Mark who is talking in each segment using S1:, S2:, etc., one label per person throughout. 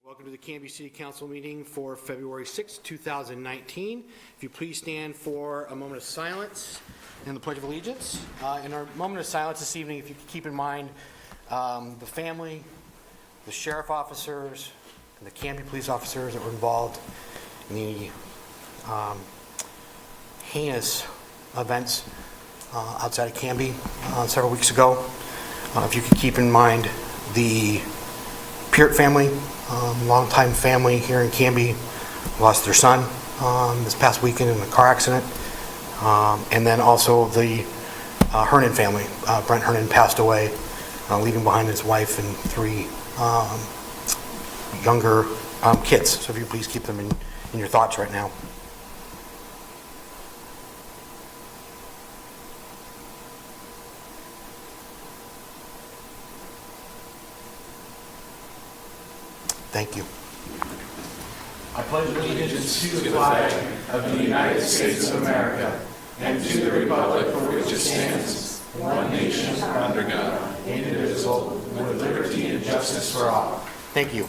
S1: Welcome to the Canby City Council meeting for February 6, 2019. If you please stand for a moment of silence and the Pledge of Allegiance. In our moment of silence this evening, if you could keep in mind the family, the sheriff officers, and the Canby police officers that were involved in the heinous events outside of Canby several weeks ago. If you could keep in mind the Peart family, longtime family here in Canby, lost their son this past weekend in a car accident. And then also the Hernan family. Brent Hernan passed away, leaving behind his wife and three younger kids. So if you please keep them in your thoughts right now. Thank you.
S2: I pledge allegiance to the flag of the United States of America and to the republic for which it stands, one nation under God, indivisible, with liberty and justice for all.
S1: Thank you.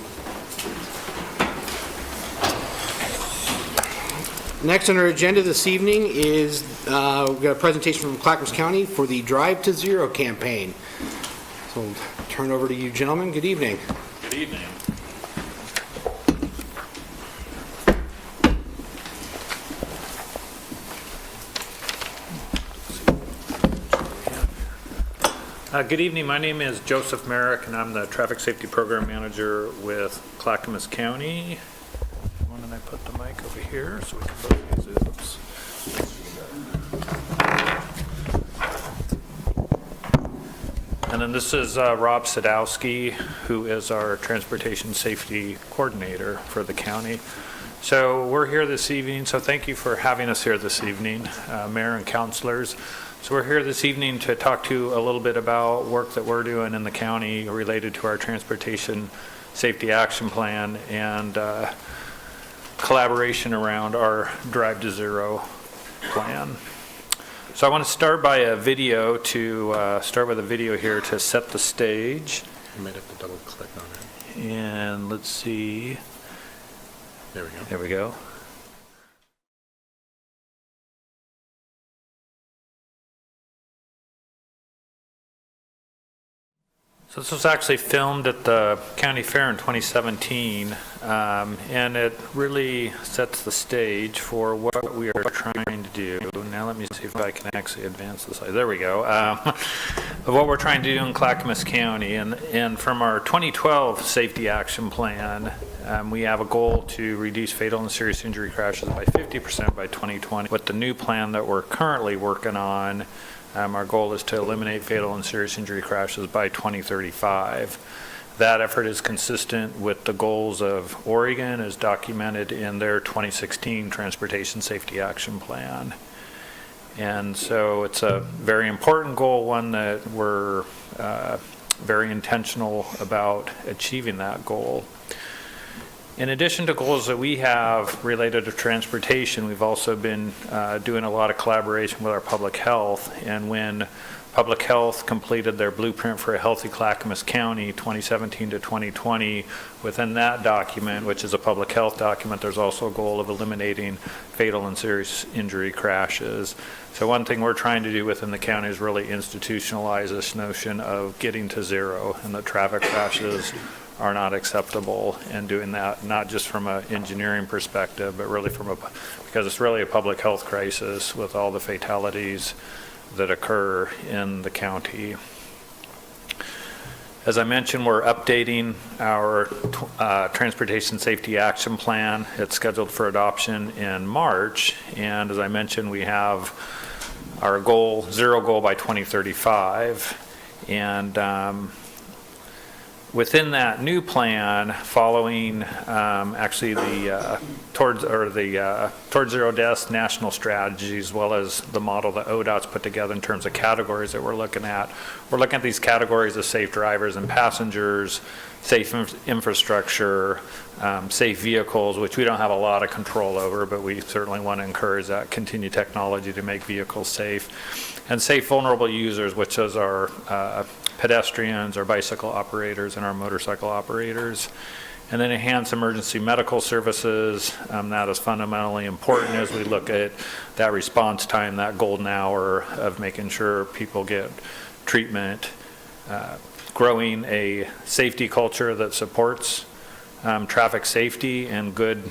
S1: Next on our agenda this evening is we've got a presentation from Clackamas County for the Drive to Zero campaign. So I'll turn it over to you, gentlemen. Good evening.
S3: Good evening. Good evening. My name is Joseph Merrick, and I'm the Traffic Safety Program Manager with Clackamas County. Why don't I put the mic over here so we can both use it? Oops. And then this is Rob Sadowski, who is our Transportation Safety Coordinator for the county. So we're here this evening, so thank you for having us here this evening, Mayor and Councilors. So we're here this evening to talk to you a little bit about work that we're doing in the county related to our Transportation Safety Action Plan and collaboration around our Drive to Zero plan. So I want to start by a video start with a video here to set the stage.
S4: You might have to double click on it.
S3: And let's see.
S4: There we go.
S3: There we go. So this was actually filmed at the county fair in 2017, and it really sets the stage for what we are trying to do. Now let me see if I can actually advance the slide. There we go. Of what we're trying to do in Clackamas County, and from our 2012 safety action plan, we have a goal to reduce fatal and serious injury crashes by 50% by 2020. With the new plan that we're currently working on, our goal is to eliminate fatal and serious injury crashes by 2035. That effort is consistent with the goals of Oregon as documented in their 2016 Transportation Safety Action Plan. And so it's a very important goal, one that we're very intentional about achieving that goal. In addition to goals that we have related to transportation, we've also been doing a lot of collaboration with our public health. And when public health completed their blueprint for a healthy Clackamas County 2017 to 2020, within that document, which is a public health document, there's also a goal of eliminating fatal and serious injury crashes. So one thing we're trying to do within the county is really institutionalize this notion of getting to zero, and that traffic crashes are not acceptable, and doing that not just from an engineering perspective, but really because it's really a public health crisis with all the fatalities that occur in the county. As I mentioned, we're updating our Transportation Safety Action Plan. It's scheduled for adoption in March, and as I mentioned, we have our zero goal by 2035, and within that new plan, following actually the Towards Zero Deaths national strategy, as well as the model that ODOT's put together in terms of categories that we're looking at. We're looking at these categories of safe drivers and passengers, safe infrastructure, safe vehicles, which we don't have a lot of control over, but we certainly want to encourage that continued technology to make vehicles safe, and safe vulnerable users, which is our pedestrians, our bicycle operators, and our motorcycle operators. And then enhance emergency medical services. That is fundamentally important as we look at that response time, that golden hour of making sure people get treatment. Growing a safety culture that supports traffic safety and good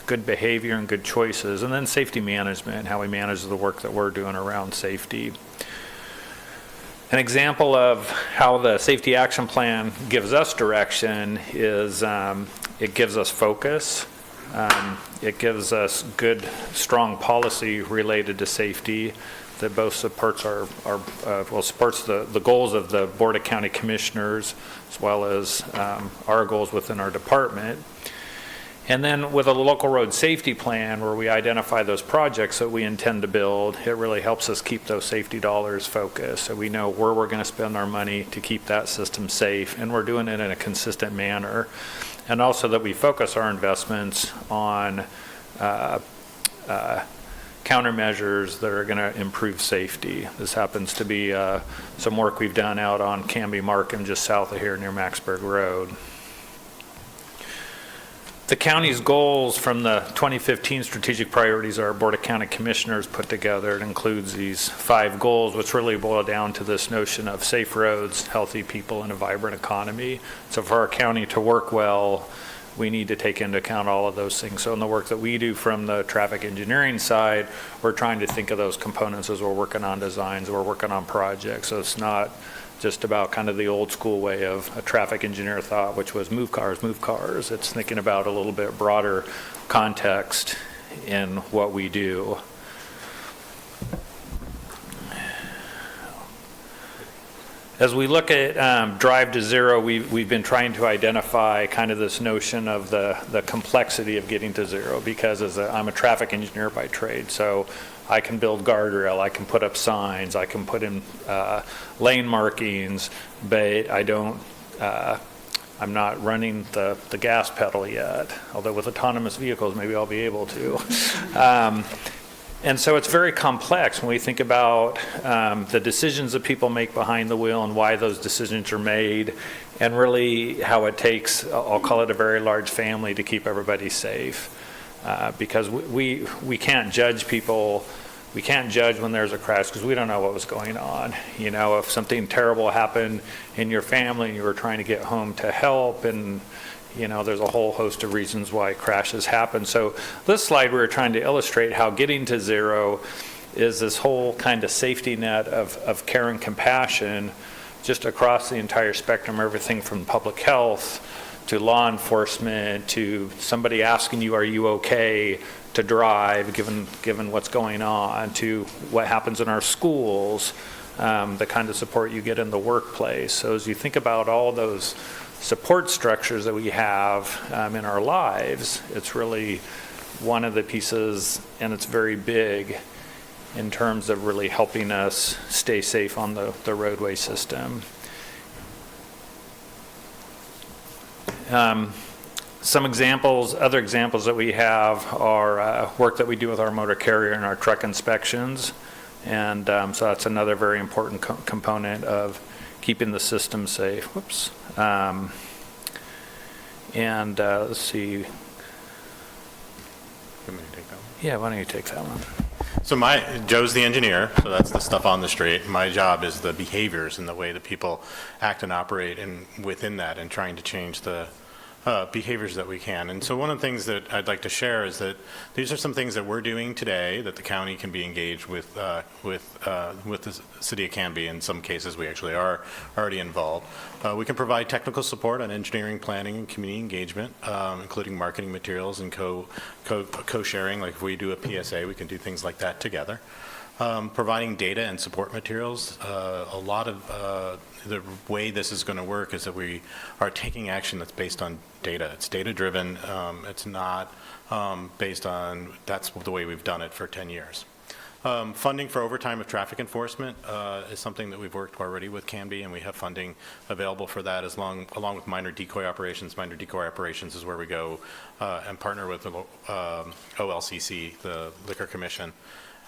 S3: behavior and good choices. And then safety management, how we manage the work that we're doing around safety. An example of how the safety action plan gives us direction is it gives us focus. It gives us good, strong policy related to safety that both supports supports the goals of the Board of County Commissioners as well as our goals within our department. And then with a local road safety plan where we identify those projects that we intend to build, it really helps us keep those safety dollars focused. So we know where we're going to spend our money to keep that system safe, and we're doing it in a consistent manner. And also that we focus our investments on countermeasures that are going to improve safety. This happens to be some work we've done out on Canby Markham just south of here near Maxburg Road. The county's goals from the 2015 strategic priorities our Board of County Commissioners put together. It includes these 5 goals, which really boil down to this notion of safe roads, healthy people, and a vibrant economy. So for our county to work well, we need to take into account all of those things. So in the work that we do from the traffic engineering side, we're trying to think of those components as we're working on designs, we're working on projects. So it's not just about kind of the old school way of a traffic engineer thought, which was move cars, move cars. It's thinking about a little bit broader context in what we do. As we look at Drive to Zero, we've been trying to identify kind of this notion of the complexity of getting to zero, because I'm a traffic engineer by trade, so I can build guardrail, I can put up signs, I can put in lane markings, but I'm not running the gas pedal yet, although with autonomous vehicles maybe I'll be able to. And so it's very complex when we think about the decisions that people make behind the wheel and why those decisions are made, and really how it takes, I'll call it a very large family to keep everybody safe. Because we can't judge people, we can't judge when there's a crash because we don't know what was going on. You know, if something terrible happened in your family and you were trying to get home to help, and you know, there's a whole host of reasons why crashes happen. So this slide, we were trying to illustrate how getting to zero is this whole kind of safety net of care and compassion just across the entire spectrum, everything from public health to law enforcement to somebody asking you, are you okay to drive given what's going on, to what happens in our schools, the kind of support you get in the workplace. So as you think about all those support structures that we have in our lives, it's really one of the pieces, and it's very big in terms of really helping us stay safe on the roadway system. Some examples, other examples that we have are work that we do with our motor carrier and our truck inspections. And so that's another very important component of keeping the system safe. Whoops. Let's see.
S4: You want me to take that one?
S3: Yeah, why don't you take that one?
S4: So Joe's the engineer, so that's the stuff on the street. My job is the behaviors and the way that people act and operate, and within that, and trying to change the behaviors that we can. And so one of the things that I'd like to share is that these are some things that we're doing today that the county can be engaged with the city of Canby. In some cases, we actually are already involved. We can provide technical support on engineering, planning, and community engagement, including marketing materials and co-sharing. Like if we do a PSA, we can do things like that together. Providing data and support materials. A lot of the way this is going to work is that we are taking action that's based on data. It's data driven. It's not based on, that's the way we've done it for 10 years. Funding for overtime of traffic enforcement is something that we've worked already with Canby, and we have funding available for that along with minor decoy operations. Minor decoy operations is where we go and partner with the OLCC, the Liquor Commission,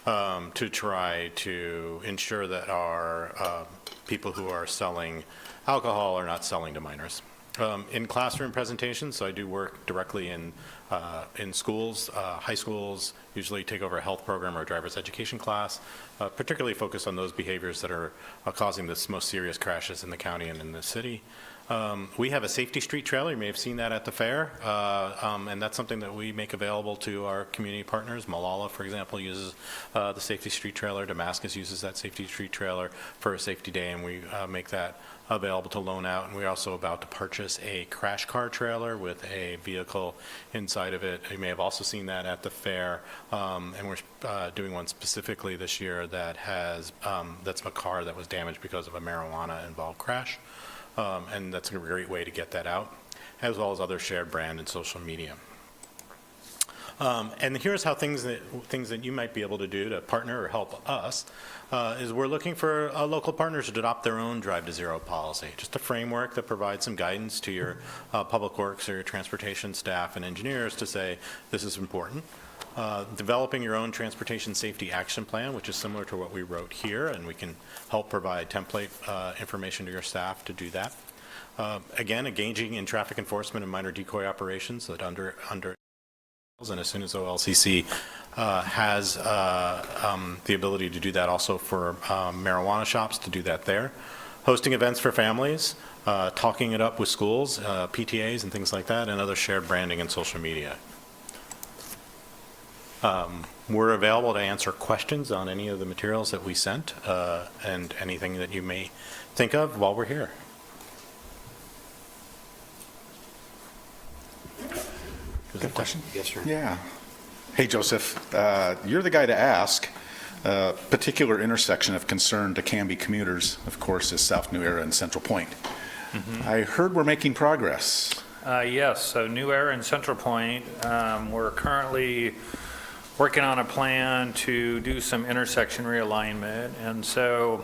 S4: to try to ensure that our people who are selling alcohol are not selling to minors. In classroom presentations, so I do work directly in schools, high schools, usually take over a health program or a driver's education class, particularly focus on those behaviors that are causing the most serious crashes in the county and in the city. We have a safety street trailer. You may have seen that at the fair, and that's something that we make available to our community partners. Malala, for example, uses the safety street trailer. Damascus uses that safety street trailer for a safety day, and we make that available to loan out. And we're also about to purchase a crash car trailer with a vehicle inside of it. You may have also seen that at the fair, and we're doing one specifically this year that has that's a car that was damaged because of a marijuana-involved crash. And that's a great way to get that out, as well as other shared brand and social media. And here's how things that you might be able to do to partner or help us is we're looking for local partners to adopt their own Drive to Zero policy, just a framework that provides some guidance to your public works or your transportation staff and engineers to say this is important. Developing your own transportation safety action plan, which is similar to what we wrote here, and we can help provide template information to your staff to do that. Again, engaging in traffic enforcement and minor decoy operations that under and as soon as OLCC has the ability to do that also for marijuana shops, to do that there. Hosting events for families, talking it up with schools, PTAs and things like that, and other shared branding and social media. We're available to answer questions on any of the materials that we sent and anything that you may think of while we're here.
S5: Good question.
S1: Yes, sir.
S5: Yeah. Hey, Joseph, you're the guy to ask. A particular intersection of concern to Canby commuters, of course, is South New Era and Central Point. I heard we're making progress.
S3: Yes, so New Era and Central Point, we're currently working on a plan to do some intersection realignment. And so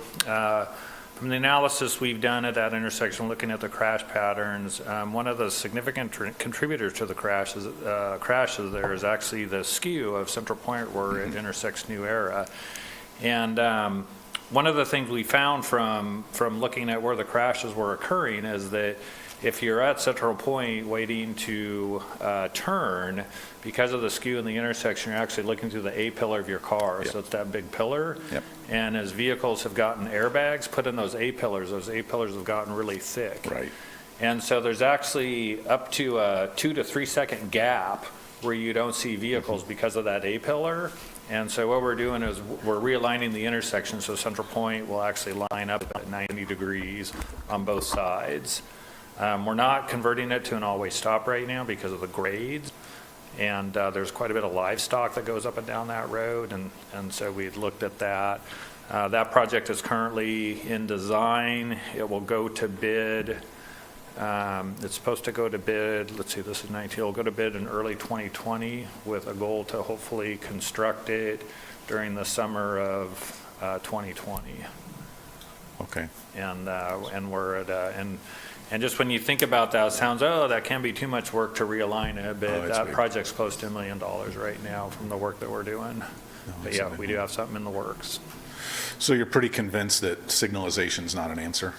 S3: from the analysis we've done at that intersection, looking at the crash patterns, one of the significant contributors to the crashes there is actually the skew of Central Point where it intersects New Era. And one of the things we found from looking at where the crashes were occurring is that if you're at Central Point waiting to turn, because of the skew in the intersection, you're actually looking through the A-pillar of your car.
S5: Yep.
S3: So it's that big pillar.
S5: Yep.
S3: And as vehicles have gotten airbags put in those A-pillars have gotten really thick.
S5: Right.
S3: And so there's actually up to a 2 to 3 second gap where you don't see vehicles because of that A-pillar. And so what we're doing is we're realigning the intersection so Central Point will actually line up at 90 degrees on both sides. We're not converting it to an all-way stop right now because of the grades. And there's quite a bit of livestock that goes up and down that road. And so we looked at that. That project is currently in design. It will go to bid. It's supposed to go to bid, let's see, this is 19, it'll go to bid in early 2020 with a goal to hopefully construct it during the summer of 2020.
S5: Okay.
S3: And we're at, and just when you think about that, it sounds, that can be too much work to realign it, but
S5: it's
S3: that
S5: big.
S3: project's close to $1 million right now from the work that we're doing. But yeah, we do have something in the works.
S5: So you're pretty convinced that signalization's not an answer?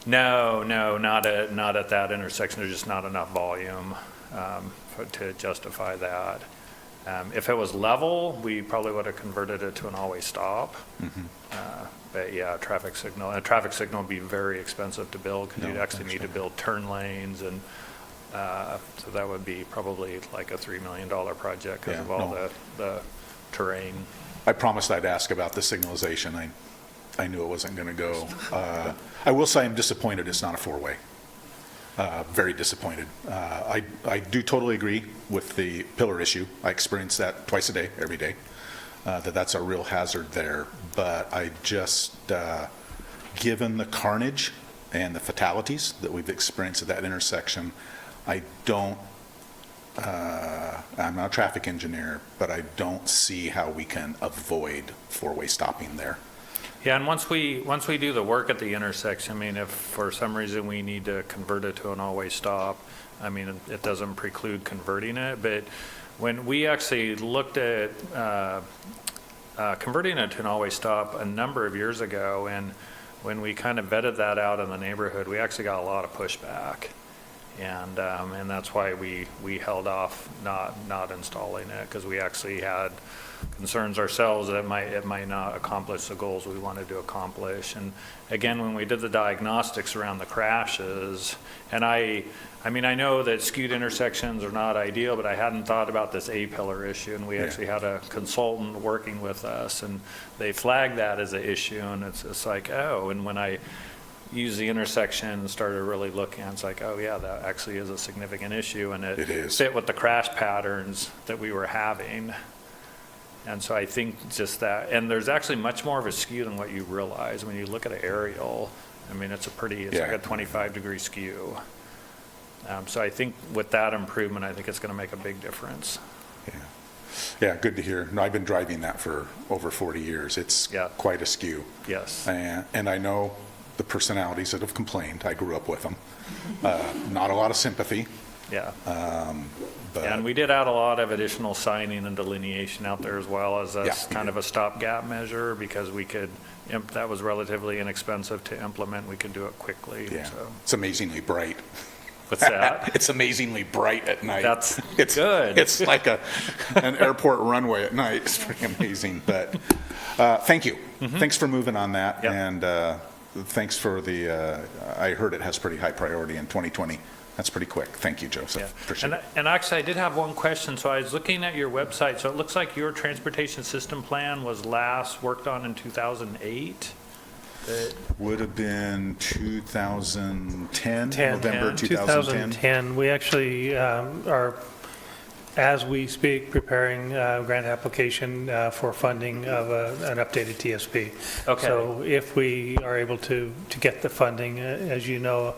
S3: No, not at that intersection. There's just not enough volume to justify that. If it was level, we probably would have converted it to an always stop. But yeah, a traffic signal would be very expensive to build because you'd actually need to build turn lanes, and so that would be probably like a $3 million project because of all the terrain.
S5: I promised I'd ask about the signalization. I knew it wasn't going to go. I will say I'm disappointed it's not a four-way. Very disappointed. I do totally agree with the pillar issue. I experience that twice a day, every day, that's a real hazard there. But I just, given the carnage and the fatalities that we've experienced at that intersection, I'm not a traffic engineer, but I don't see how we can avoid four-way stopping there.
S3: Yeah, and once we do the work at the intersection, I mean, if for some reason we need to convert it to an always stop, I mean, it doesn't preclude converting it. But when we actually looked at converting it to an always stop a number of years ago, and when we kind of vetted that out in the neighborhood, we actually got a lot of pushback. And that's why we held off not installing it, because we actually had concerns ourselves that it might not accomplish the goals we wanted to accomplish. And again, when we did the diagnostics around the crashes, and I mean, I know that skewed intersections are not ideal, but I hadn't thought about this A-pillar issue, and we actually had a consultant working with us, and they flagged that as an issue, and it's like, oh, and when I used the intersection and started really looking, it's like, oh yeah, that actually is a significant issue, and it
S5: is.
S3: fit with the crash patterns that we were having. And so I think just that, and there's actually much more of a skew than what you realize. When you look at an aerial, I mean, it's like a 25-degree skew. So I think with that improvement, I think it's going to make a big difference.
S5: Yeah, good to hear. No, I've been driving that for over 40 years. It's quite a skew.
S3: Yes.
S5: And I know the personalities that have complained. I grew up with them. Not a lot of sympathy.
S3: Yeah.
S5: But
S3: And we did add a lot of additional signing and delineation out there, as well as kind of a stopgap measure, because we could, that was relatively inexpensive to implement. We could do it quickly.
S5: Yeah,
S3: So.
S5: it's amazingly bright.
S3: What's that?
S5: It's amazingly bright at night.
S3: It's good.
S5: It's like an airport runway at night. It's pretty amazing. But thank you. Thanks for moving on that.
S3: Yep.
S5: And thanks for I heard it has pretty high priority in 2020. That's pretty quick. Thank you, Joseph.
S3: Yeah.
S5: Appreciate it.
S3: And actually, I did have one question. So I was looking at your website. So it looks like your transportation system plan was last worked on in 2008.
S5: Would have been 2010, November 2010.
S6: 2010. We actually are, as we speak, preparing a grant application for funding of an updated TSP.
S3: Okay.
S6: So if we are able to get the funding, as you know,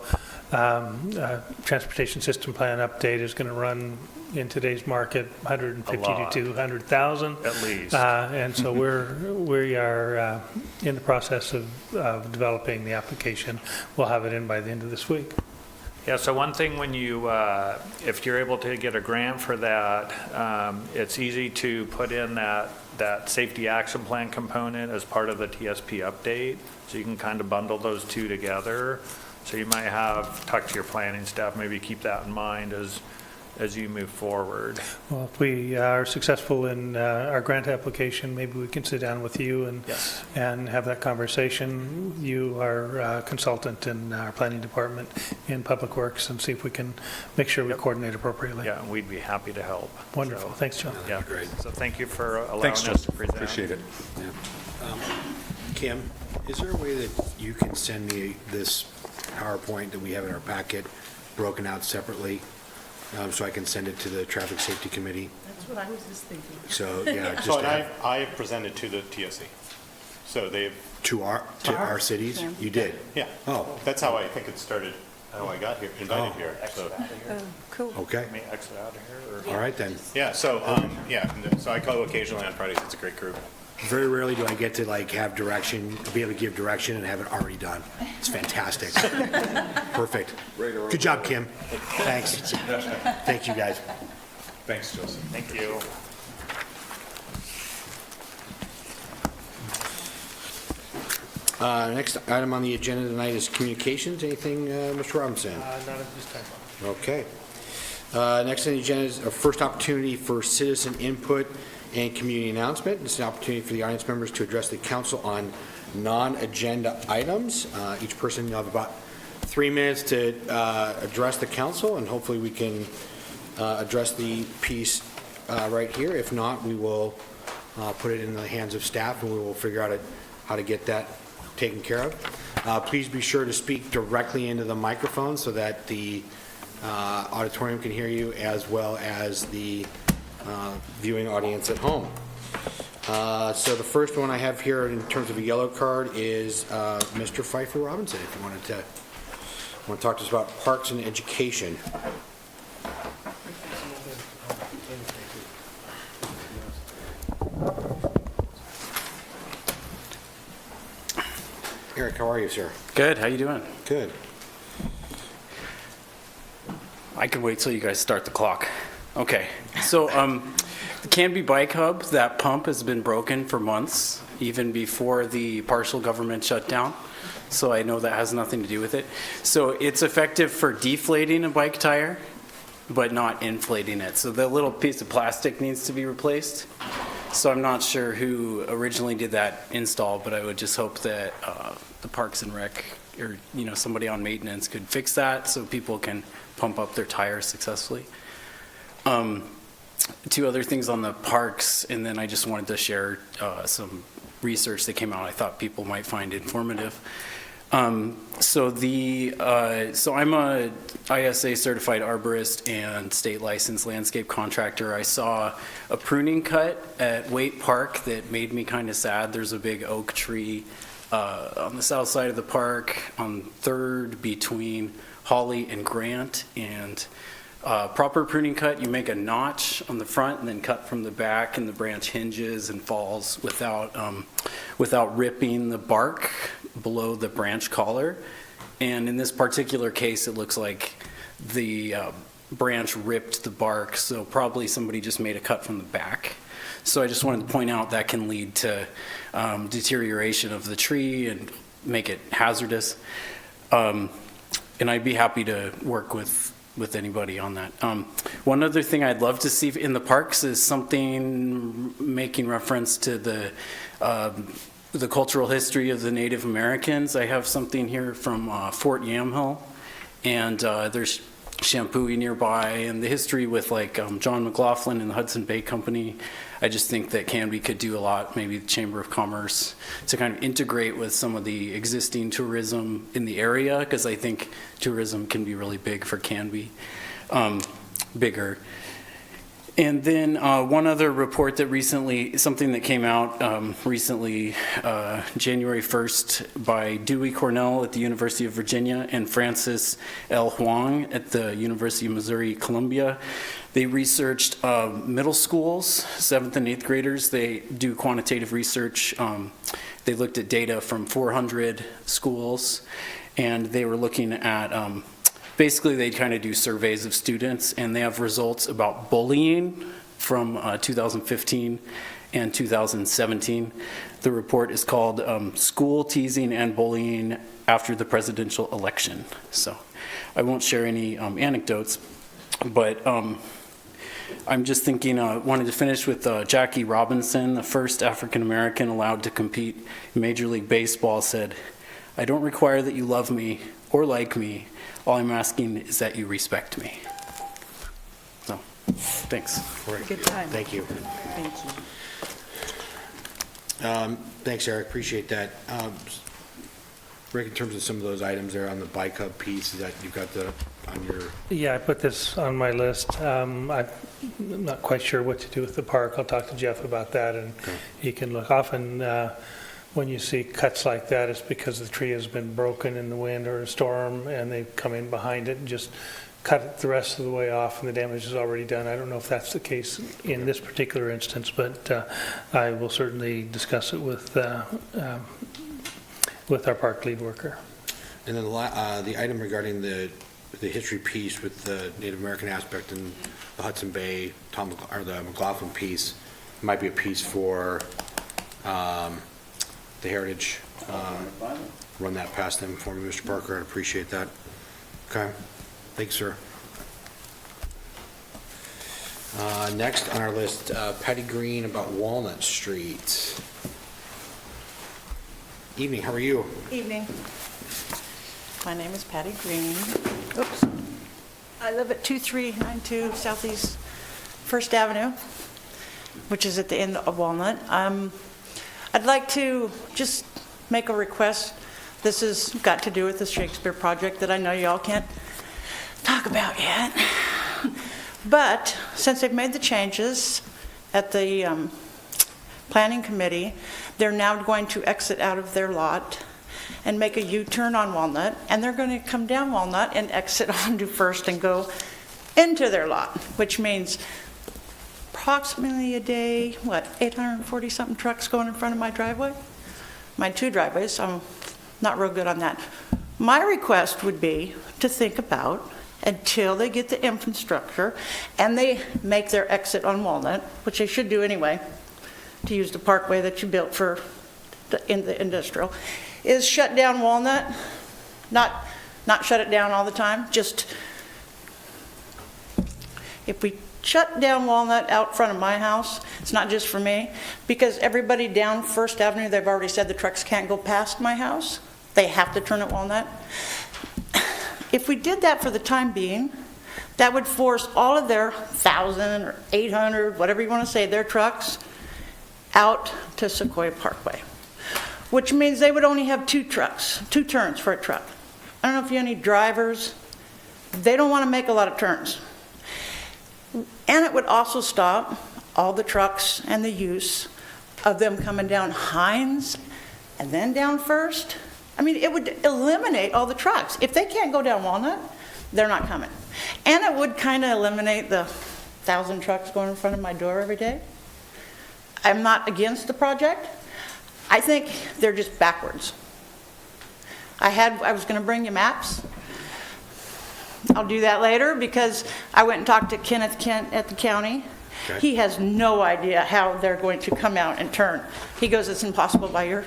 S6: transportation system plan update is going to run in today's market 150 to 200,000
S3: At least.
S6: and so we are in the process of developing the application. We'll have it in by the end of this week.
S3: Yeah, so one thing when you, if you're able to get a grant for that, it's easy to put in that safety action plan component as part of the TSP update. So you can kind of bundle those two together. So you might have, talk to your planning staff, maybe keep that in mind as you move forward.
S6: Well, if we are successful in our grant application, maybe we can sit down with you and have that conversation. You are a consultant in our planning department in Public Works, and see if we can make sure we coordinate appropriately.
S3: Yeah, we'd be happy to help.
S6: Wonderful.
S3: So,
S6: Thanks, John.
S3: yeah, great. So thank you for allowing
S5: Thanks,
S3: us to
S5: Joseph.
S3: present.
S5: Appreciate it.
S1: Kim, is there a way that you can send me this PowerPoint that we have in our packet broken out separately, so I can send it to the Traffic Safety Committee?
S7: That's what I was just thinking.
S1: So, yeah, just
S4: So
S1: to have-
S4: I have presented to the TSC. So they've,
S1: to our cities?
S7: Yeah.
S1: You did?
S4: yeah.
S1: Oh,
S4: That's how I think it started, how I got here, invited here. So,
S7: Oh, cool.
S1: okay.
S3: Let me exit out of here. Or?
S1: All right, then.
S4: yeah, so, so I go occasionally on Fridays. It's a great group.
S1: Very rarely do I get to have direction, be able to give direction and have it already done. It's fantastic. Perfect. Good job, Kim. Thanks. Thank you, guys.
S5: Thanks, Joseph.
S3: Thank you.
S1: Next item on the agenda tonight is communications. Anything, Mr. Robinson?
S6: Not at this time.
S1: Okay. Next on the agenda is a first opportunity for citizen input and community announcement. This is an opportunity for the audience members to address the council on non-agenda items. Each person will have about 3 minutes to address the council, and hopefully we can address the piece right here. If not, we will put it in the hands of staff, and we will figure out how to get that taken care of. Please be sure to speak directly into the microphone so that the auditorium can hear you, as well as the viewing audience at home. So the first one I have here in terms of a yellow card is Mr. Pfeiffer Robinson, if you want to talk to us about parks and education. Eric, how are you, sir?
S8: Good, how you doing?
S1: Good.
S8: I could wait till you guys start the clock. Okay, so the Canby Bike Hub, that pump has been broken for months. even before the partial government shutdown. So I know that has nothing to do with it. So it's effective for deflating a bike tire, but not inflating it. So the little piece of plastic needs to be replaced. So I'm not sure who originally did that install, but I would just hope that the Parks and Rec, or somebody on maintenance could fix that so people can pump up their tires successfully. Two other things on the parks, and then I just wanted to share some research that came out I thought people might find informative. So I'm a ISA certified arborist and state licensed landscape contractor. I saw a pruning cut at Waite Park that made me kind of sad. There's a big oak tree on the south side of the park on 3rd between Holly and Grant, and proper pruning cut, you make a notch on the front and then cut from the back, and the branch hinges and falls without ripping the bark below the branch collar. And in this particular case, it looks like the branch ripped the bark, so probably somebody just made a cut from the back. So I just wanted to point out that can lead to deterioration of the tree and make it hazardous. And I'd be happy to work with anybody on that. One other thing I'd love to see in the parks is something making reference to the cultural history of the Native Americans. I have something here from Fort Yamhill, and there's Shampooey nearby, and the history with John McLaughlin and the Hudson Bay Company. I just think that Canby could do a lot, maybe the Chamber of Commerce, to kind of integrate with some of the existing tourism in the area, because I think tourism can be really big for Canby, bigger. And then one other report that something that came out recently, January 1st, by Dewey Cornell at the University of Virginia and Francis L. Huang at the University of Missouri Columbia. They researched middle schools, 7th and 8th graders. They do quantitative research. They looked at data from 400 schools, and they were looking at basically, they kind of do surveys of students, and they have results about bullying from 2015 and 2017. The report is called School Teasing and Bullying After the Presidential Election. So I won't share any anecdotes, but I'm just thinking, wanted to finish with Jackie Robinson, the first African-American allowed to compete in Major League Baseball, said, "I don't require that you love me or like me. All I'm asking is that you respect me." So, thanks.
S7: Good time.
S1: Thank you.
S7: Thank you.
S1: Thanks, Eric, appreciate that. Rick, in terms of some of those items there on the bike hub piece, is that you've got on your...
S6: Yeah, I put this on my list. I'm not quite sure what to do with the park. I'll talk to Jeff about that, and he can look. Often when you see cuts like that, it's because the tree has been broken in the wind or a storm, and they come in behind it and just cut it the rest of the way off, and the damage is already done. I don't know if that's the case in this particular instance, but I will certainly discuss it with our park lead worker.
S1: And then the item regarding the history piece with the Native American aspect and the Hudson Bay, or the McLaughlin piece, might be a piece for the Heritage. Run that past them for me, Mr. Parker. I'd appreciate that. Okay. Thanks, sir. Next on our list, Patty Green about Walnut Street. Evening, how are you?
S7: Evening. My name is Patty Green. Oops. I live at 2392 Southeast 1st Avenue, which is at the end of Walnut. I'd like to just make a request. This has got to do with the Shakespeare project that I know y'all can't talk about yet. But since they've made the changes at the planning committee, they're now going to exit out of their lot and make a U-turn on Walnut, and they're going to come down Walnut and exit onto First and go into their lot, which means approximately a day, 840-something trucks going in front of my driveway? My two driveways, I'm not real good on that. My request would be to think about, until they get the infrastructure and they make their exit on Walnut, which they should do anyway, to use the parkway that you built for in the industrial, is shut down Walnut. Not shut it down all the time, just if we shut down Walnut out front of my house, it's not just for me, because everybody down First Avenue, they've already said the trucks can't go past my house. They have to turn at Walnut. If we did that for the time being, that would force all of their 1,000 or 800, whatever you want to say, their trucks out to Sequoia Parkway, which means they would only have 2 turns for a truck. I don't know if you have any drivers. They don't want to make a lot of turns. And it would also stop all the trucks and the use of them coming down Hines and then down First. I mean, it would eliminate all the trucks. If they can't go down Walnut, they're not coming. And it would kind of eliminate the 1,000 trucks going in front of my door every day. I'm not against the project. I think they're just backwards. I was going to bring you maps. I'll do that later because I went and talked to Kenneth Kent at the county. Okay. He has no idea how they're going to come out and turn. He goes, it's impossible by here.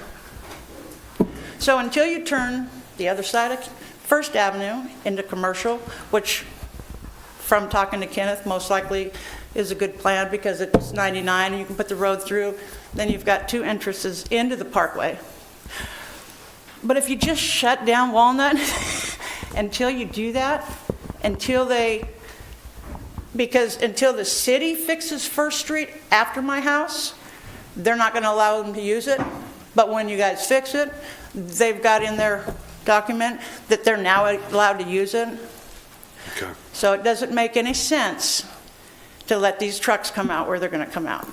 S7: So until you turn the other side of First Avenue into commercial, which from talking to Kenneth most likely is a good plan because it's 99 and you can put the road through, then you've got 2 entrances into the parkway. But if you just shut down Walnut until you do that, until the city fixes First Street after my house, they're not going to allow them to use it. But when you guys fix it, they've got in their document that they're now allowed to use it.
S9: Okay.
S7: So it doesn't make any sense to let these trucks come out where they're going to come out.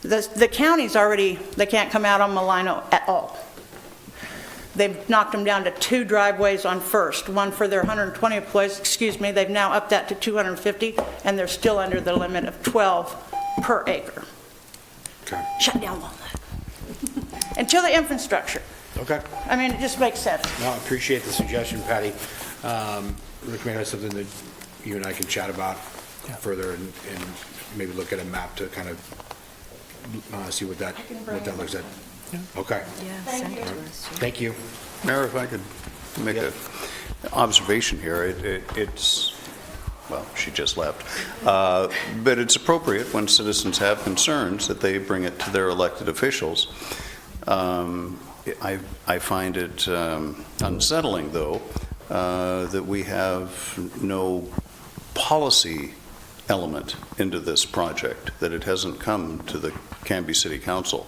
S7: The county's already, they can't come out on Malino at all. They've knocked them down to 2 driveways on First, one for their 120 employees, they've now upped that to 250, and they're still under the limit of 12 per acre.
S9: Okay.
S7: Shut down Walnut. Until the infrastructure.
S1: Okay.
S7: I mean, it just makes sense.
S1: No, I appreciate the suggestion, Patty. Rick, maybe that's something that you and I can chat about further and maybe look at a map to kind of see what that looks at. Okay.
S10: Yeah, send it to us.
S1: Thank you.
S9: Mayor, if I could make an observation here, it's, well, she just left, but it's appropriate when citizens have concerns that they bring it to their elected officials. I find it unsettling, though, that we have no policy element into this project, that it hasn't come to the Canby City Council.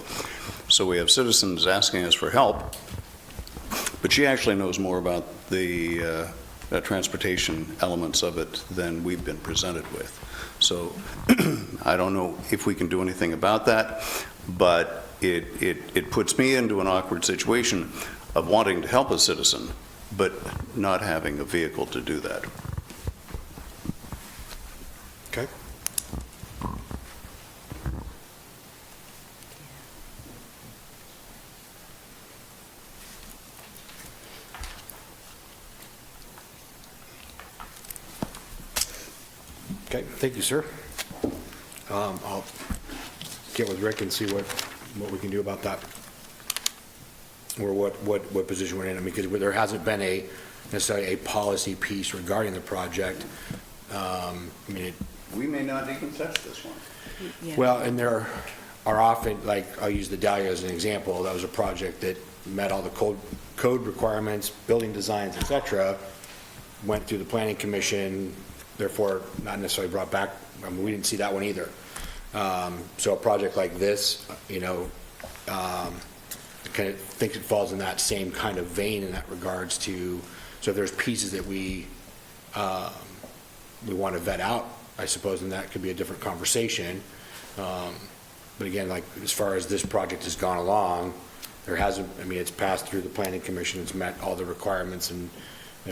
S9: So we have citizens asking us for help, but she actually knows more about the transportation elements of it than we've been presented with. So I don't know if we can do anything about that, but it puts me into an awkward situation of wanting to help a citizen, but not having a vehicle to do that.
S1: Okay. Okay, thank you, sir. I'll get with Rick and see what we can do about that, or what position we're in. I mean, because there hasn't been necessarily a policy piece regarding the project. I mean,
S9: We may not even touch this one.
S10: Yeah.
S1: well, and there are often, like, I'll use the Dahlia as an example. That was a project that met all the code requirements, building designs, et cetera, went through the planning commission, therefore not necessarily brought back. I mean, we didn't see that one either. So a project like this, I kind of think it falls in that same kind of vein in that regards to, so if there's pieces that we want to vet out, I suppose, and that could be a different conversation. But again, like, as far as this project has gone along, there hasn't, I mean, it's passed through the planning commission, it's met all the requirements and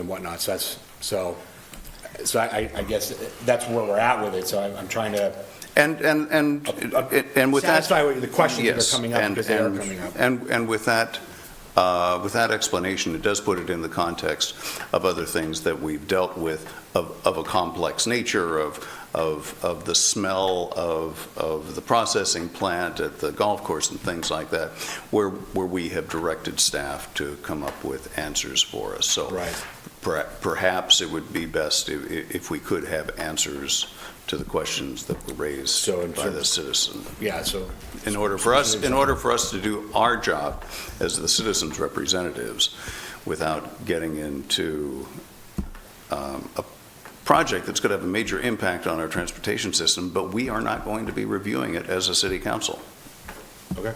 S1: whatnot. So I guess that's where we're at with it. So I'm trying to
S9: And with that,
S1: satisfy the questions that are coming up, because they are coming up.
S9: And with that, with that explanation, it does put it in the context of other things that we've dealt with of a complex nature, of the smell of the processing plant at the golf course and things like that, where we have directed staff to come up with answers for us. So perhaps it would be best if we could have answers to the questions that were raised by the citizen.
S1: Yeah, so.
S9: In order for us to do our job as the citizens' representatives without getting into a project that's going to have a major impact on our transportation system, but we are not going to be reviewing it as a city council.
S1: Okay.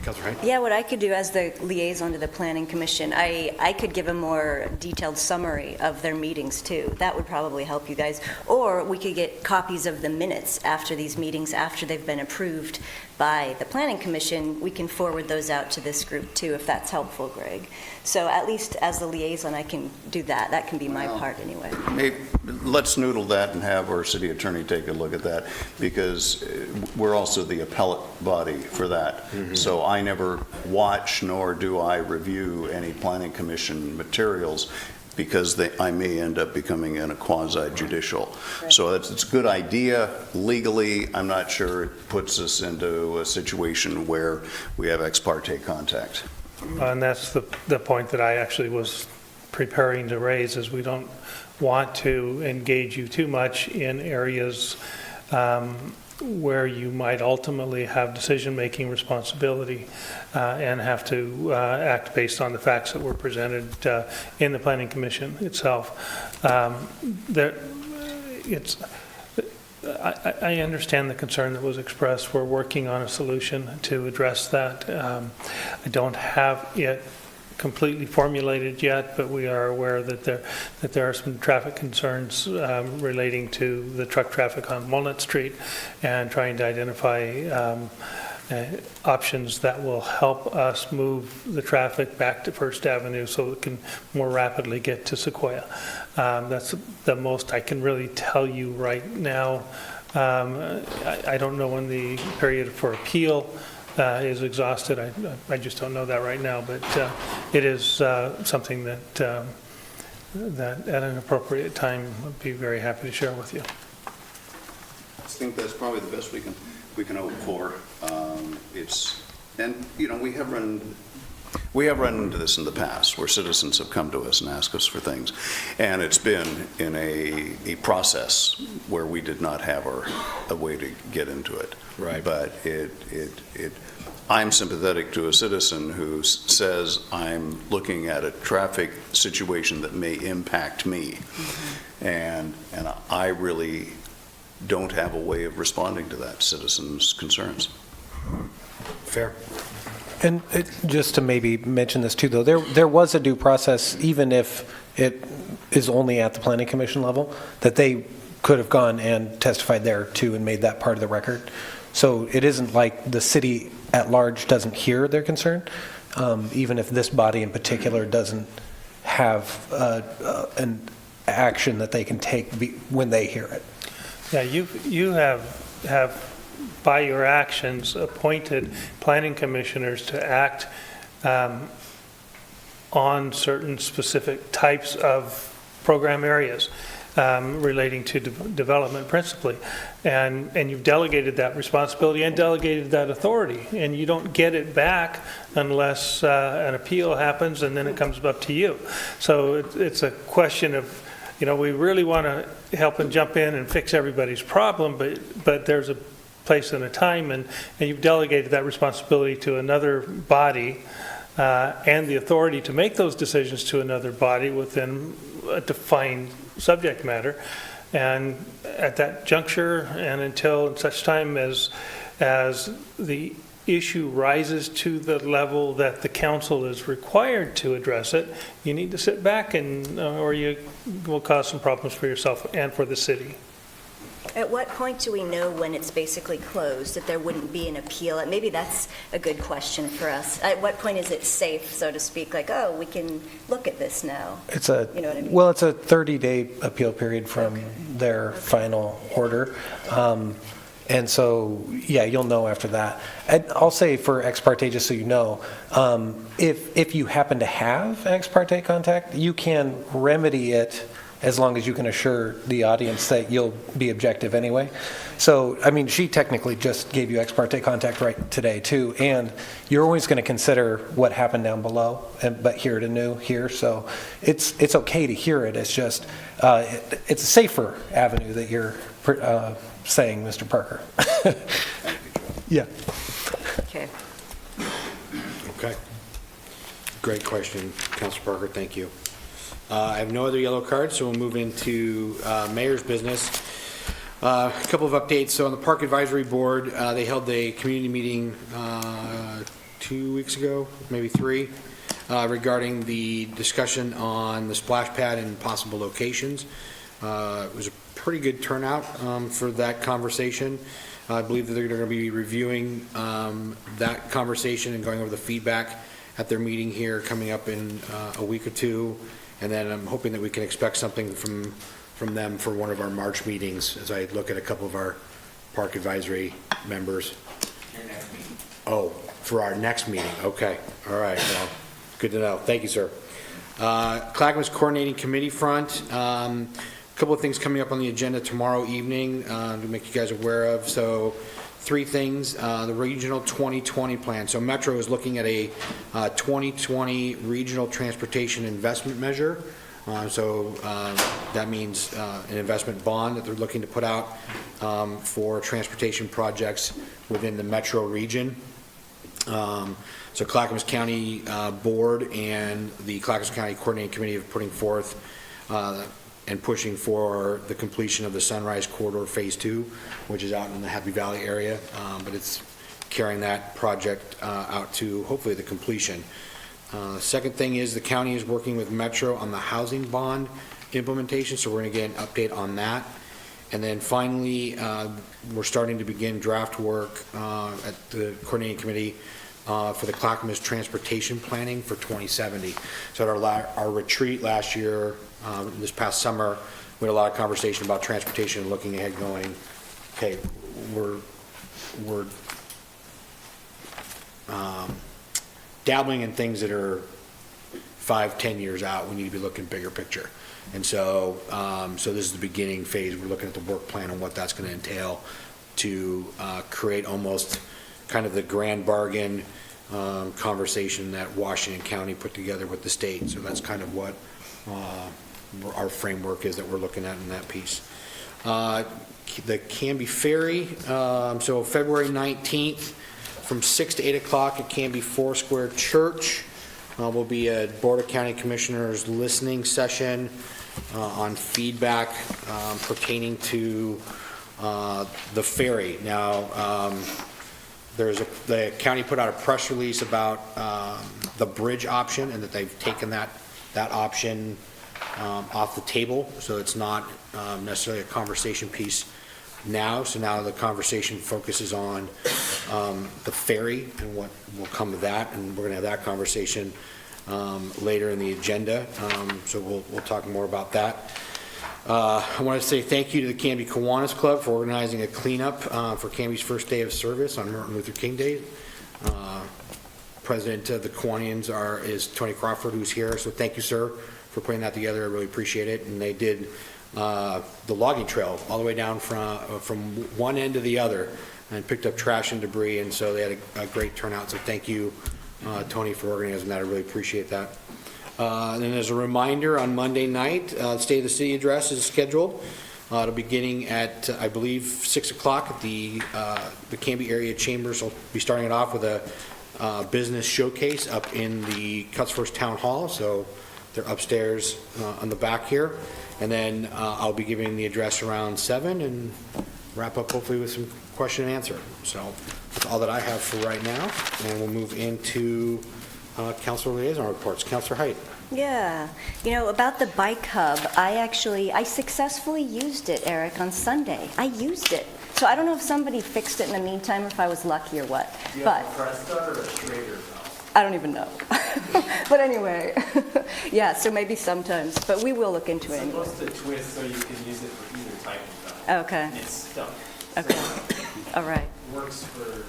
S1: Councilor Hank?
S10: Yeah, what I could do as the liaison to the Planning Commission, I could give a more detailed summary of their meetings too. That would probably help you guys. Or we could get copies of the minutes after these meetings, after they've been approved by the Planning Commission. We can forward those out to this group too, if that's helpful, Greg. So at least as the liaison, I can do that. That can be my part anyway.
S9: Maybe, let's noodle that and have our city attorney take a look at that, because we're also the appellate body for that. So I never watch nor do I review any planning commission materials, because I may end up becoming in a quasi-judicial.
S10: Right.
S9: So it's a good idea. Legally, I'm not sure it puts us into a situation where we have ex parte contact.
S6: And that's the point that I actually was preparing to raise, is we don't want to engage you too much in areas where you might ultimately have decision-making responsibility and have to act based on the facts that were presented in the Planning Commission itself. I understand the concern that was expressed. We're working on a solution to address that. I don't have it completely formulated yet, but we are aware that there are some traffic concerns relating to the truck traffic on Walnut Street, and trying to identify options that will help us move the traffic back to First Avenue so it can more rapidly get to Sequoia. That's the most I can really tell you right now. I don't know when the period for appeal is exhausted. I just don't know that right now, but it is something that at an appropriate time I'd be very happy to share with you.
S9: I think that's probably the best we can hope for. We have run into this in the past, where citizens have come to us and asked us for things, and it's been in a process where we did not have a way to get into it.
S1: Right.
S9: But I'm sympathetic to a citizen who says, I'm looking at a traffic situation that may impact me, and I really don't have a way of responding to that citizen's concerns.
S1: Fair.
S11: And just to maybe mention this too, though, there was a due process, even if it is only at the Planning Commission level, that they could have gone and testified there too and made that part of the record. So it isn't like the city at large doesn't hear their concern, even if this body in particular doesn't have an action that they can take when they hear it.
S6: Yeah, you have by your actions appointed planning commissioners to act on certain specific types of program areas relating to development principally, and you've delegated that responsibility and delegated that authority, and you don't get it back unless an appeal happens, and then it comes up to you. So it's a question of, we really want to help and jump in and fix everybody's problem, but there's a place and a time, and you've delegated that responsibility to another body and the authority to make those decisions to another body within a defined subject matter. And at that juncture, and until such time as the issue rises to the level that the council is required to address it, you need to sit back or you will cause some problems for yourself and for the city.
S10: At what point do we know when it's basically closed, that there wouldn't be an appeal? And maybe that's a good question for us. At what point is it safe, so to speak, like, we can look at this now?
S11: It's
S10: You know what I mean?
S11: Well, it's a 30-day appeal period from their final order. And so, yeah, you'll know after that. And I'll say for ex parte, just so you know, if you happen to have ex parte contact, you can remedy it as long as you can assure the audience that you'll be objective anyway. So, I mean, she technically just gave you ex parte contact right today too, and you're always going to consider what happened down below, but hear it anew here. So it's okay to hear it. It's just, it's a safer avenue that you're saying, Mr. Parker. Yeah.
S10: Okay.
S1: Okay. Great question, Councilor Parker, thank you. I have no other yellow cards, so we'll move into mayor's business. A couple of updates. So on the Park Advisory Board, they held a community meeting 2 weeks ago, maybe 3, regarding the discussion on the splash pad and possible locations. It was a pretty good turnout for that conversation. I believe that they're going to be reviewing that conversation and going over the feedback at their meeting here coming up in a week or 2. And then I'm hoping that we can expect something from them for one of our March meetings as I look at a couple of our Park Advisory members.
S2: Your next meeting.
S1: Oh, for our next meeting. Okay. All right. Well, good to know. Thank you, sir. Clackamas Coordinating Committee front. A couple of things coming up on the agenda tomorrow evening to make you guys aware of. So 3 things. The Regional 2020 Plan. So Metro is looking at a 2020 Regional Transportation Investment Measure. So that means an investment bond that they're looking to put out for transportation projects within the Metro region. So Clackamas County Board and the Clackamas County Coordinating Committee are putting forth and pushing for the completion of the Sunrise Corridor Phase 2, which is out in the Happy Valley area, but it's carrying that project out to hopefully the completion. Second thing is the county is working with Metro on the housing bond implementation, so we're going to get an update on that. And then finally, we're starting to begin draft work at the Coordinating Committee for the Clackamas Transportation Planning for 2070. So at our retreat last year, this past summer, we had a lot of conversation about transportation and looking ahead going, okay, we're dabbling in things that are 5-10 years out. We need to be looking bigger picture. And so, so this is the beginning phase. We're looking at the work plan and what that's going to entail to create almost kind of the grand bargain conversation that Washington County put together with the state. So that's kind of what our framework is that we're looking at in that piece. The Canby Ferry, so February 19th from 6 to 8 o'clock at Canby Foursquare Church will be a Board of County Commissioners listening session on feedback pertaining to the ferry. Now, the county put out a press release about the bridge option and that they've taken that option off the table, so it's not necessarily a conversation piece now. So now the conversation focuses on the ferry and what will come of that, and we're going to have that conversation later in the agenda. So we'll talk more about that. I want to say thank you to the Canby Kiwanis Club for organizing a cleanup for Canby's first day of service on Martin Luther King Day. President of the Kiwanians is Tony Crawford, who's here. So thank you, sir, for putting that together. I really appreciate it. And they did the logging trail all the way down from one end to the other and picked up trash and debris. And so they had a great turnout. So thank you, Tony, for organizing that. I really appreciate that. And then as a reminder, on Monday night, State of the City address is scheduled. It'll be beginning at, I believe, 6 o'clock at the Canby Area Chambers. Will be starting it off with a business showcase up in the Cutsforth Town Hall. So they're upstairs on the back here. And then I'll be giving the address around 7 and wrap up hopefully with some question and answer. So that's all that I have for right now. And we'll move into Councilor Liaison Reports. Councilor Height.
S10: Yeah, you know, about the bike hub, I successfully used it, Eric, on Sunday. I used it. So I don't know if somebody fixed it in the meantime, or if I was lucky or what.
S2: Do you
S10: but
S2: have a Cresta or a Schrader?
S10: I don't even know. But anyway, yeah, so maybe sometimes. But we will look into it anyway.
S2: It's supposed to twist so you can use it for either type of valve.
S10: Okay.
S2: And it's stuck.
S10: Okay. All right.
S8: Works for,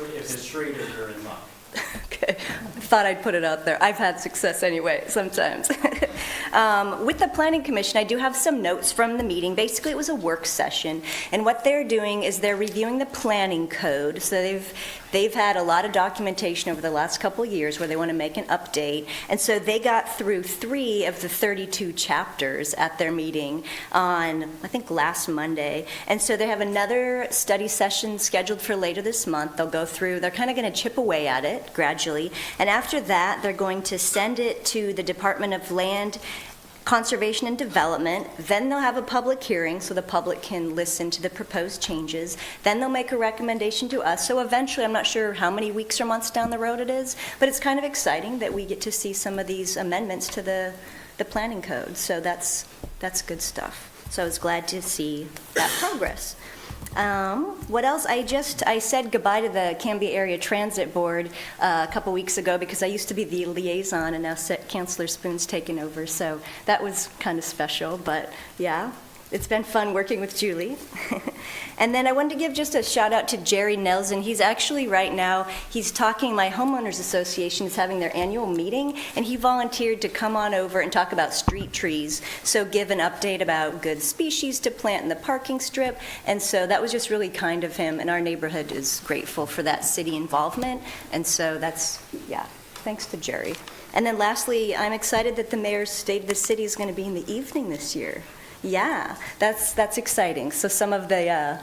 S8: if it's Schrader, you're in luck.
S10: Okay, thought I'd put it out there. I've had success anyway, sometimes. With the Planning Commission, I do have some notes from the meeting. Basically, it was a work session, and what they're doing is they're reviewing the planning code. So they've had a lot of documentation over the last couple of years where they want to make an update, and so they got through 3 of the 32 chapters at their meeting on, I think, last Monday. And so they have another study session scheduled for later this month. They'll go through, they're kind of going to chip away at it gradually, and after that, they're going to send it to the Department of Land Conservation and Development. Then they'll have a public hearing so the public can listen to the proposed changes. Then they'll make a recommendation to us. So eventually, I'm not sure how many weeks or months down the road it is, but it's kind of exciting that we get to see some of these amendments to the planning code. So that's good stuff. So I was glad to see that progress. What else? I said goodbye to the Canby Area Transit Board a couple weeks ago because I used to be the liaison, and now Councillor Spoon's taken over, so that was kind of special, but yeah. It's been fun working with Julie. And then I wanted to give just a shout out to Jerry Nelson. He's actually right now, he's talking, my homeowners association is having their annual meeting, and he volunteered to come on over and talk about street trees. So give an update about good species to plant in the parking strip. And so that was just really kind of him, and our neighborhood is grateful for that city involvement. And so that's, yeah, thanks to Jerry. And then lastly, I'm excited that the mayor's State of the City is going to be in the evening this year. Yeah, that's exciting. So some of the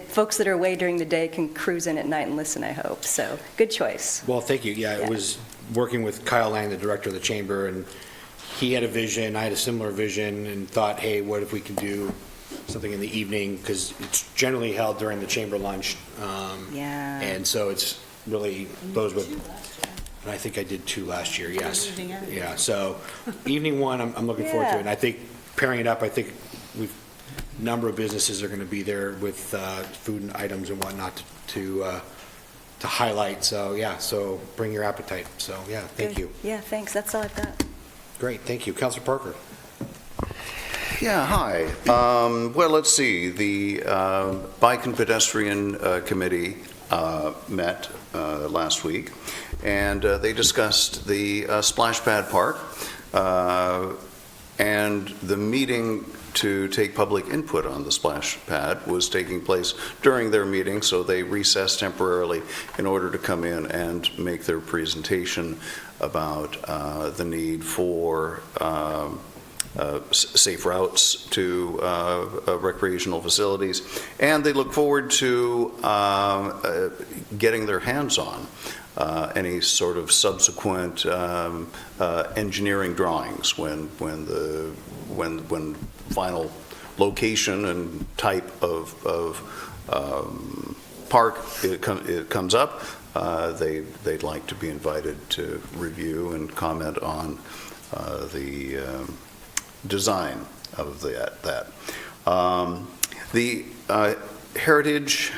S10: folks that are away during the day can cruise in at night and listen, I hope. So good choice.
S1: Well, thank you. Yeah, it was working with Kyle Lang, the director of the chamber, and he had a vision, I had a similar vision, and thought, hey, what if we can do something in the evening? Because it's generally held during the chamber lunch.
S10: Yeah.
S1: And so it's really those with, and I think I did 2 last year, yes. Yeah, so evening one, I'm looking forward to it. And I think pairing it up, I think a number of businesses are going to be there with food and items and whatnot to highlight. So, yeah, so bring your appetite. So, yeah, thank you.
S10: Yeah, thanks. That's all I've got.
S1: Great, thank you. Councilor Parker.
S9: Yeah, hi. Well, let's see. The Bike and Pedestrian Committee met last week, and they discussed the Splash Pad Park. And the meeting to take public input on the splash pad was taking place during their meeting, so they recessed temporarily in order to come in and make their presentation about the need for safe routes to recreational facilities. And they look forward to getting their hands on any sort of subsequent engineering drawings when final location and type of park it comes up. They'd like to be invited to review and comment on the design of that. The Heritage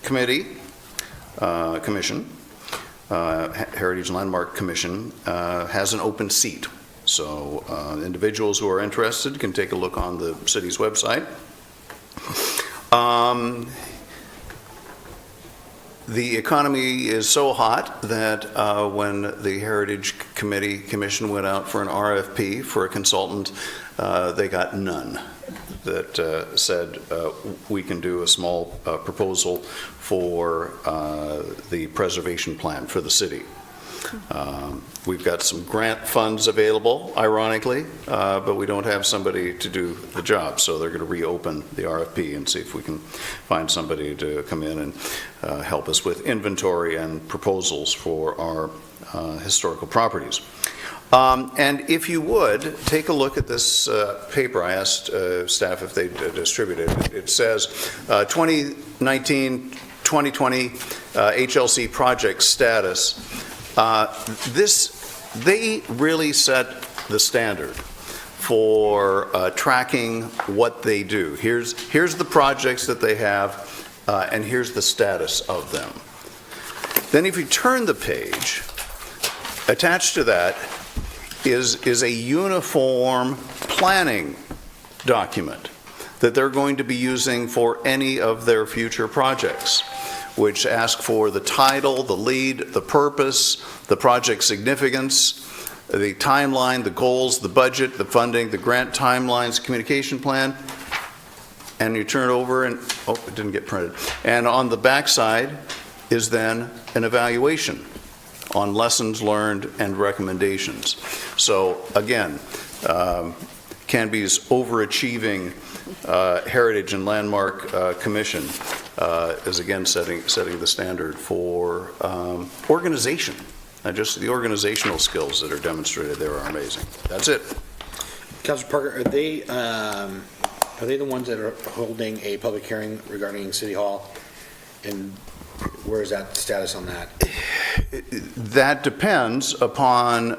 S9: Commission, Heritage Landmark Commission, has an open seat. So individuals who are interested can take a look on the city's website. The economy is so hot that when the Heritage Commission went out for an RFP for a consultant, they got none that said we can do a small proposal for the preservation plan for the city. We've got some grant funds available, ironically, but we don't have somebody to do the job, so they're going to reopen the RFP and see if we can find somebody to come in and help us with inventory and proposals for our historical properties. And if you would, take a look at this paper. I asked staff if they'd distribute it. It says 2019-2020 HLC project status. They really set the standard for tracking what they do. Here's the projects that they have, and here's the status of them. Then if you turn the page, attached to that is a uniform planning document that they're going to be using for any of their future projects, which ask for the title, the lead, the purpose, the project significance, the timeline, the goals, the budget, the funding, the grant timelines, communication plan, and you turn it over and, oh, it didn't get printed. And on the backside is then an evaluation on lessons learned and recommendations. So again, Canby's overachieving Heritage and Landmark Commission is again setting the standard for organization. Just the organizational skills that are demonstrated there are amazing. That's it.
S1: Councilor Parker, are they the ones that are holding a public hearing regarding City Hall? And where is that status on that?
S9: That depends upon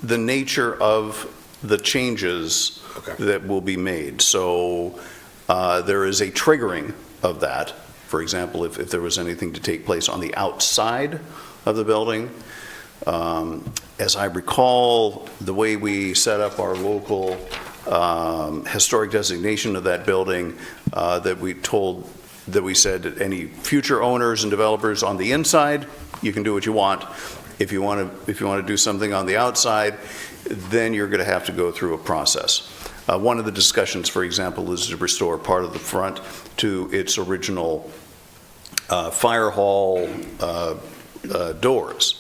S9: the nature of the changes that will be made. So there is a triggering of that. For example, if there was anything to take place on the outside of the building. As I recall, the way we set up our local historic designation of that building, that we said that any future owners and developers on the inside, you can do what you want. If you want to do something on the outside, then you're going to have to go through a process. One of the discussions, for example, is to restore part of the front to its original fire hall doors,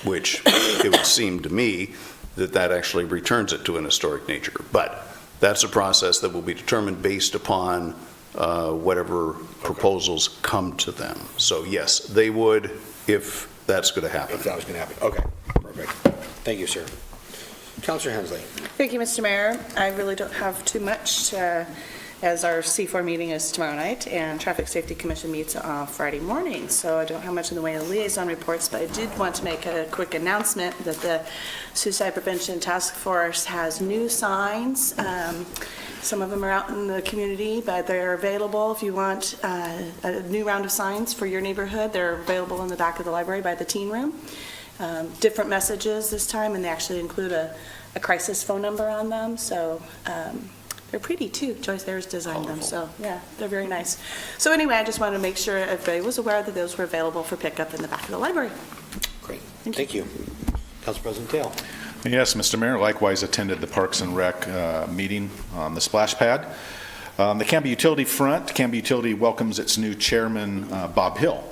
S9: which it would seem to me that actually returns it to an historic nature. But that's a process that will be determined based upon whatever proposals come to them. So yes, they would if that's going to happen.
S1: If that was going to happen. Okay, perfect. Thank you, sir. Councilor Hensley.
S12: Thank you, Mr. Mayor. I really don't have too much, as our C4 meeting is tomorrow night and Traffic Safety Commission meets on Friday morning, so I don't have much in the way of liaison reports, but I did want to make a quick announcement that the Suicide Prevention Task Force has new signs. Some of them are out in the community, but they're available if you want a new round of signs for your neighborhood. They're available in the back of the library by the teen room. Different messages this time, and they actually include a crisis phone number on them, so they're pretty too. Joyce Ayers designed them, so yeah, they're very nice. So anyway, I just wanted to make sure everybody was aware that those were available for pickup in the back of the library.
S1: Great, thank you. Council President Taylor.
S5: Yes, Mr. Mayor, likewise attended the Parks and Rec meeting on the splash pad. The Canby Utility front, Canby Utility welcomes its new chairman, Bob Hill,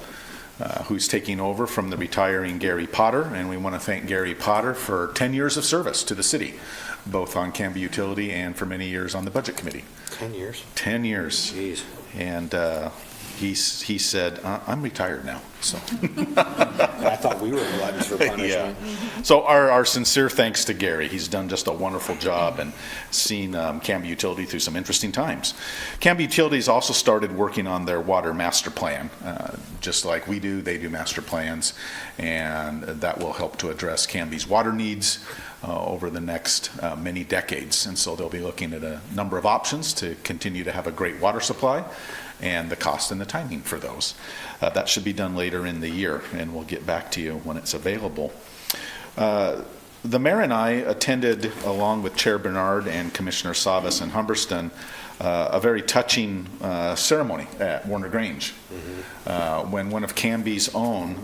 S5: who's taking over from the retiring Gary Potter, and we want to thank Gary Potter for 10 years of service to the city, both on Canby Utility and for many years on the Budget Committee.
S1: 10 years?
S5: 10 years.
S1: Jeez.
S5: And he said, I'm retired now. So
S1: I thought we were glad for punishment.
S5: Yeah. So our sincere thanks to Gary. He's done just a wonderful job and seen Canby Utility through some interesting times. Canby Utilities also started working on their water master plan. Just like we do, they do master plans, and that will help to address Canby's water needs over the next many decades. And so they'll be looking at a number of options to continue to have a great water supply and the cost and the timing for those. That should be done later in the year, and we'll get back to you when it's available. The mayor and I attended, along with Chair Bernard and Commissioner Savas and Humberston, a very touching ceremony at Warner Grange, when one of Canby's own,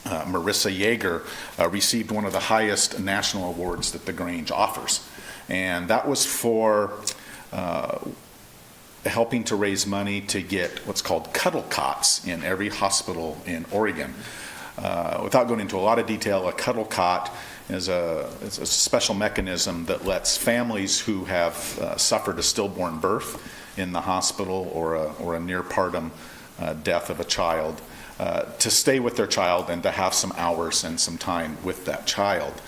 S5: Marissa Yeager, received one of the highest national awards that the Grange offers. And that was for helping to raise money to get what's called cuddle cots in every hospital in Oregon. Without going into a lot of detail, a cuddle cot is a special mechanism that lets families who have suffered a stillborn birth in the hospital or a near-partum death of a child to stay with their child and to have some hours and some time with that child.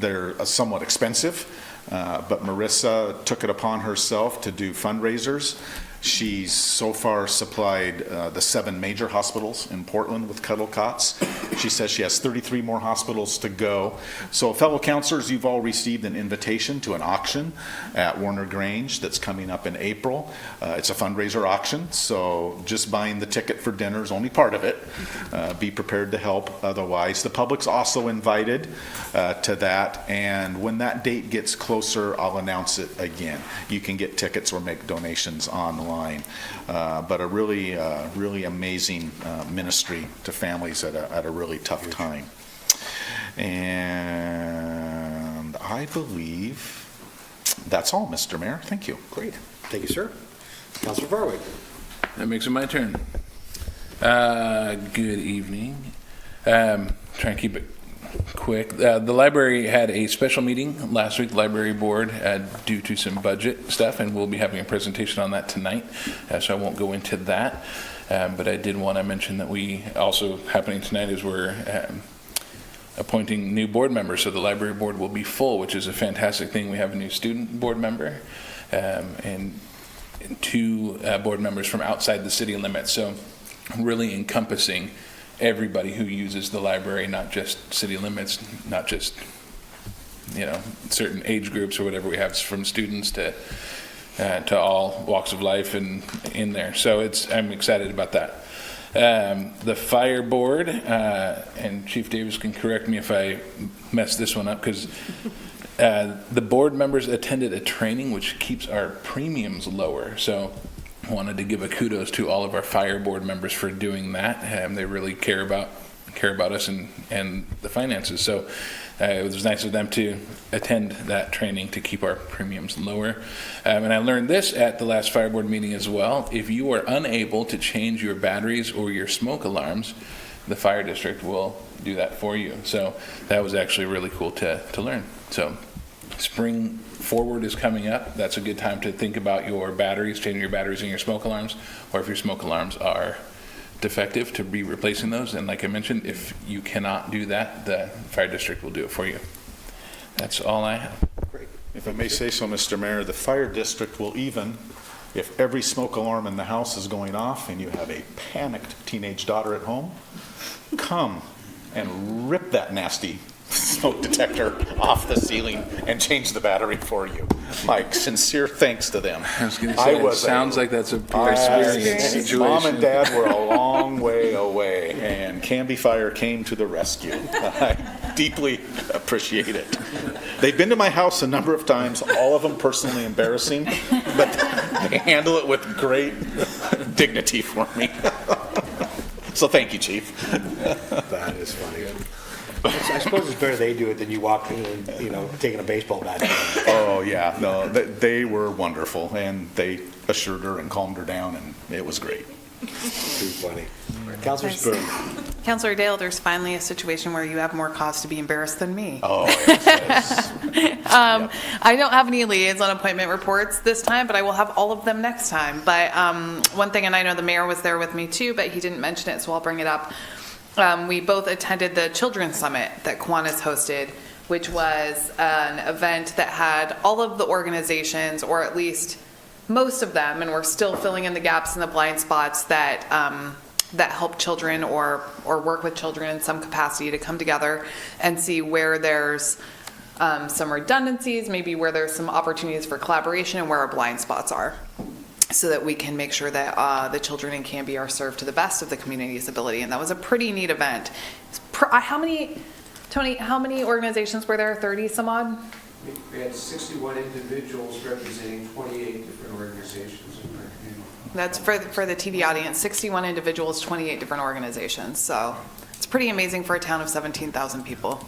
S5: They're somewhat expensive, but Marissa took it upon herself to do fundraisers. She's so far supplied the 7 major hospitals in Portland with cuddle cots. She says she has 33 more hospitals to go. So fellow councilors, you've all received an invitation to an auction at Warner Grange that's coming up in April. It's a fundraiser auction, so just buying the ticket for dinner is only part of it. Be prepared to help otherwise. The public's also invited to that, and when that date gets close, closer, I'll announce it again. You can get tickets or make donations online. But a really, really amazing ministry to families at a really tough time. And I believe that's all, Mr. Mayor. Thank you.
S1: Great. Thank you, sir. Councilor Farway.
S2: That makes it my turn. Good evening. Try and keep it quick. The library had a special meeting last week, the library board, due to some budget stuff, and we'll be having a presentation on that tonight, so I won't go into that. But I did want to mention that we also, happening tonight, is we're appointing new board members, so the library board will be full, which is a fantastic thing. We have a new student board member and two board members from outside the city limits, so really encompassing everybody who uses the library, not just city limits, not just, you know, certain age groups or whatever we have, from students to all walks of life and in there. So I'm excited about that. The fire board, and Chief Davis can correct me if I mess this one up, because the board members attended a training which keeps our premiums lower. So I wanted to give a kudos to all of our fire board members for doing that. They really care about us and the finances. So it was nice of them to attend that training to keep our premiums lower. And I learned this at the last fire board meeting as well. If you are unable to change your batteries or your smoke alarms, the fire district will do that for you. So that was actually really cool to learn. So spring forward is coming up. That's a good time to think about your batteries, changing your batteries and your smoke alarms, or if your smoke alarms are defective, to be replacing those. And like I mentioned, if you cannot do that, the fire district will do it for you. That's all I have.
S1: Great.
S5: If I may say so, Mr. Mayor, the fire district will even, if every smoke alarm in the house is going off and you have a panicked teenage daughter at home, come and rip that nasty smoke detector off the ceiling and change the battery for you. My sincere thanks to them.
S2: I was going to say, it sounds like that's a pretty experienced situation.
S5: Mom and Dad were a long way away, and Canby Fire came to the rescue. I deeply appreciate it. They've been to my house a number of times, all of them personally embarrassing, but they handle it with great dignity for me. So thank you, Chief.
S1: That is funny. I suppose it's better they do it than you walk in and, taking a baseball bat.
S5: Oh, yeah. No, they were wonderful, and they assured her and calmed her down, and it was great.
S1: Too funny. Councilor Spoon.
S13: Councilor Dale, there's finally a situation where you have more cause to be embarrassed than me.
S5: Oh, yes.
S13: I don't have any liaison appointment reports this time, but I will have all of them next time. But one thing, and I know the mayor was there with me too, but he didn't mention it, so I'll bring it up. We both attended the Children's Summit that Kiwanis hosted, which was an event that had all of the organizations, or at least most of them, and we're still filling in the gaps and the blind spots that help children or work with children in some capacity, to come together and see where there's some redundancies, maybe where there's some opportunities for collaboration, and where our blind spots are, so that we can make sure that the children in Canby are served to the best of the community's ability. And that was a pretty neat event. How many organizations were there? 30 some odd?
S14: We had 61 individuals representing 28 different organizations in our community.
S13: That's for the TV audience, 61 individuals, 28 different organizations. So it's pretty amazing for a town of 17,000 people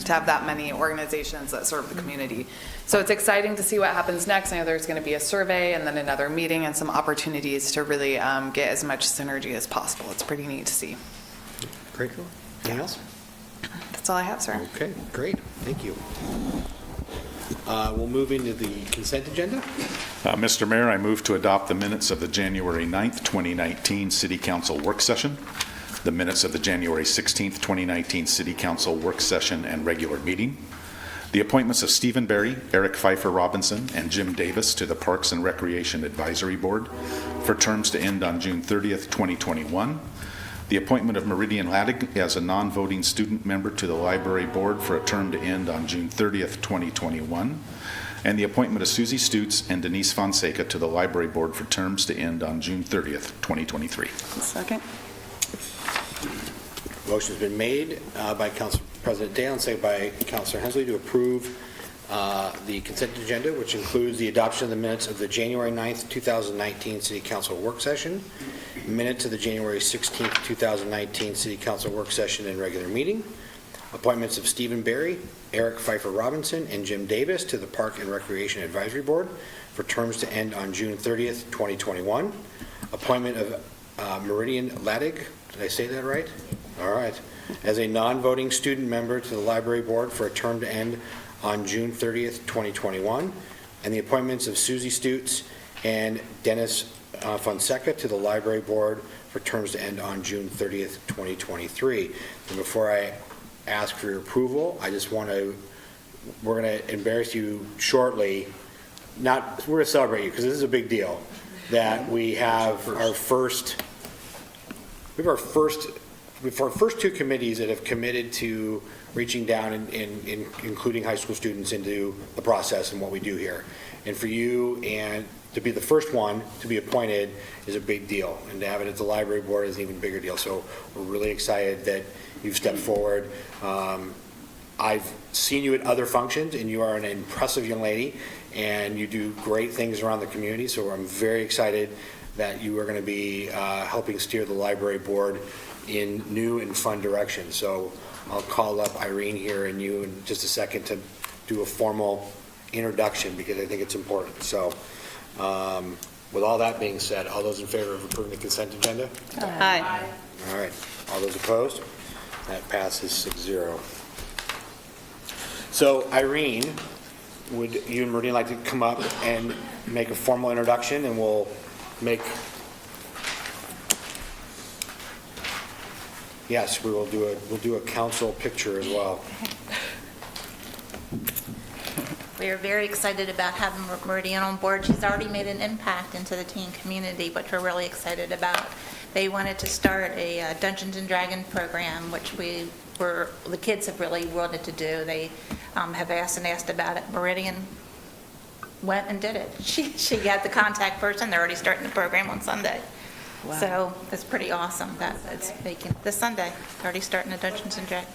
S13: to have that many organizations that serve the community. So it's exciting to see what happens next. I know there's going to be a survey and then another meeting and some opportunities to really get as much synergy as possible. It's pretty neat to see.
S1: Great. Anything else?
S13: That's all I have, sir.
S1: Okay, great. Thank you. We'll move into the consent agenda.
S5: Mr. Mayor, I move to adopt the minutes of the January 9th, 2019 City Council work session, the minutes of the January 16th, 2019 City Council work session and regular meeting, the appointments of Stephen Berry, Eric Pfeiffer Robinson, and Jim Davis to the Parks and Recreation Advisory Board for terms to end on June 30th, 2021, the appointment of Meridian Laddig as a non-voting student member to the Library Board for a term to end on June 30th, 2021, and the appointment of Susie Stutz and Denise Fonseca to the Library Board for terms to end on June 30th, 2023.
S12: Second.
S1: Motion's been made by Council President Dale and seconded by Councilor Hensley to approve the consent agenda, which includes the adoption of the minutes of the January 9th, 2019 City Council work session, minutes of the January 16th, 2019 City Council work session and regular meeting, appointments of Stephen Barry, Eric Pfeiffer Robinson, and Jim Davis to the Park and Recreation Advisory Board for terms to end on June 30th, 2021, appointment of Meridian Ladig, did I say that right? All right, as a non-voting student member to the Library Board for a term to end on June 30th, 2021, and the appointments of Susie Stutz and Dennis Fonseca to the Library Board for terms to end on June 30th, 2023. And before I ask for your approval, I just want to, we're going to embarrass you shortly. We're going to celebrate you because this is a big deal that we have our first two committees that have committed to reaching down and including high school students into the process and what we do here. And for you and to be the first one to be appointed is a big deal, and to have it at the Library Board is an even bigger deal. So we're really excited that you've stepped forward. I've seen you at other functions, and you are an impressive young lady, and you do great things around the community. So I'm very excited that you are going to be helping steer the Library Board in new and fun directions. So I'll call up Irene here and you in just a second to do a formal introduction because I think it's important. So with all that being said, all those in favor of approving the consent agenda?
S12: Aye.
S1: All right. All those opposed? That passes 6-0. So Irene, would you and Meridian like to come up and make a formal introduction, and we'll make... Yes, we'll do a council picture as well.
S15: We are very excited about having Meridian on board. She's already made an impact into the teen community, which we're really excited about. They wanted to start a Dungeons and Dragons program, which the kids have really wanted to do. They have asked about it. Meridian went and did it. She had the contact person. They're already starting the program on Sunday. Wow. So that's pretty awesome that it's making this Sunday. Already starting the Dungeons and Dragons.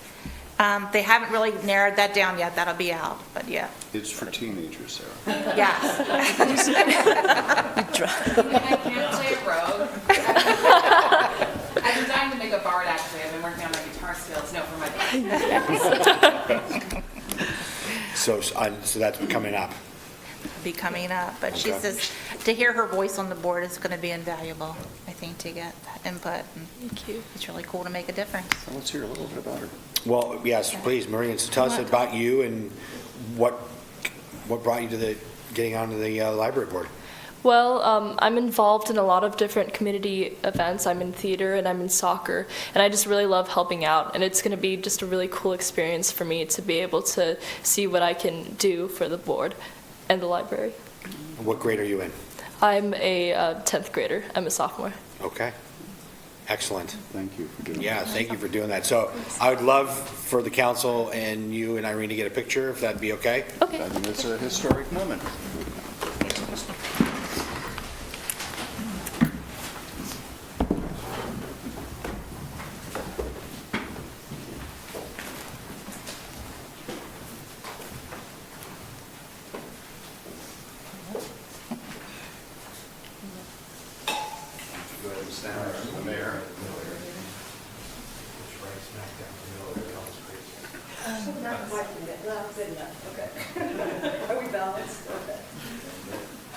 S15: They haven't really narrowed that down yet. That'll be out, but yeah.
S9: It's for teenagers, Sarah.
S15: Yes.
S13: I can't play a rogue. I've been dying to make a bard, actually. I've been working on my guitar skills. No, for my
S1: So that's coming up.
S15: Be coming up, but she says to hear her voice on the board is going to be invaluable, I think, to get that input. And thank you. It's really cool to make a difference.
S9: So let's hear a little bit about her.
S1: Well, yes, please, Meridian, so tell us about you and what brought you to getting onto the Library Board.
S16: Well, I'm involved in a lot of different community events. I'm in theater and I'm in soccer, and I just really love helping out, and it's going to be just a really cool experience for me to be able to see what I can do for the board and the library.
S1: What grade are you in?
S16: I'm a 10th grader. I'm a sophomore.
S1: Okay. Excellent.
S9: Thank you for doing that.
S1: Yeah, thank you for doing that. So I would love for the council and you and Irene to get a picture, if that'd be okay.
S16: Okay.
S9: I mean, it's a historic moment.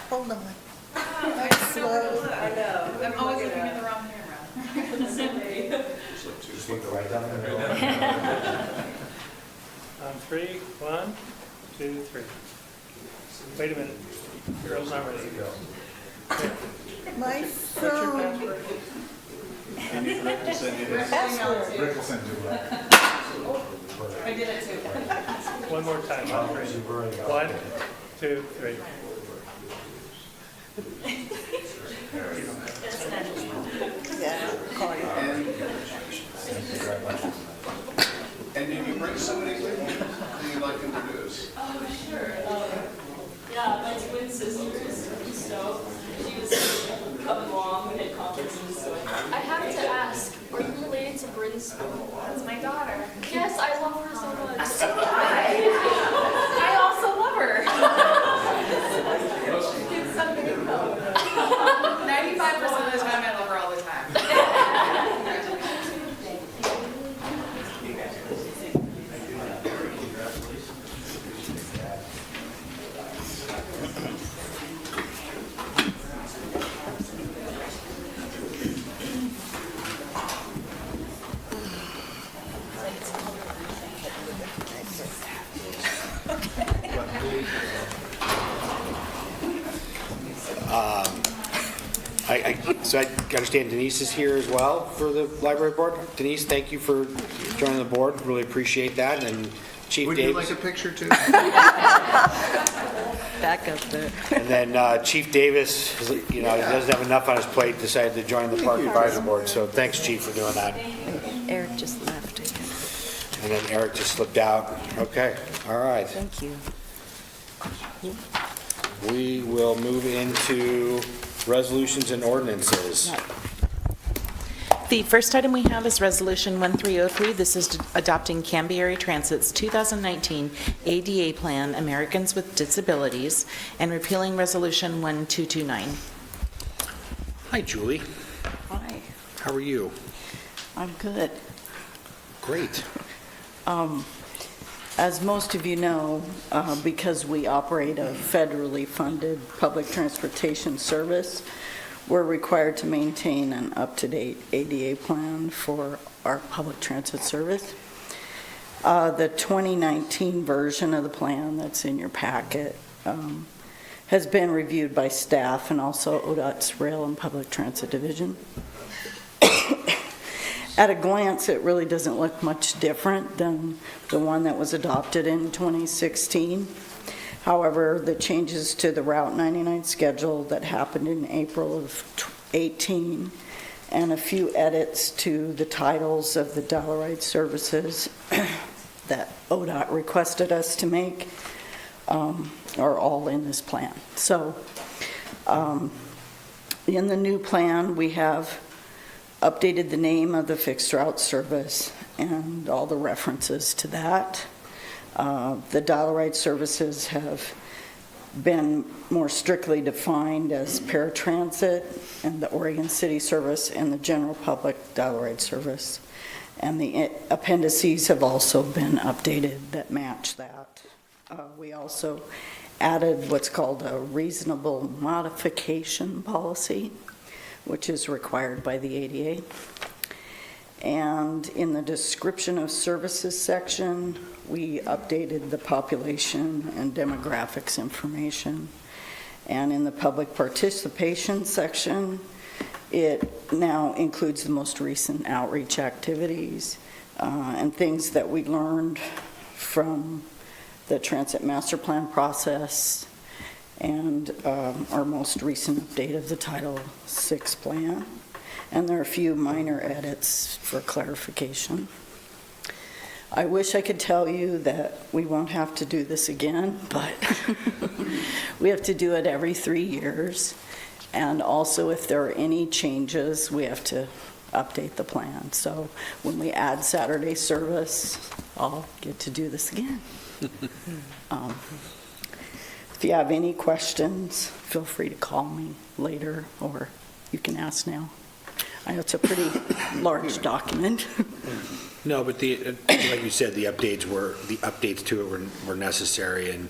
S15: Hold on.
S13: Slow. I know. I'm always looking at the wrong camera.
S1: Just put the right down in the middle.
S6: On 3, 1, 2, 3. Wait a minute. Girl's not ready to go.
S15: My phone.
S5: Rick will send you a
S13: I did it too.
S6: One more time. On 3. 1, 2, 3.
S9: And did you bring somebody with you who you'd like to introduce?
S17: Oh, sure. Yeah, my twin sisters. So she was coming along. We had conferences. So I have to ask, are you related to Bryn Spoon? That's my daughter. Yes, I love her so much. So do I. I also love
S1: So I understand Denise is here as well for the library board. Denise, thank you for joining the board. Really appreciate that. And Chief
S14: Would you
S1: Davis.
S14: like a picture too?
S10: Back up there.
S1: And then Chief Davis, he doesn't have enough on his plate, decided to join the Park Advisory Board. So thanks, Chief, for doing that.
S10: Eric just left.
S1: And then Eric just slipped out. Okay, all right.
S10: Thank you.
S1: We will move into resolutions and ordinances.
S18: The first item we have is Resolution 1303. This is adopting Canby Area Transit's 2019 ADA Plan, Americans with Disabilities, and repealing Resolution 1229.
S1: Hi, Julie.
S19: Hi,
S1: How are you?
S19: I'm good.
S1: Great.
S19: As most of you know, because we operate a federally funded public transportation service, we're required to maintain an up-to-date ADA plan for our public transit service. The 2019 version of the plan that's in your packet has been reviewed by staff and also ODOT's Rail and Public Transit Division. At a glance, it really doesn't look much different than the one that was adopted in 2016. However, the changes to the Route 99 schedule that happened in April of 18 and a few edits to the titles of the Dollarite services that ODOT requested us to make are all in this plan. So in the new plan, we have updated the name of the fixed route service and all the references to that. The Dollarite services have been more strictly defined as paratransit and the Oregon City service and the general public Dollarite service. And the appendices have also been updated that match that. We also added what's called a reasonable modification policy, which is required by the ADA. And in the description of services section, we updated the population and demographics information. And in the public participation section, it now includes the most recent outreach activities and things that we learned from the Transit Master Plan process and our most recent update of the Title VI plan. And there are a few minor edits for clarification. I wish I could tell you that we won't have to do this again, but we have to do it every 3 years. And also, if there are any changes, we have to update the plan. So when we add Saturday service, I'll get to do this again. If you have any questions, feel free to call me later, or you can ask now. I know it's a pretty large document.
S1: No, but like you said, the updates to it were necessary and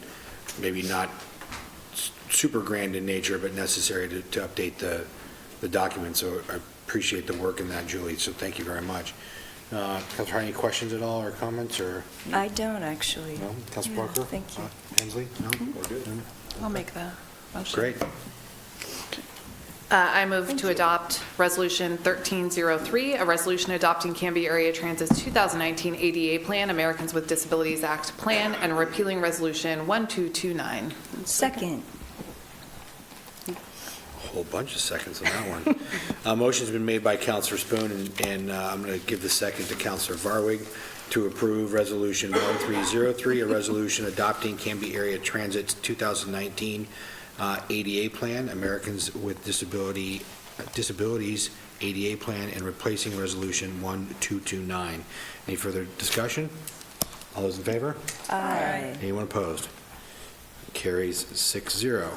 S1: maybe not super grand in nature, but necessary to update the document. So I appreciate the work in that, Julie. So thank you very much. Councilor, any questions at all or comments or?
S10: I don't actually.
S1: No, Councilor Parker?
S10: Thank you.
S1: Hensley? No, we're good.
S13: I'll make the motion.
S1: Great.
S13: I move to adopt Resolution 1303, a resolution adopting Canby Area Transit's 2019 ADA Plan, Americans with Disabilities Act Plan, and repealing Resolution 1229.
S10: Second.
S1: A whole bunch of seconds on that one. Motion's been made by Councilor Spoon, and I'm going to give the second to Councilor Varwig to approve Resolution 1303, a resolution adopting Canby Area Transit's 2019 ADA Plan, Americans with Disabilities ADA Plan, and replacing Resolution 1229. Any further discussion? All those in favor?
S10: Aye.
S1: Anyone opposed? Carries 6-0.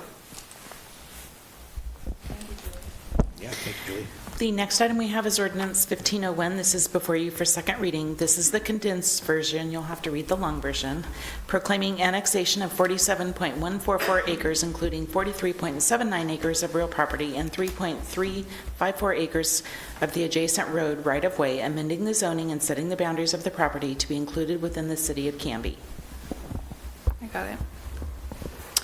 S1: Yeah, thank you, Julie.
S18: The next item we have is Ordinance 1501. This is before you for second reading. This is the condensed version. You'll have to read the long version. Proclaiming annexation of 47.144 acres, including 43.79 acres of real property and 3.354 acres of the adjacent road right-of-way, amending the zoning and setting the boundaries of the property to be included within the city of Canby.
S13: I got it.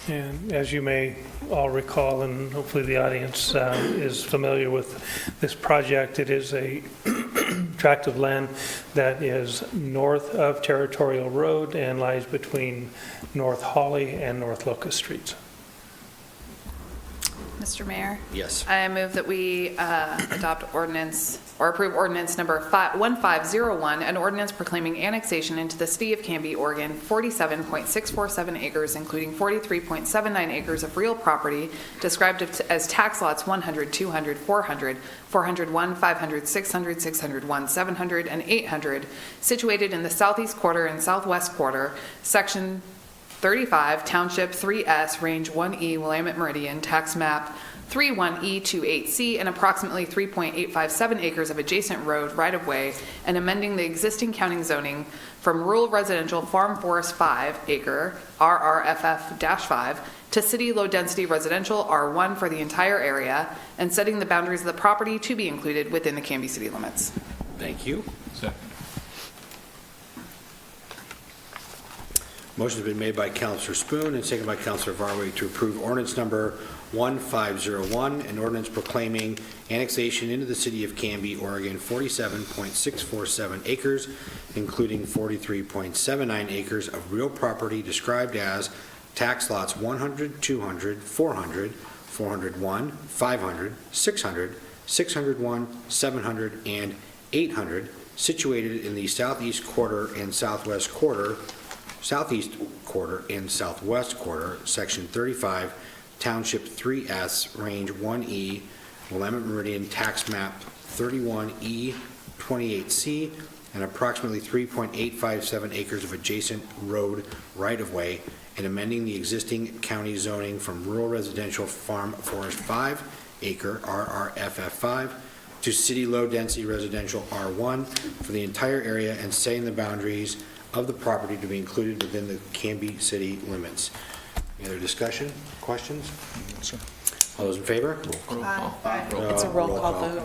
S6: And as you may all recall, and hopefully the audience is familiar with this project, it is a tract of land that is north of Territorial Road and lies between North Holly and North Locust Streets.
S13: Mr. Mayor?
S2: Yes.
S13: I move that we adopt ordinance, or approve ordinance number 1501, an ordinance proclaiming annexation into the city of Canby, Oregon, 47.647 acres, including 43.79 acres of real property described as tax lots 100, 200, 400, 401, 500, 600, 601, 700, and 800, situated in the southeast quarter and southwest quarter, section 35, Township 3S, Range 1E, Willamette Meridian, Tax Map 31E28C, and approximately 3.857 acres of adjacent road right-of-way, and amending the existing county zoning from rural residential farm forest 5 acre, RRFF-5, to city low-density residential R1 for the entire area, and setting the boundaries of the property to be included within the Canby city limits.
S2: Thank you. Motion's been made by Councilor Spoon and seconded by Councilor Varway to approve ordinance number 1501, an ordinance proclaiming annexation into the city of Canby, Oregon, 47.647 acres, including 43.79 acres of real property described as tax lots 100, 200, 400, 401, 500, 600, 601, 700, and 800, situated in the southeast quarter and southwest quarter, section 35, Township 3S, Range 1E, Willamette Meridian, Tax Map 31E28C, and approximately 3.857 acres of adjacent road right-of-way, and amending the existing county zoning from rural residential farm forest 5 acre, RRFF5, to city low-density residential R1 for the entire area, and setting the boundaries of the property to be included within the Canby city limits. Any other discussion, questions?
S5: Sir.
S2: All those in favor?
S18: Aye. It's a roll call vote.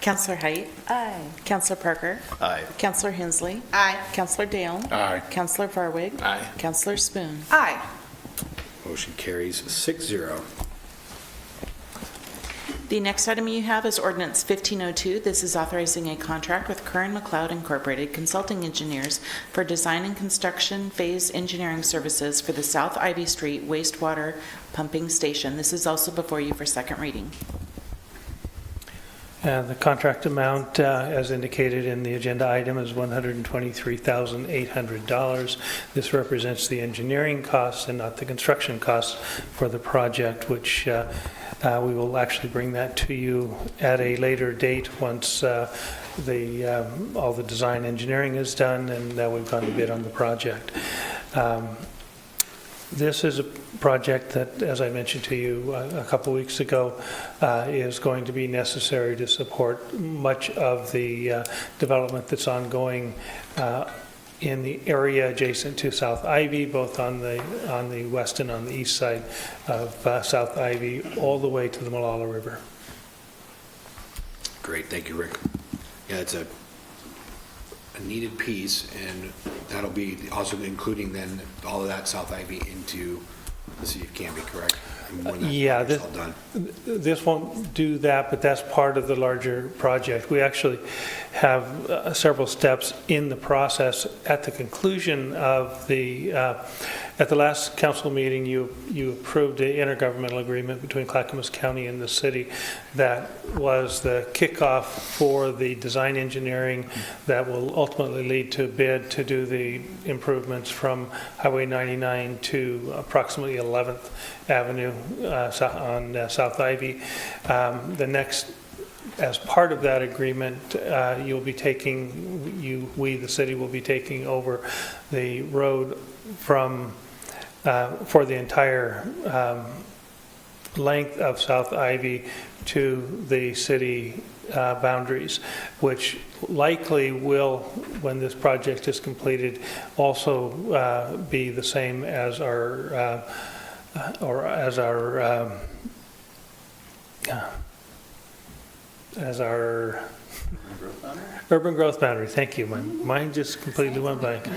S18: Councillor Height?
S10: Aye.
S18: Councillor Parker?
S2: Aye.
S18: Councillor Hensley?
S7: Aye.
S18: Councillor Dale?
S5: Aye.
S18: Councillor Varwig?
S2: Aye.
S18: Councillor Spoon?
S13: Aye.
S2: Motion carries 6-0.
S18: The next item you have is ordinance 1502. This is authorizing a contract with Curran McLeod Incorporated Consulting Engineers for design and construction phase engineering services for the South Ivy Street wastewater pumping station. This is also before you for second reading.
S6: The contract amount, as indicated in the agenda item, is $123,800. This represents the engineering costs and not the construction costs for the project, which we will actually bring that to you at a later date once all the design engineering is done and we've gone to bid on the project. This is a project that, as I mentioned to you a couple weeks ago, is going to be necessary to support much of the development that's ongoing in the area adjacent to South Ivy, both on the west and on the east side of South Ivy, all the way to the Malala River.
S2: Great, thank you, Rick. Yeah, it's a needed piece, and that'll be also including then all of that South Ivy into the city of Canby, correct? When that
S6: Yeah,
S2: project's all done.
S6: this won't do that, but that's part of the larger project. We actually have several steps in the process. At the conclusion of at the last council meeting, you approved an intergovernmental agreement between Clackamas County and the city that was the kickoff for the design engineering that will ultimately lead to a bid to do the improvements from Highway 99 to approximately 11th Avenue on South Ivy. The next, as part of that agreement, you'll be taking, we, the city, will be taking over the road from, for the entire length of South Ivy to the city boundaries, which likely will, when this project is completed, also be the same as our Urban growth boundary, thank you. My mind just completely went blank.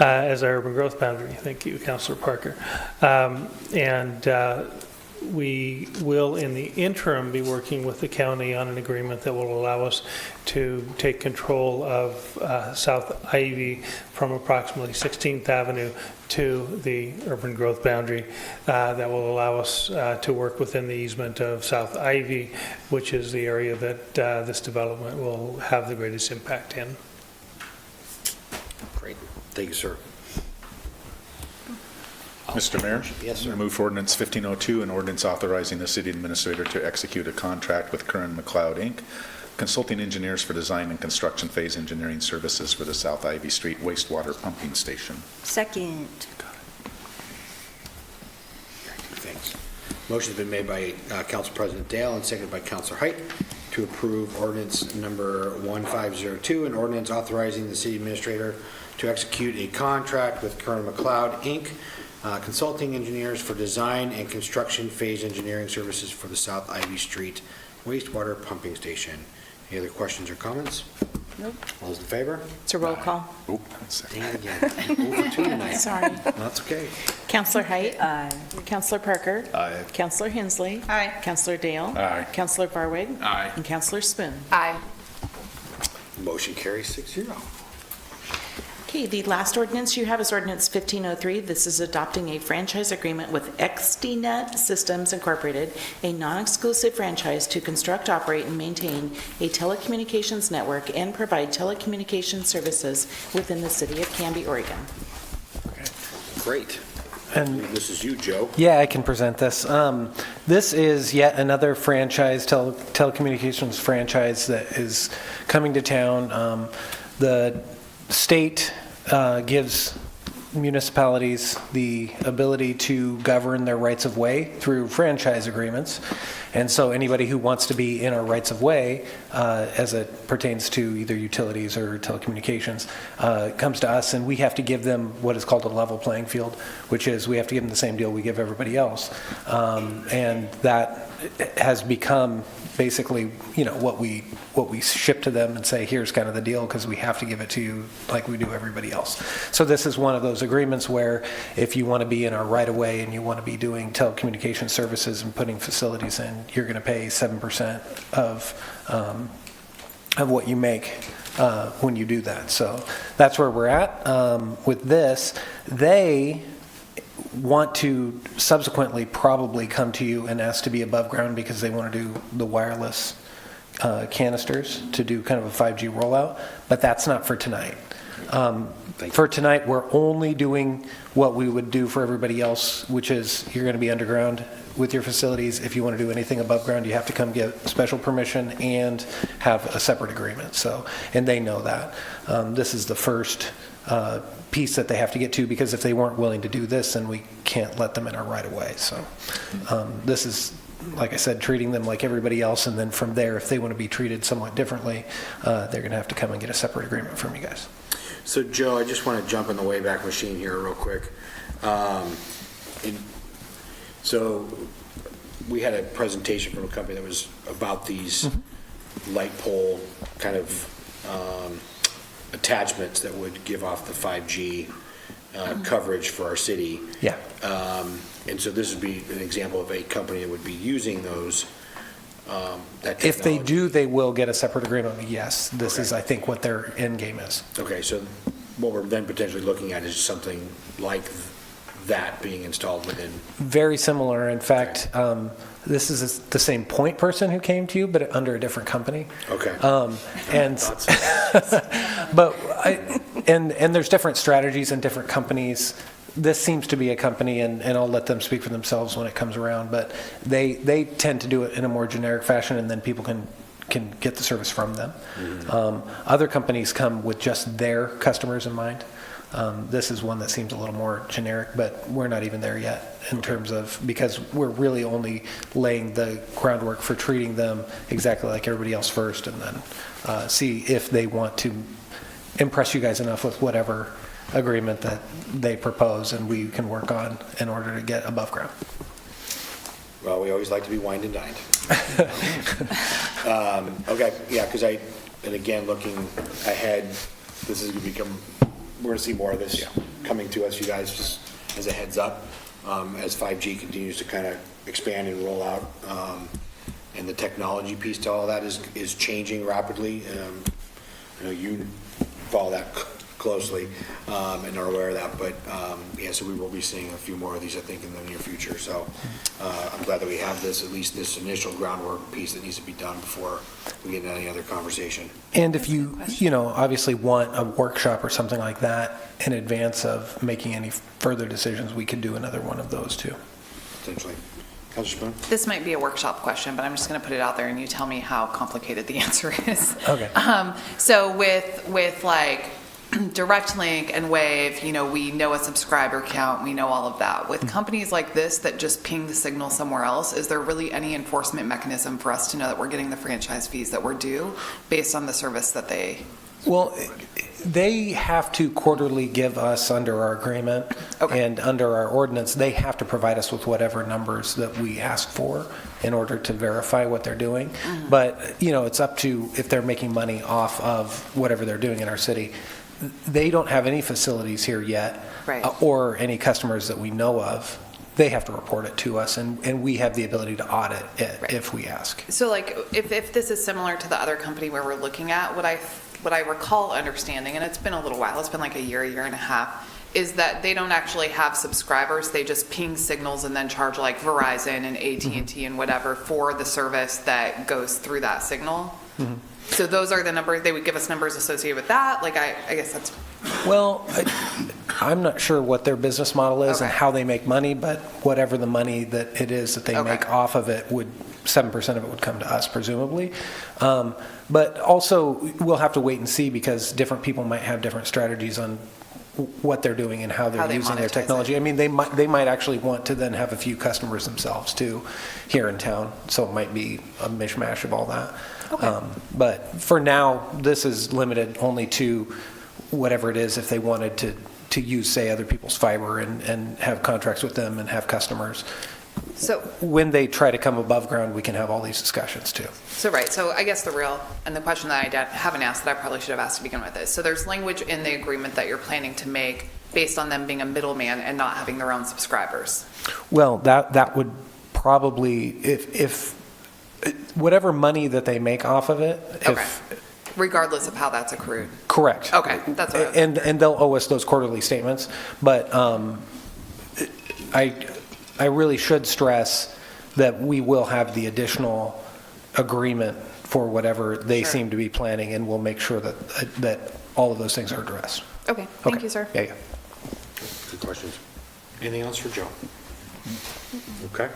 S6: As our urban growth boundary, thank you, Councillor Parker. We will, in the interim, be working with the county on an agreement that will allow us to take control of South Ivy from approximately 16th Avenue to the urban growth boundary. That will allow us to work within the easement of South Ivy, which is the area that this development will have the greatest impact in.
S20: Great. Thank you, sir.
S5: Mr. Mayor?
S20: Yes, sir.
S5: I move for ordinance 1502, an ordinance authorizing the city administrator to execute a contract with Curran McLeod, Inc., consulting engineers for design and construction phase engineering services for the South Ivy Street wastewater pumping station.
S10: Second.
S20: Thanks. Motion's been made by Council President Dale and seconded by Councilor Height to approve ordinance number 1502, an ordinance authorizing the city administrator to execute a contract with Curran McLeod, Inc., consulting engineers for design and construction phase engineering services for the South Ivy Street wastewater pumping station. Any other questions or comments?
S18: Nope.
S20: All those in favor?
S18: It's a roll call.
S5: Oh, that's second.
S20: Dan again. Over two tonight.
S18: Sorry.
S20: No, that's okay.
S18: Councillor Height. Aye. Councillor Parker.
S5: Aye.
S18: Councillor Hensley.
S13: Aye.
S18: Councillor Dale.
S5: Aye.
S18: Councillor Varwig.
S20: Aye.
S18: And Councillor Spoon.
S13: Aye.
S20: Motion carries 6-0.
S18: Okay, the last ordinance you have is ordinance 1503. This is adopting a franchise agreement with XDNet Systems Incorporated, a non-exclusive franchise to construct, operate, and maintain a telecommunications network and provide telecommunications services within the city of Canby, Oregon.
S20: Okay. Great.
S11: And
S20: this is you, Joe.
S11: Yeah, I can present this. This is yet another franchise, telecommunications franchise that is coming to town. The state gives municipalities the ability to govern their rights of way through franchise agreements. And so anybody who wants to be in our rights of way, as it pertains to either utilities or telecommunications, comes to us, and we have to give them what is called a level playing field, which is we have to give them the same deal we give everybody else. And that has become basically, what we ship to them and say, here's kind of the deal, because we have to give it to you like we do everybody else. So this is one of those agreements where if you want to be in our right of way and you want to be doing telecommunication services and putting facilities in, you're going to pay 7% of what you make when you do that. So that's where we're at. With this, they want to subsequently probably come to you and ask to be above ground because they want to do the wireless canisters to do kind of a 5G rollout, but that's not for tonight. For tonight, we're only doing what we would do for everybody else, which is you're going to be underground with your facilities. If you want to do anything above ground, you have to come get special permission and have a separate agreement. So, and they know that. This is the first piece that they have to get to, because if they weren't willing to do this, then we can't let them in our right of way. So this is, like I said, treating them like everybody else, and then from there, if they want to be treated somewhat differently, they're going to have to come and get a separate agreement from you guys.
S20: So, Joe, I just want to jump in the Wayback Machine here real quick. So we had a presentation from a company that was about these light pole kind of attachments that would give off the 5G coverage for our city.
S11: Yeah.
S20: And so this would be an example of a company that would be using those. That
S11: If they
S20: technology.
S11: do, they will get a separate agreement. But yes, this is, I think, what their end game is.
S20: Okay, so what we're then potentially looking at is something like that being installed within.
S11: Very similar. In fact, this is the same point person who came to you, but under a different company.
S20: Okay.
S11: And there's different strategies in different companies. This seems to be a company, and I'll let them speak for themselves when it comes around, but they tend to do it in a more generic fashion, and then people can get the service from them. Other companies come with just their customers in mind. This is one that seems a little more generic, but we're not even there yet in terms of, because we're really only laying the groundwork for treating them exactly like everybody else first, and then see if they want to impress you guys enough with whatever agreement that they propose and we can work on in order to get above ground.
S20: Well, we always like to be wined and dined. Okay, yeah, because And again, looking ahead, this is going to become, we're going to see more of this coming to us, you guys, just as a heads up, as 5G continues to kind of expand and roll out. And the technology piece to all that is changing rapidly. I know you follow that closely and are aware of that, but yeah, so we will be seeing a few more of these, I think, in the near future. So I'm glad that we have this, at least this initial groundwork piece that needs to be done before we get into any other conversation.
S11: And if you obviously want a workshop or something like that in advance of making any further decisions, we could do another one of those too.
S20: Potentially. Councilor Spoon?
S13: This might be a workshop question, but I'm just going to put it out there and you tell me how complicated the answer is.
S11: Okay.
S13: So with like Direct Link and Wave, we know a subscriber count, we know all of that. With companies like this that just ping the signal somewhere else, is there really any enforcement mechanism for us to know that we're getting the franchise fees that we're due based on the service that they...
S11: Well, they have to quarterly give us under our agreement and under our ordinance, they have to provide us with whatever numbers that we ask for in order to verify what they're doing. But, it's up to if they're making money off of whatever they're doing in our city. They don't have any facilities here yet or any customers that we know of. They have to report it to us, and we have the ability to audit it if we ask.
S13: So like if this is similar to the other company where we're looking at, what I recall understanding, and it's been a little while, it's been like a year and a half, is that they don't actually have subscribers. They just ping signals and then charge like Verizon and AT&T and whatever for the service that goes through that signal. So those are the numbers, they would give us numbers associated with that? Like I guess that's...
S11: Well, I'm not sure what their business model is and how they make money, but whatever the money that it is that they make off of it 7% of it would come to us, presumably. But also, we'll have to wait and see because different people might have different strategies on what they're doing and how they're using their technology. I mean, they might actually want to then have a few customers themselves too here in town, so it might be a mishmash of all that. But for now, this is limited only to whatever it is if they wanted to use, say, other people's fiber and have contracts with them and have customers. So when they try to come above ground, we can have all these discussions too.
S13: So I guess the question that I haven't asked that I probably should have asked to begin with is, so there's language in the agreement that you're planning to make based on them being a middleman and not having their own subscribers.
S11: Well, that would probably, if whatever money that they make off of it,
S13: regardless of how that's accrued.
S11: Correct.
S13: Okay, that's what
S11: and they'll owe us those quarterly statements, but I really should stress that we will have the additional agreement for whatever they seem to be planning, and we'll make sure that all of those things are addressed.
S13: Okay, thank you, sir.
S11: Yeah.
S20: Good questions. Anything else for Joe? Okay.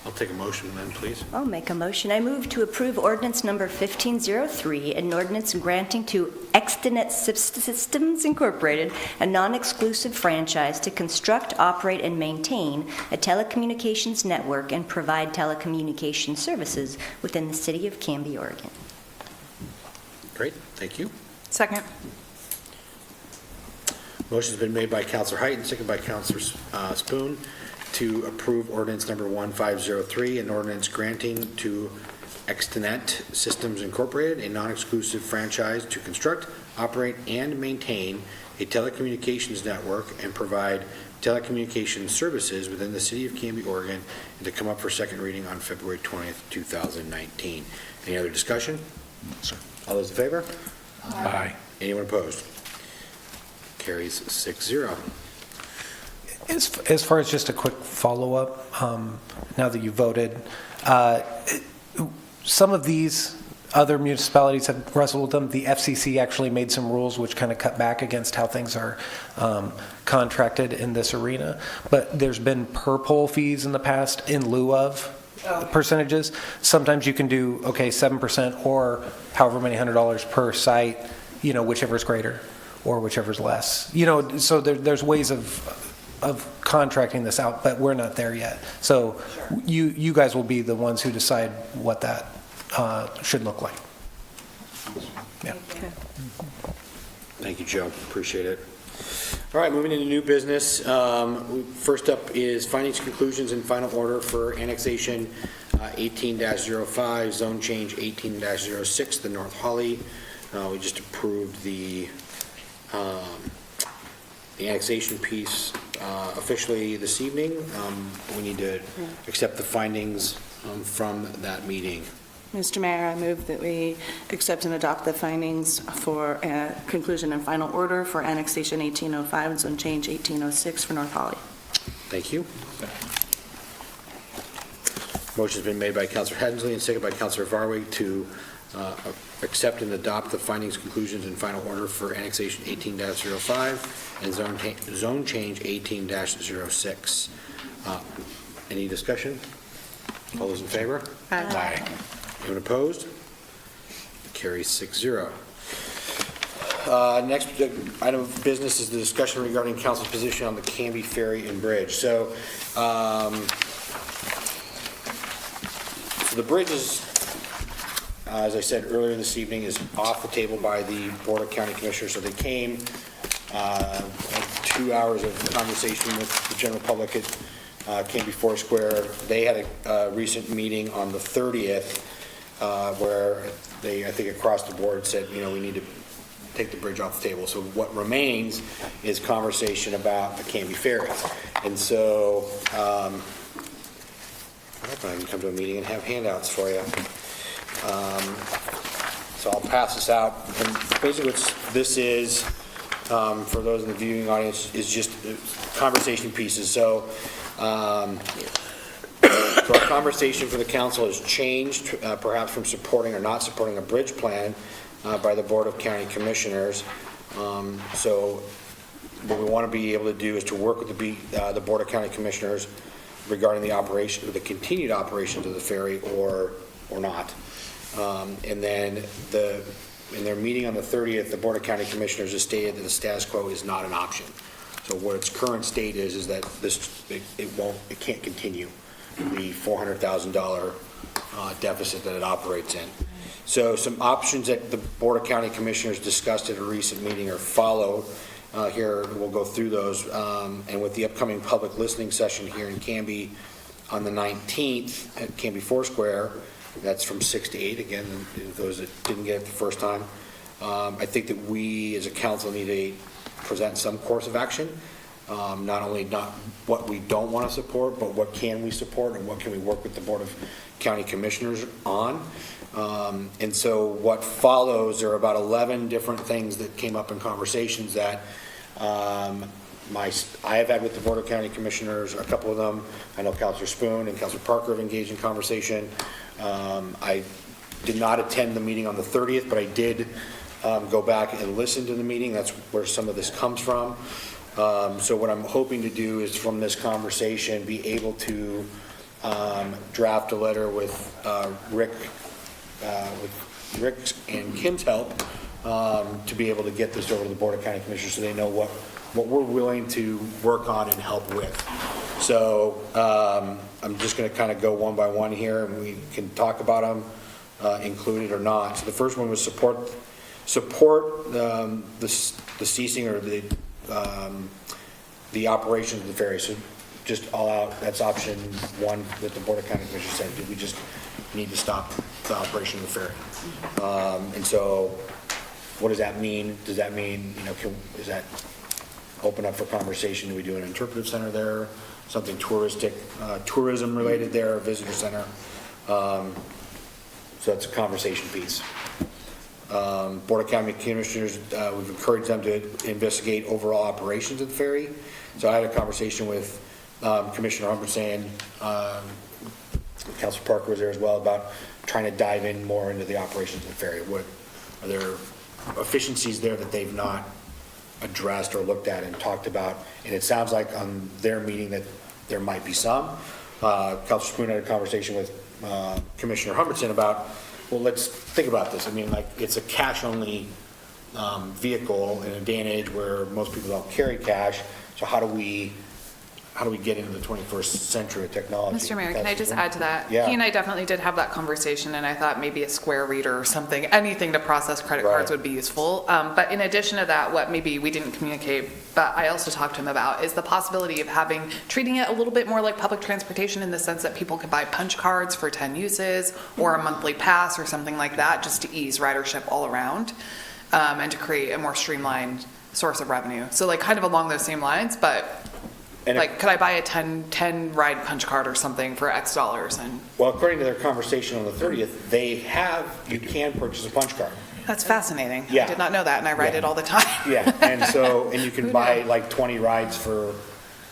S20: I'll take a motion then, please.
S10: I'll make a motion. I move to approve ordinance number 1503, an ordinance granting to Extenet Systems Incorporated a non-exclusive franchise to construct, operate, and maintain a telecommunications network and provide telecommunications services within the city of Canby, Oregon.
S20: Great, thank you.
S13: Second.
S20: Motion's been made by Councilor Height and seconded by Councilor Spoon to approve ordinance number 1503, an ordinance granting to Extenet Systems Incorporated a non-exclusive franchise to construct, operate, and maintain a telecommunications network and provide telecommunications services within the city of Canby, Oregon, and to come up for second reading on February 20th, 2019. Any other discussion?
S5: No, sir.
S20: All those in favor?
S5: Aye.
S20: Anyone opposed? Carries 6-0.
S11: As far as just a quick follow-up, now that you voted, some of these other municipalities have wrestled with them. The FCC actually made some rules which kind of cut back against how things are contracted in this arena. But there's been per pole fees in the past in lieu of percentages. Sometimes you can do, 7% or however many $100 per site, whichever is greater or whichever is less. So there's ways of contracting this out, but we're not there yet. So you guys will be the ones who decide what that should look like. Yeah.
S20: Thank you, Joe. Appreciate it. All right, moving into new business. First up is findings, conclusions, and final order for annexation 18-05, zone change 18-06, the North Holly We just approved the annexation piece officially this evening. We need to accept the findings from that meeting.
S12: Mr. Mayor, I move that we accept and adopt the findings for conclusion and final order for annexation 1805 and zone change 1806 for North Holly.
S20: Thank you. Motion's been made by Councilor Hensley and seconded by Councilor Varwig to accept and adopt the findings, conclusions, and final order for annexation 18-05 and zone change 18-06. Any discussion? All those in favor?
S12: Aye.
S20: Anyone opposed? Carries 6-0. Next item of business is the discussion regarding council's position on the Canby Ferry and Bridge. So the bridge is, as I said earlier this evening, is off the table by the Board of County Commissioners. So they came, 2 hours of conversation with the general public at Canby Foursquare. They had a recent meeting on the 30th where they, I think across the board, said, you know, we need to take the bridge off the table. So what remains is conversation about the Canby Ferry. And so I hope I can come to a meeting and have handouts for you. So I'll pass this out. And basically what this is, for those in the viewing audience, is just conversation pieces. So, so our conversation for the council has changed, perhaps from supporting or not supporting a bridge plan by the Board of County Commissioners. So what we want to be able to do is to work with the Board of County Commissioners regarding the operation, the continued operations of the ferry or not. And then in their meeting on the 30th, the Board of County Commissioners has stated that the status quo is not an option. So what its current state is that it can't continue the $400,000 deficit that it operates in. So some options that the Board of County Commissioners discussed at a recent meeting are followed. Here, we'll go through those. And with the upcoming public listening session here in Canby on the 19th at Canby Foursquare, that's from 6 to 8, again, those that didn't get it the first time. I think that we as a council need to present some course of action, not only not what we don't want to support, but what can we support and what can we work with the Board of County Commissioners on. And so what follows are about 11 different things that came up in conversations that I have had with the Board of County Commissioners, a couple of them. I know Councilor Spoon and Councilor Parker have engaged in conversation. I did not attend the meeting on the 30th, but I did go back and listen to the meeting. That's where some of this comes from. So what I'm hoping to do is from this conversation be able to draft a letter with Rick and Kim's help to be able to get this over to the Board of County Commissioners so they know what we're willing to work on and help with. So I'm just going to kind of go one by one here, and we can talk about them, included or not. So the first one was support the ceasing or the operations of the ferry. So just all out, that's option one that the Board of County Commissioners said, we just need to stop the operation of the ferry. And so what does that mean? Does that mean, does that open up for conversation? Do we do an interpretive center there? Something tourism related there, a visitor center? So that's a conversation piece. Board of County Commissioners, we've encouraged them to investigate overall operations of the ferry. So I had a conversation with Commissioner Humbertson, Councilor Parker was there as well, about trying to dive in more into the operations of the ferry. What are there efficiencies there that they've not addressed or looked at and talked about? And it sounds like on their meeting that there might be some. Councilor Spoon had a conversation with Commissioner Humbertson about, well, let's think about this. I mean, like, it's a cash-only vehicle in a day and age where most people don't carry cash. So how do we how do we get into the 21st century with technology?
S13: Mr. Mayor, can I just add to that?
S20: Yeah.
S13: He and I definitely did have that conversation, and I thought maybe a Square reader or something, anything to process credit cards would be useful. But in addition to that, what maybe we didn't communicate, but I also talked to him about, is the possibility of treating it a little bit more like public transportation in the sense that people could buy punch cards for 10 uses or a monthly pass or something like that, just to ease ridership all around, and to create a more streamlined source of revenue. So like kind of along those same lines, but like, could I buy a 10 ride punch card or something for X dollars? And
S20: Well, according to their conversation on the 30th, you can purchase a punch card.
S13: that's fascinating.
S20: Yeah.
S13: I did not know that, and I ride it all the time.
S20: Yeah, and you can buy like 20 rides for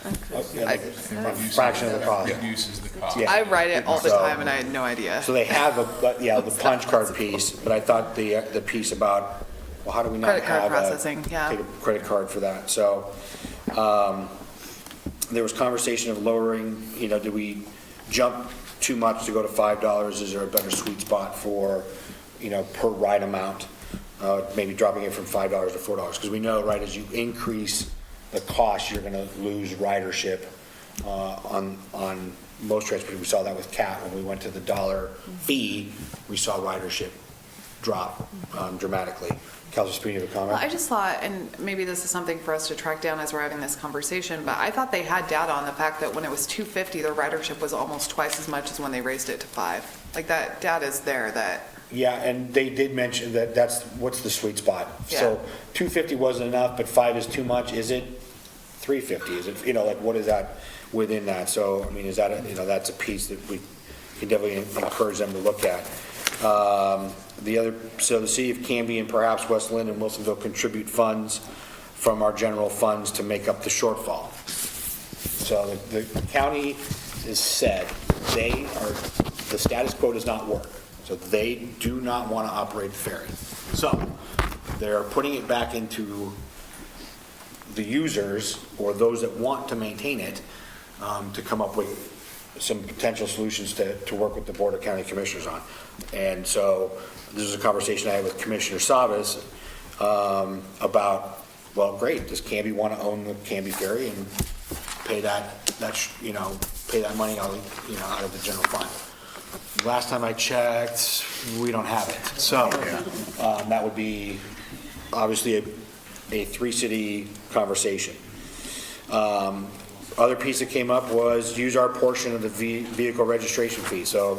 S20: a fraction of the cost.
S2: It reduces the cost.
S20: Yeah.
S13: I ride it all the
S20: So-
S13: time, and I had no idea.
S20: So they have the punch card piece, but I thought the piece about, well, how do we not
S13: Credit card
S20: have
S13: processing, yeah.
S20: take a credit card for that? So, there was conversation of lowering, do we jump too much to go to $5? Is there a better sweet spot for, per ride amount? Maybe dropping it from $5 to $4, because we know, right, as you increase the cost, you're gonna lose ridership, on most transportation. We saw that with CAT, when we went to the dollar fee, we saw ridership drop, dramatically. Councilor Spini, you have a comment?
S13: Well, I just thought, and maybe this is something for us to track down as we're having this conversation, but I thought they had data on the fact that when it was $2.50, their ridership was almost twice as much as when they raised it to $5. Like, that data is there, that.
S20: Yeah, and they did mention that what's the sweet spot?
S13: Yeah.
S20: So $2.50 wasn't enough, but $5 is too much. Is it $3.50? Is it, like, what is that within that? So, I mean, is that, that's a piece that we can definitely encourage them to look at. So the city of Canby and perhaps West Lynn and Wilsonville contribute funds from our general funds to make up the shortfall. So the county has said the status quo does not work. So they do not want to operate the ferry. So they're putting it back into the users or those that want to maintain it, to come up with some potential solutions to work with the Board of County Commissioners on. And so this is a conversation I had with Commissioner Savas about, well, great, does Canby want to own the Canby Ferry and pay pay that money out of the general fund? Last time I checked, we don't have it. So that would be obviously a three-city conversation. Other piece that came up was use our portion of the vehicle registration fee. So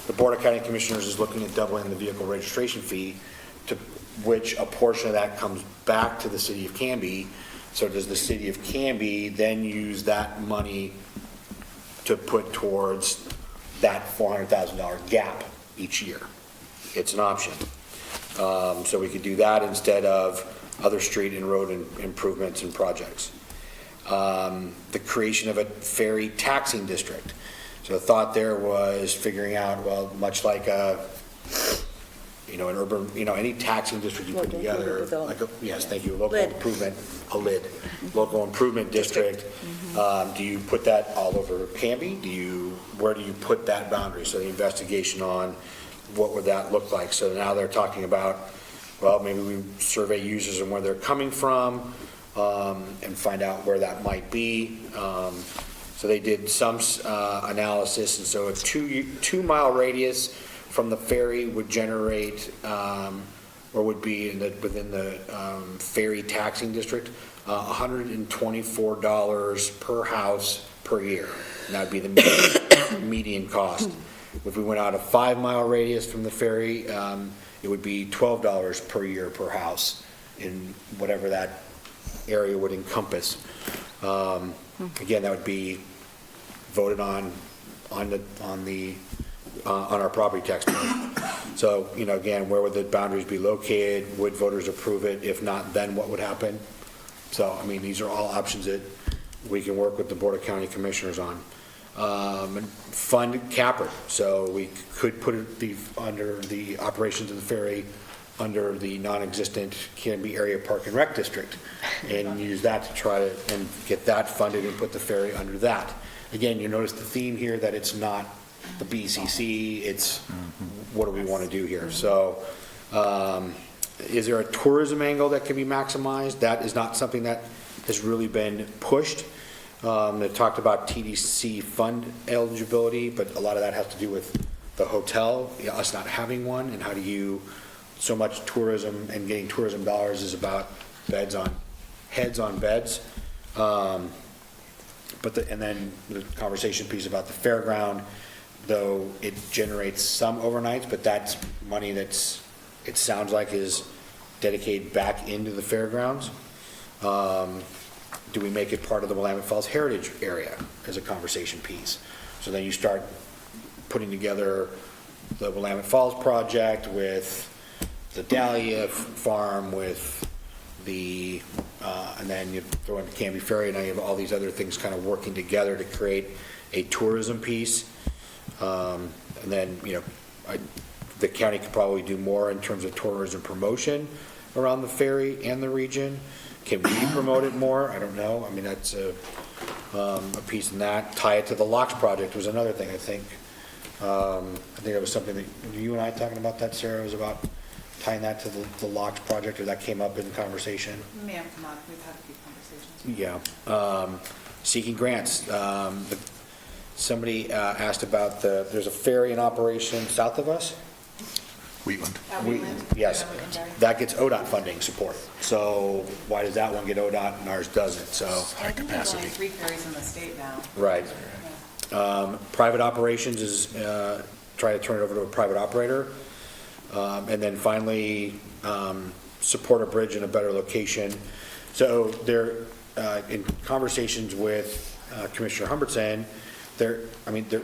S20: the Board of County Commissioners is looking at doubling the vehicle registration fee, to which a portion of that comes back to the city of Canby. So does the city of Canby then use that money to put towards that $400,000 gap each year? It's an option. So we could do that instead of other street and road improvements and projects. The creation of a ferry taxing district. So the thought there was figuring out, well, much like an urban, any taxing district you put together, like yes, thank you, local improvement, local improvement district. Do you put that all over Canby? Where do you put that boundary? So the investigation on what would that look like? So now they're talking about, well, maybe we survey users and where they're coming from, and find out where that might be. So they did some analysis, and so a 2-mile radius from the ferry would generate, or would be within the ferry taxing district, $124 per house per year. And that'd be the median cost. If we went out a 5-mile radius from the ferry, it would be $12 per year per house in whatever that area would encompass. Again, that would be voted on our property tax bill. So, again, where would the boundaries be located? Would voters approve it? If not, then what would happen? So, I mean, these are all options that we can work with the Board of County Commissioners on. And fund capper. So we could put it under the operations of the ferry under the non-existent Canby Area Park and Rec District, and use that to try to and get that funded and put the ferry under that. Again, you notice the theme here that it's not the BCC, it's what do we want to do here. So is there a tourism angle that can be maximized? That is not something that has really been pushed. They talked about TDC fund eligibility, but a lot of that has to do with the hotel, us not having one, and how do you, so much tourism and getting tourism dollars is about heads on beds. And then the conversation piece about the fairground, though it generates some overnights, but that's money it sounds like is dedicated back into the fairgrounds. Do we make it part of the Willamette Falls Heritage Area as a conversation piece? So then you start putting together the Willamette Falls project with the Dahlia Farm, with the, and then you throw in Canby Ferry, and now you have all these other things kind of working together to create a tourism piece. And then, the county could probably do more in terms of tourism promotion around the ferry and the region. Can we promote it more? I don't know. I mean, that's a piece in that. Tie it to the locks project was another thing, I think. I think it was something that you and I talking about that, Sarah, was about tying that to the locks project, or that came up in conversation?
S13: May have come up. We've had a few conversations.
S20: Yeah. Seeking grants. Somebody asked about there's a ferry in operation south of us.
S5: Wheatland.
S20: Yes. That gets ODOT funding support. So why does that one get ODOT and ours doesn't? So
S13: I think there's only 3 ferries in the state now.
S20: Right. Private operations is try to turn it over to a private operator. And then finally, support a bridge in a better location. So there, in conversations with Commissioner Humbertson, there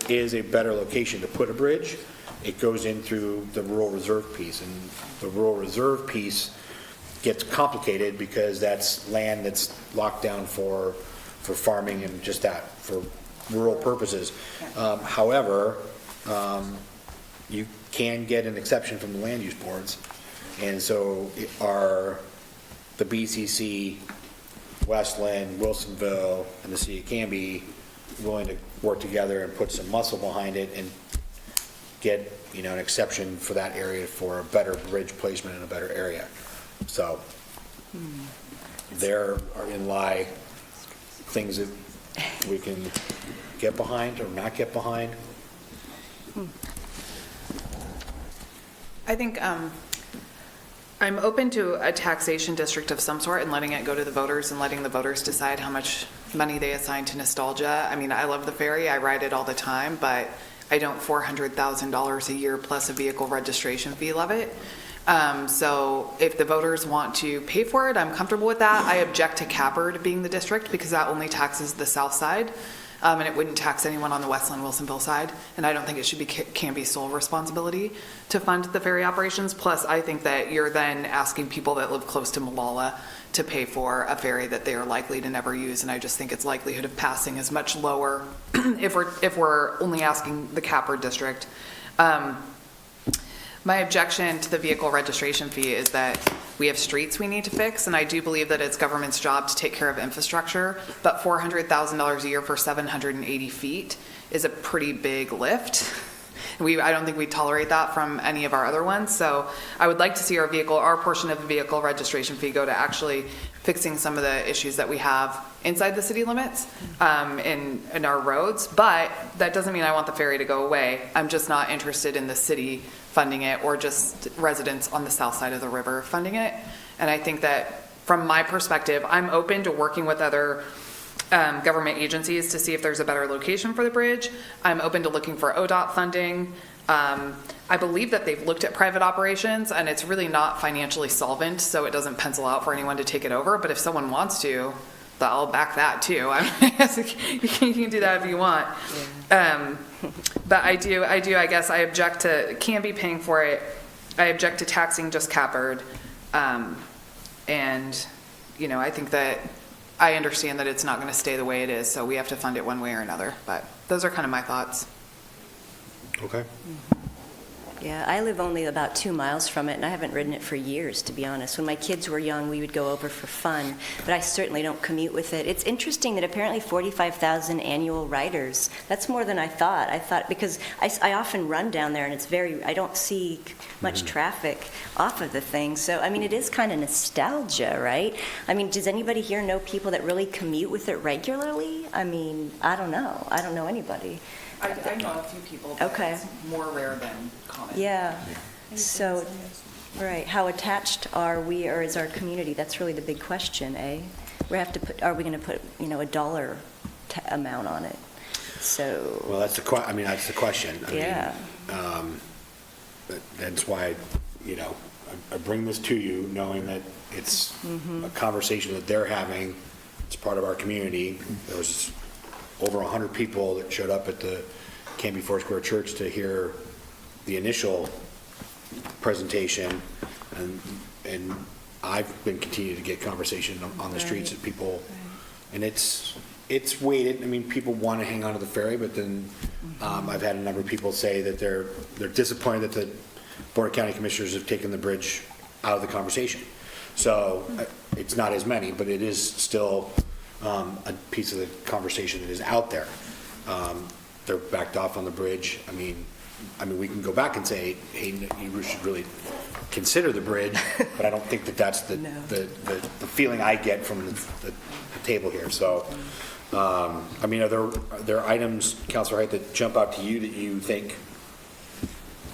S20: is a better location to put a bridge. It goes in through the rural reserve piece, and the rural reserve piece gets complicated because that's land that's locked down for farming and just that, for rural purposes. However, you can get an exception from the land use boards, and so the BCC, Westland, Wilsonville, and the city of Canby willing to work together and put some muscle behind it and get an exception for that area for a better bridge placement in a better area. So there are in lie things that we can get behind or not get behind.
S13: I think I'm open to a taxation district of some sort and letting it go to the voters and letting the voters decide how much money they assign to nostalgia. I mean, I love the ferry. I ride it all the time, but I don't $400,000 a year plus a vehicle registration fee love it. So if the voters want to pay for it, I'm comfortable with that. I object to Cappard being the district because that only taxes the south side. And it wouldn't tax anyone on the Westland Wilsonville side. And I don't think it should be Canby's sole responsibility to fund the ferry operations. Plus, I think that you're then asking people that live close to Malala to pay for a ferry that they are likely to never use. And I just think its likelihood of passing is much lower if we're only asking the Cappard district. My objection to the vehicle registration fee is that we have streets we need to fix, and I do believe that it's government's job to take care of infrastructure, but $400,000 a year for 780 feet is a pretty big lift. I don't think we tolerate that from any of our other ones, so I would like to see our portion of the vehicle registration fee go to actually fixing some of the issues that we have inside the city limits in our roads, but that doesn't mean I want the ferry to go away. I'm just not interested in the city funding it or just residents on the south side of the river funding it. And I think that from my perspective, I'm open to working with other government agencies to see if there's a better location for the bridge. I'm open to looking for ODOT funding. I believe that they've looked at private operations and it's really not financially solvent, so it doesn't pencil out for anyone to take it over. But if someone wants to, I'll back that too. I mean, you can do that if you want. But I guess I object to Canby paying for it. I object to taxing just Cappard. And, I think that I understand that it's not going to stay the way it is, so we have to fund it one way or another. But those are kind of my thoughts.
S20: Okay.
S10: Yeah, I live only about 2 miles from it, and I haven't ridden it for years, to be honest. When my kids were young, we would go over for fun, but I certainly don't commute with it. It's interesting that apparently 45,000 annual riders, that's more than I thought. Because I often run down there, and I don't see much traffic off of the thing. So, I mean, it is kind of nostalgia, right? I mean, does anybody here know people that really commute with it regularly? I mean, I don't know. I don't know anybody.
S13: I know a few people, but
S10: Okay.
S13: it's more rare than common.
S10: Yeah, so, right, how attached are we, or is our community? That's really the big question, eh? Are we going to put, a dollar amount on it? So.
S20: Well, that's the question.
S10: Yeah.
S20: That's why, I bring this to you, knowing that it's a conversation that they're having. It's part of our community. There was over 100 people that showed up at the Canby Foursquare Church to hear the initial presentation, and I've been continuing to get conversation on the streets of people, and it's weighted. I mean, people want to hang on to the ferry, but then I've had a number of people say that they're disappointed that the Board of County Commissioners have taken the bridge out of the conversation. So it's not as many, but it is still a piece of the conversation that is out there. They're backed off on the bridge. I mean, we can go back and say, hey, you should really consider the bridge, but I don't think that's the feeling I get from the table here. So, I mean, are there items, Councilor Height, that jump out to you that you think,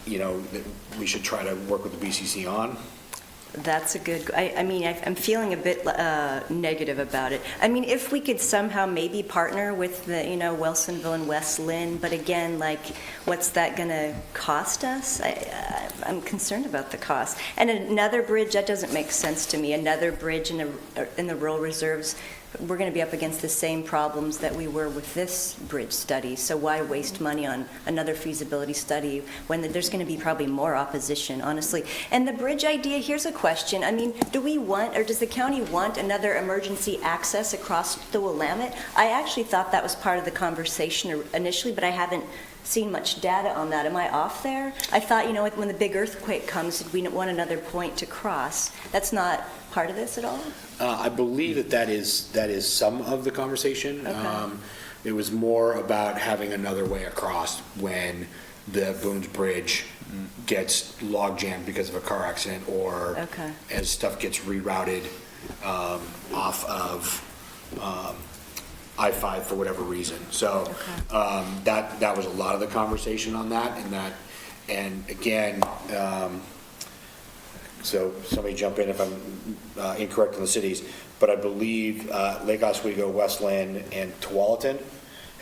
S20: that we should try to work with the BCC on?
S10: That's a good, I'm feeling a bit negative about it. I mean, if we could somehow maybe partner with the, Wilsonville and West Lynn, but again, what's that going to cost us? I'm concerned about the cost. And another bridge, that doesn't make sense to me. Another bridge in the rural reserves, we're going to be up against the same problems that we were with this bridge study. So why waste money on another feasibility study when there's going to be probably more opposition, honestly? And the bridge idea, here's a question. I mean, do we want, or does the county want another emergency access across the Willamette? I actually thought that was part of the conversation initially, but I haven't seen much data on that. Am I off there? I thought, when the big earthquake comes, we want another point to cross. That's not part of this at all?
S20: I believe that is some of the conversation.
S10: Okay.
S20: It was more about having another way across when the Boones Bridge gets log jammed because of a car accident, or as stuff gets rerouted off of I-5 for whatever reason. So that was a lot of the conversation on that, and again. So somebody jump in if I'm incorrect in the cities, but I believe Lake Oswego, West Lynn, and Tualatin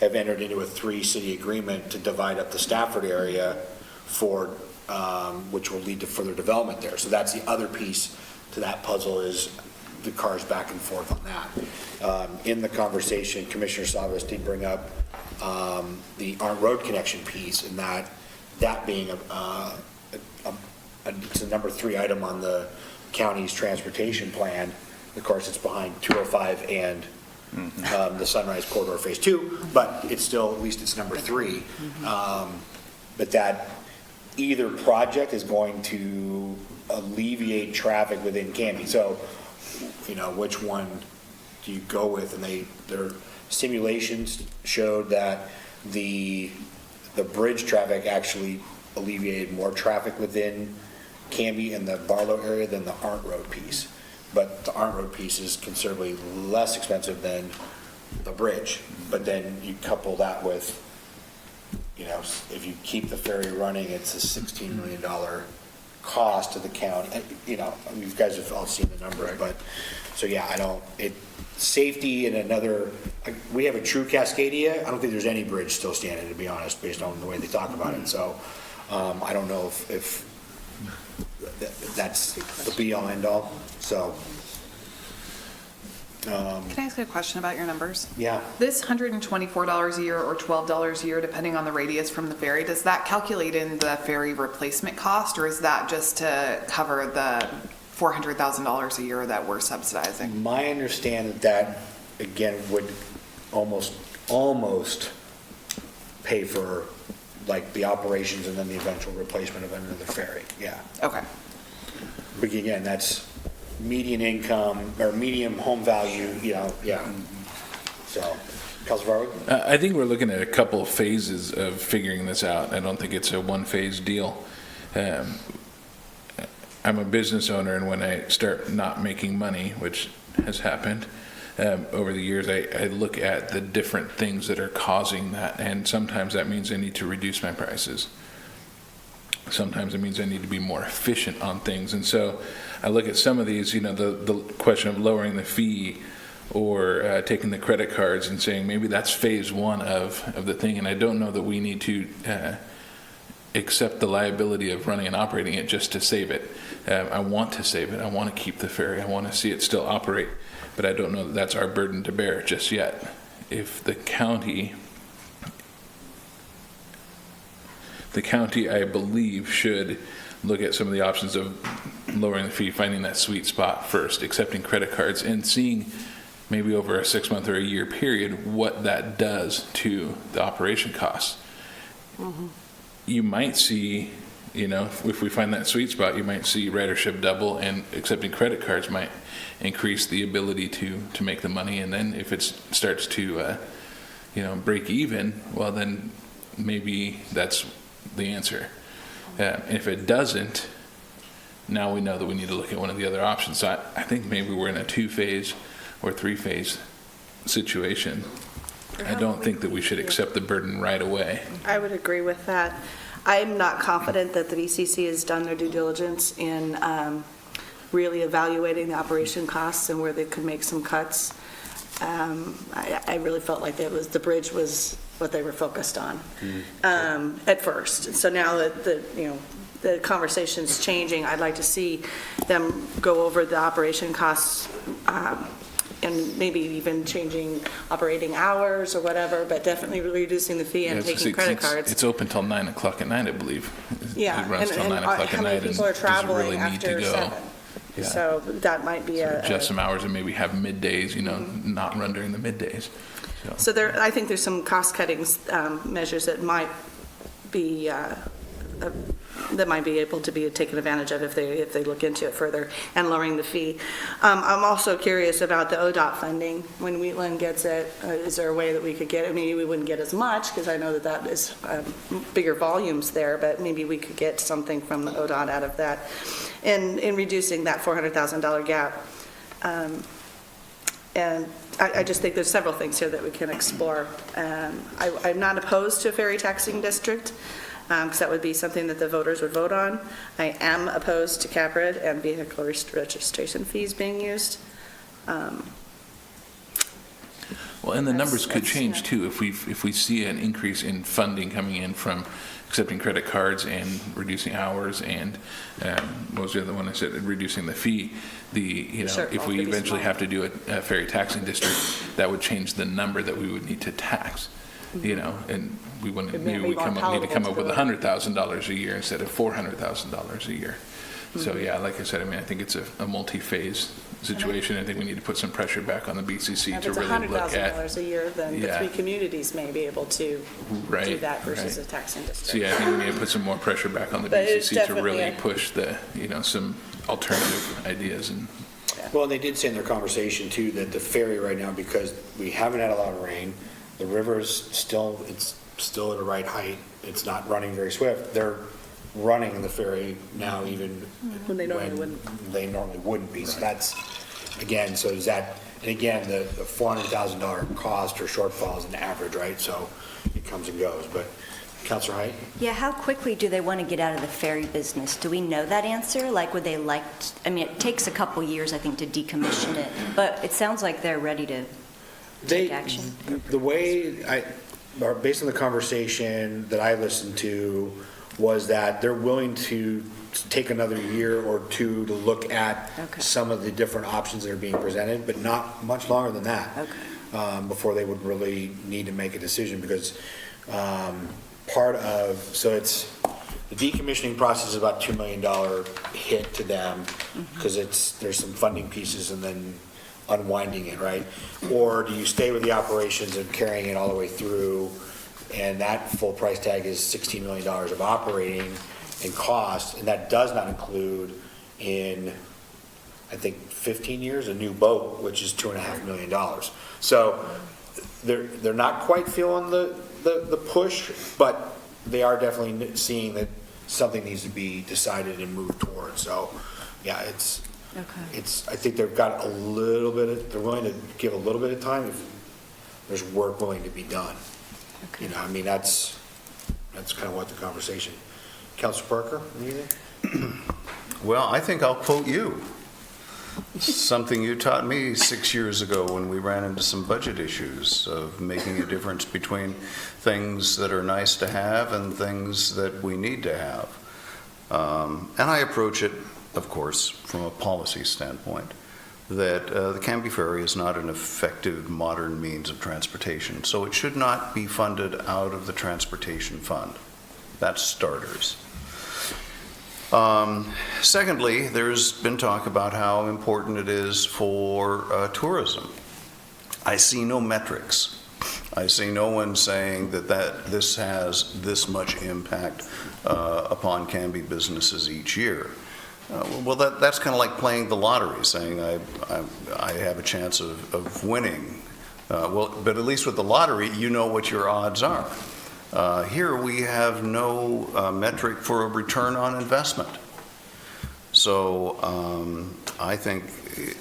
S20: have entered into a 3-city agreement to divide up the Stafford area for, which will lead to further development there. So that's the other piece to that puzzle, is the cars back and forth on that. In the conversation, Commissioner Savas did bring up the Arndt Road connection piece, and that being it's a number 3 item on the county's transportation plan. Of course, it's behind 205 and the Sunrise Corridor Phase 2, but it's still, at least it's number 3. But that either project is going to alleviate traffic within Canby. So, which one do you go with? And their simulations showed that the bridge traffic actually alleviated more traffic within Canby and the Barlow area than the Arndt Road piece. But the Arndt Road piece is considerably less expensive than the bridge. But then you couple that with, if you keep the ferry running, it's a $16 million cost to the county. And, you guys have all seen the number, but so yeah, safety and we have a true Cascadia. I don't think there's any bridge still standing, to be honest, based on the way they talk about it. So I don't know if that's the be-all, end-all. So.
S13: Can I ask a question about your numbers?
S20: Yeah.
S13: This $124 a year or $12 a year, depending on the radius from the ferry, does that calculate in the ferry replacement cost, or is that just to cover the $400,000 a year that we're subsidizing?
S20: My understanding that, again, would almost pay for like the operations and then the eventual replacement of another ferry, yeah.
S18: Okay.
S20: But again, that's median income, or medium home value, yeah. So, Councilor Farwood?
S2: I think we're looking at a couple of phases of figuring this out. I don't think it's a one-phase deal. I'm a business owner, and when I start not making money, which has happened over the years, I look at the different things that are causing that, and sometimes that means I need to reduce my prices. Sometimes it means I need to be more efficient on things, and so I look at some of these, the question of lowering the fee or taking the credit cards and saying maybe that's phase one of the thing, and I don't know that we need to accept the liability of running and operating it just to save it. I want to save it. I want to keep the ferry. I want to see it still operate, but I don't know that that's our burden to bear just yet. If the county, I believe, should look at some of the options of lowering the fee, finding that sweet spot first, accepting credit cards, and seeing maybe over a 6-month or a year period what that does to the operation costs.
S12: Mm-hmm.
S2: You might see, if we find that sweet spot, you might see ridership double, and accepting credit cards might increase the ability to make the money. And then if it starts to, break even, well, then maybe that's the answer. If it doesn't, now we know that we need to look at one of the other options. So I think maybe we're in a 2-phase or 3-phase situation. I don't think that we should accept the burden right away.
S12: I would agree with that. I'm not confident that the VCC has done their due diligence in really evaluating the operation costs and where they could make some cuts. I really felt like the bridge was what they were focused on at first. So now that the conversation's changing, I'd like to see them go over the operation costs and maybe even changing operating hours or whatever, but definitely reducing the fee and taking credit cards.
S2: It's open till 9 o'clock at night, I believe.
S12: Yeah,
S2: It runs till 9 o'clock at
S12: how many
S2: night,
S12: people are
S2: and does it
S12: traveling
S2: really need to
S12: after
S2: go?
S12: 7?
S2: Yeah.
S12: So that might be
S2: Adjust some hours and maybe have middays, not run during the middays.
S12: So I think there's some cost-cutting measures that might be able to be taken advantage of if they look into it further, and lowering the fee. I'm also curious about the ODOT funding. When Wheatland gets it, is there a way that we could get it? Maybe we wouldn't get as much, because I know that is bigger volumes there, but maybe we could get something from the ODOT out of that in reducing that $400,000 gap. And I just think there's several things here that we can explore. I'm not opposed to a ferry taxing district, because that would be something that the voters would vote on. I am opposed to CAPRID and vehicle registration fees being used.
S2: Well, and the numbers could change too if we see an increase in funding coming in from accepting credit cards and reducing hours, and what was the other one I said, reducing the fee. If we eventually have to do a ferry taxing district, that would change the number that we would need to tax. And we wouldn't, maybe we need to come up with $100,000 a year instead of $400,000 a year. So yeah, like I said, I think it's a multi-phase situation. I think we need to put some pressure back on the BCC to really look at.
S12: If it's $100,000 a year, then the 3 communities may be able to do that versus a taxing district.
S2: So yeah, I think we need to put some more pressure back on the BCC to really push some alternative ideas.
S20: Well, they did say in their conversation too that the ferry right now, because we haven't had a lot of rain, the river's still at a right height. It's not running very swift. They're running the ferry now even
S12: when they normally
S20: wouldn't be. So that's, again, so is that, and again, the $400,000 cost or shortfall is an average, right? So it comes and goes. But Councilor Height?
S10: Yeah, how quickly do they want to get out of the ferry business? Do we know that answer? Would they it takes a couple years, I think, to decommission it, but it sounds like they're ready to take action.
S20: The way based on the conversation that I listened to, was that they're willing to take another year or 2 to look at some of the different options that are being presented, but not much longer than that before they would really need to make a decision, because it's the decommissioning process is about $2 million hit to them, because there's some funding pieces and then unwinding it, right? Or do you stay with the operations and carrying it all the way through and that full price tag is $16 million of operating and cost, and that does not include in, I think, 15 years, a new boat, which is $2.5 million. So they're not quite feeling the push, but they are definitely seeing that something needs to be decided and moved towards. So, yeah, I think they've got a little bit of, they're willing to give a little bit of time if there's work willing to be done. You know, I mean, that's kind of what the conversation. Councilor Parker, anything?
S9: Well, I think I'll quote you. Something you taught me 6 years ago when we ran into some budget issues of making a difference between things that are nice to have and things that we need to have. And I approach it, of course, from a policy standpoint, that the Canby Ferry is not an effective modern means of transportation, so it should not be funded out of the transportation fund. That's starters. Secondly, there's been talk about how important it is for tourism. I see no metrics. I see no one saying that this has this much impact upon Canby businesses each year. Well, that's kind of like playing the lottery, saying I have a chance of winning. Well, but at least with the lottery, you know what your odds are. Here we have no metric for a return on investment. So I think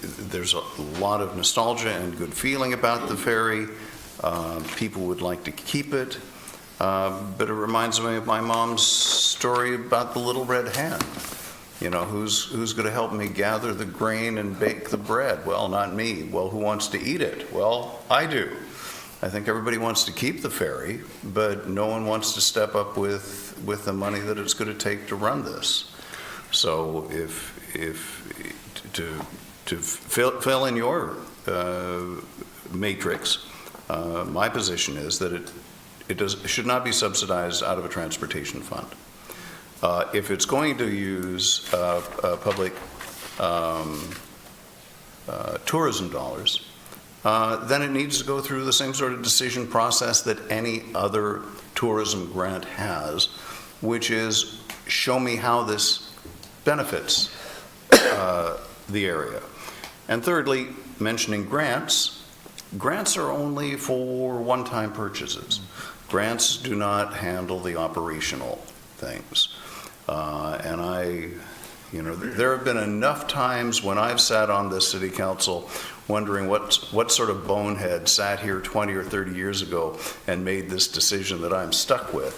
S9: there's a lot of nostalgia and good feeling about the ferry. People would like to keep it, but it reminds me of my mom's story about the little red hen. You know, who's going to help me gather the grain and bake the bread? Well, not me. Well, who wants to eat it? Well, I do. I think everybody wants to keep the ferry, but no one wants to step up with the money that it's going to take to run this. So if to fill in your matrix, my position is that it should not be subsidized out of a transportation fund. If it's going to use public tourism dollars, then it needs to go through the same sort of decision process that any other tourism grant has, which is show me how this benefits the area. And thirdly, mentioning grants are only for one-time purchases. Grants do not handle the operational things. And there have been enough times when I've sat on this city council wondering what sort of bonehead sat here 20 or 30 years ago and made this decision that I'm stuck with.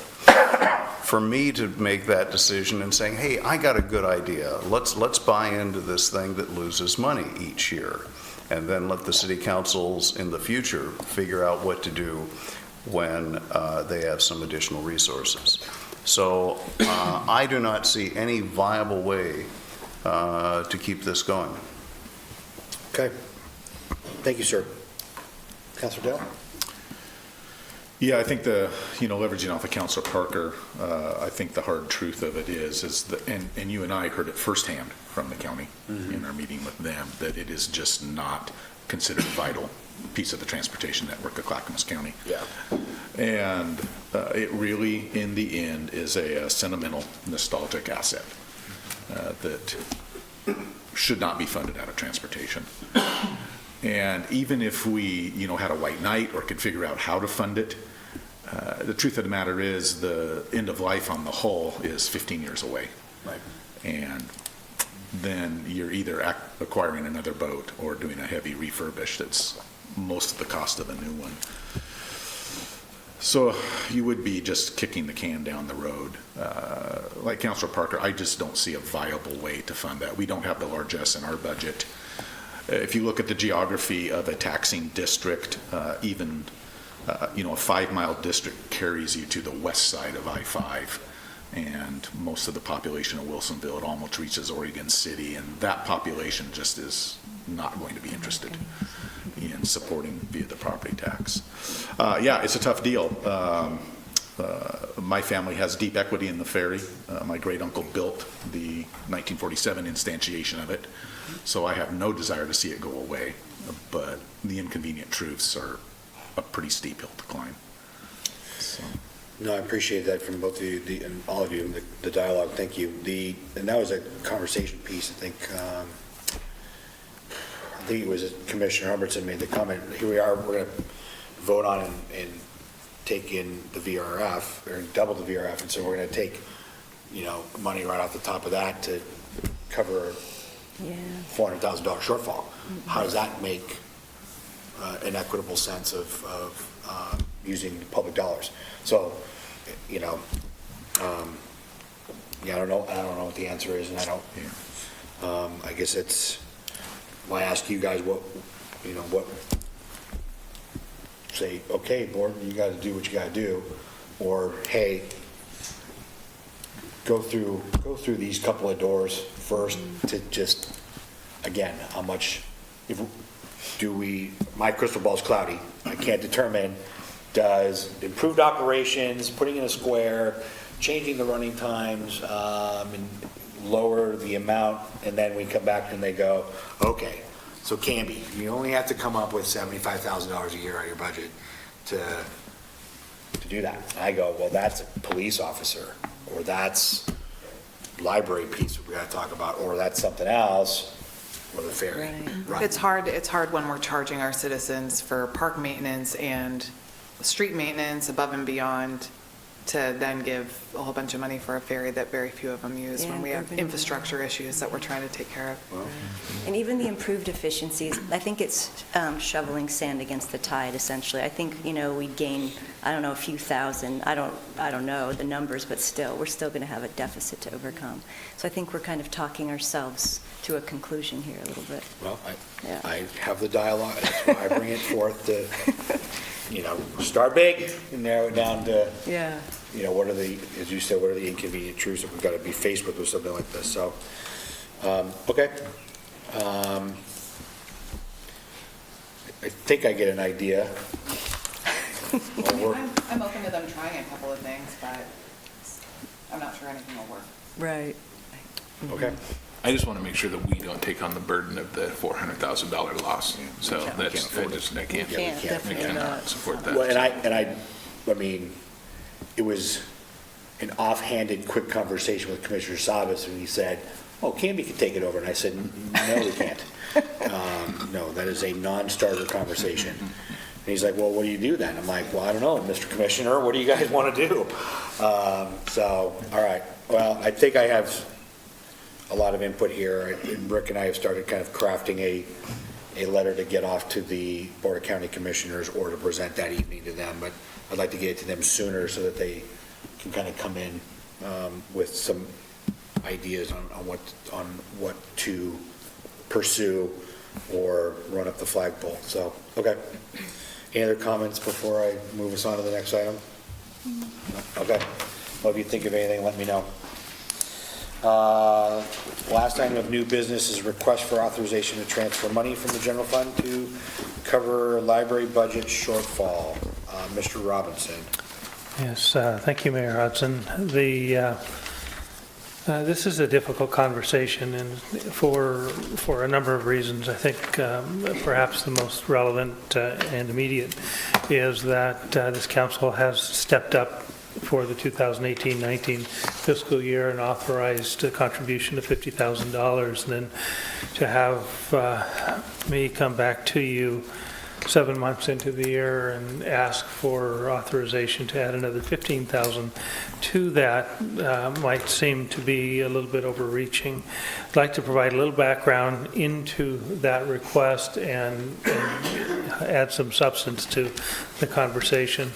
S9: For me to make that decision and saying, hey, I got a good idea. Let's buy into this thing that loses money each year. And then let the city councils in the future figure out what to do when they have some additional resources. So I do not see any viable way to keep this going.
S20: Okay. Thank you, sir. Councilor Dale?
S5: Yeah, I think leveraging off of Councilor Parker, I think the hard truth of it is that, and you and I heard it firsthand from the county in our meeting with them, that it is just not considered a vital piece of the transportation network of Clackamas County.
S20: Yeah.
S5: And it really, in the end, is a sentimental, nostalgic asset that should not be funded out of transportation. And even if we, had a white knight or could figure out how to fund it, the truth of the matter is the end of life on the hull is 15 years away.
S20: Right.
S5: And then you're either acquiring another boat or doing a heavy refurbish that's most of the cost of a new one. So you would be just kicking the can down the road. Like Councilor Parker, I just don't see a viable way to fund that. We don't have the largesse in our budget. If you look at the geography of a taxing district, even a 5-mile district carries you to the west side of I-5, and most of the population of Wilsonville, it almost reaches Oregon City, and that population just is not going to be interested in supporting via the property tax. Yeah, it's a tough deal. My family has deep equity in the ferry. My great uncle built the 1947 instantiation of it. So I have no desire to see it go away, but the inconvenient truths are a pretty steep hill to climb.
S20: No, I appreciate that from both of you, and all of you, the dialogue, thank you. And that was a conversation piece, I think it was Commissioner Hubbardson made the comment, here we are, we're going to vote on and take in the VRF, or double the VRF, and so we're going to take, money right off the top of that to cover $400,000 shortfall. How does that make an equitable sense of using public dollars? So, I don't know what the answer is, and I guess it's, well, I ask you guys what, say, okay, board, you got to do what you got to do, or hey, go through these couple of doors first to just, again, how much, my crystal ball's cloudy. I can't determine, does improved operations, putting in a square, changing the running times, and lower the amount, and then we come back and they go, okay, so Canby, you only have to come up with $75,000 a year out of your budget to do that. And I go, well, that's a police officer, or that's library piece we got to talk about, or that's something else, or the ferry. Right.
S13: It's hard when we're charging our citizens for park maintenance and street maintenance above and beyond to then give a whole bunch of money for a ferry that very few of them use when we have infrastructure issues that we're trying to take care of.
S10: And even the improved efficiencies, I think it's shoveling sand against the tide, essentially. I think, we'd gain, I don't know, a few thousand. I don't know the numbers, but still, we're still going to have a deficit to overcome. So I think we're kind of talking ourselves to a conclusion here a little bit.
S20: Well, I have the dialogue. That's why I bring it forth to, start big and narrow it down to, what are the, as you said, what are the inconvenient truths that we've got to be faced with something like this. So, okay. I think I get an idea.
S13: I'm open to them trying a couple of things, but I'm not sure anything will work.
S10: Right.
S20: Okay.
S2: I just want to make sure that we don't take on the burden of the $400,000 loss. So I cannot support that.
S20: Well, I mean, it was an offhanded, quick conversation with Commissioner Sabas, and he said, "Oh, Canby can take it over," and I said, "No, we can't. No, that is a non-starter conversation." And he's like, "Well, what do you do then?" I'm like, "Well, I don't know, Mr. Commissioner. What do you guys want to do?" So, all right. Well, I think I have a lot of input here. Rick and I have started kind of crafting a letter to get off to the Board of County Commissioners or to present that evening to them, but I'd like to get it to them sooner so that they can kind of come in with some ideas on what to pursue or run up the flagpole. So, okay. Any other comments before I move us on to the next item? No? Okay. Well, if you think of anything, let me know. Last item of new business is request for authorization to transfer money from the general fund to cover library budget shortfall. Mr. Robinson.
S6: Yes, thank you, Mayor Hudson. This is a difficult conversation, and for a number of reasons. I think perhaps the most relevant and immediate is that this council has stepped up for the 2018-19 fiscal year and authorized a contribution of $50,000. And then to have me come back to you 7 months into the year and ask for authorization to add another $15,000 to that might seem to be a little bit overreaching. I'd like to provide a little background into that request and add some substance to the conversation.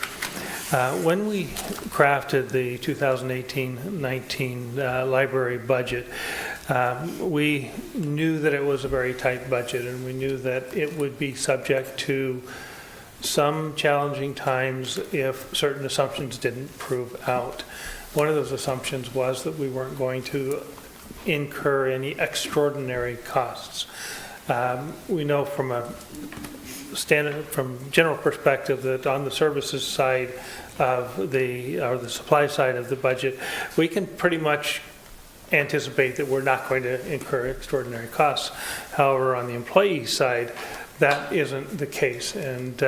S6: When we crafted the 2018-19 library budget, we knew that it was a very tight budget, and we knew that it would be subject to some challenging times if certain assumptions didn't prove out. One of those assumptions was that we weren't going to incur any extraordinary costs. We know from general perspective that on the services side of the supply side of the budget, we can pretty much anticipate that we're not going to incur extraordinary costs. However, on the employee side, that isn't the case. And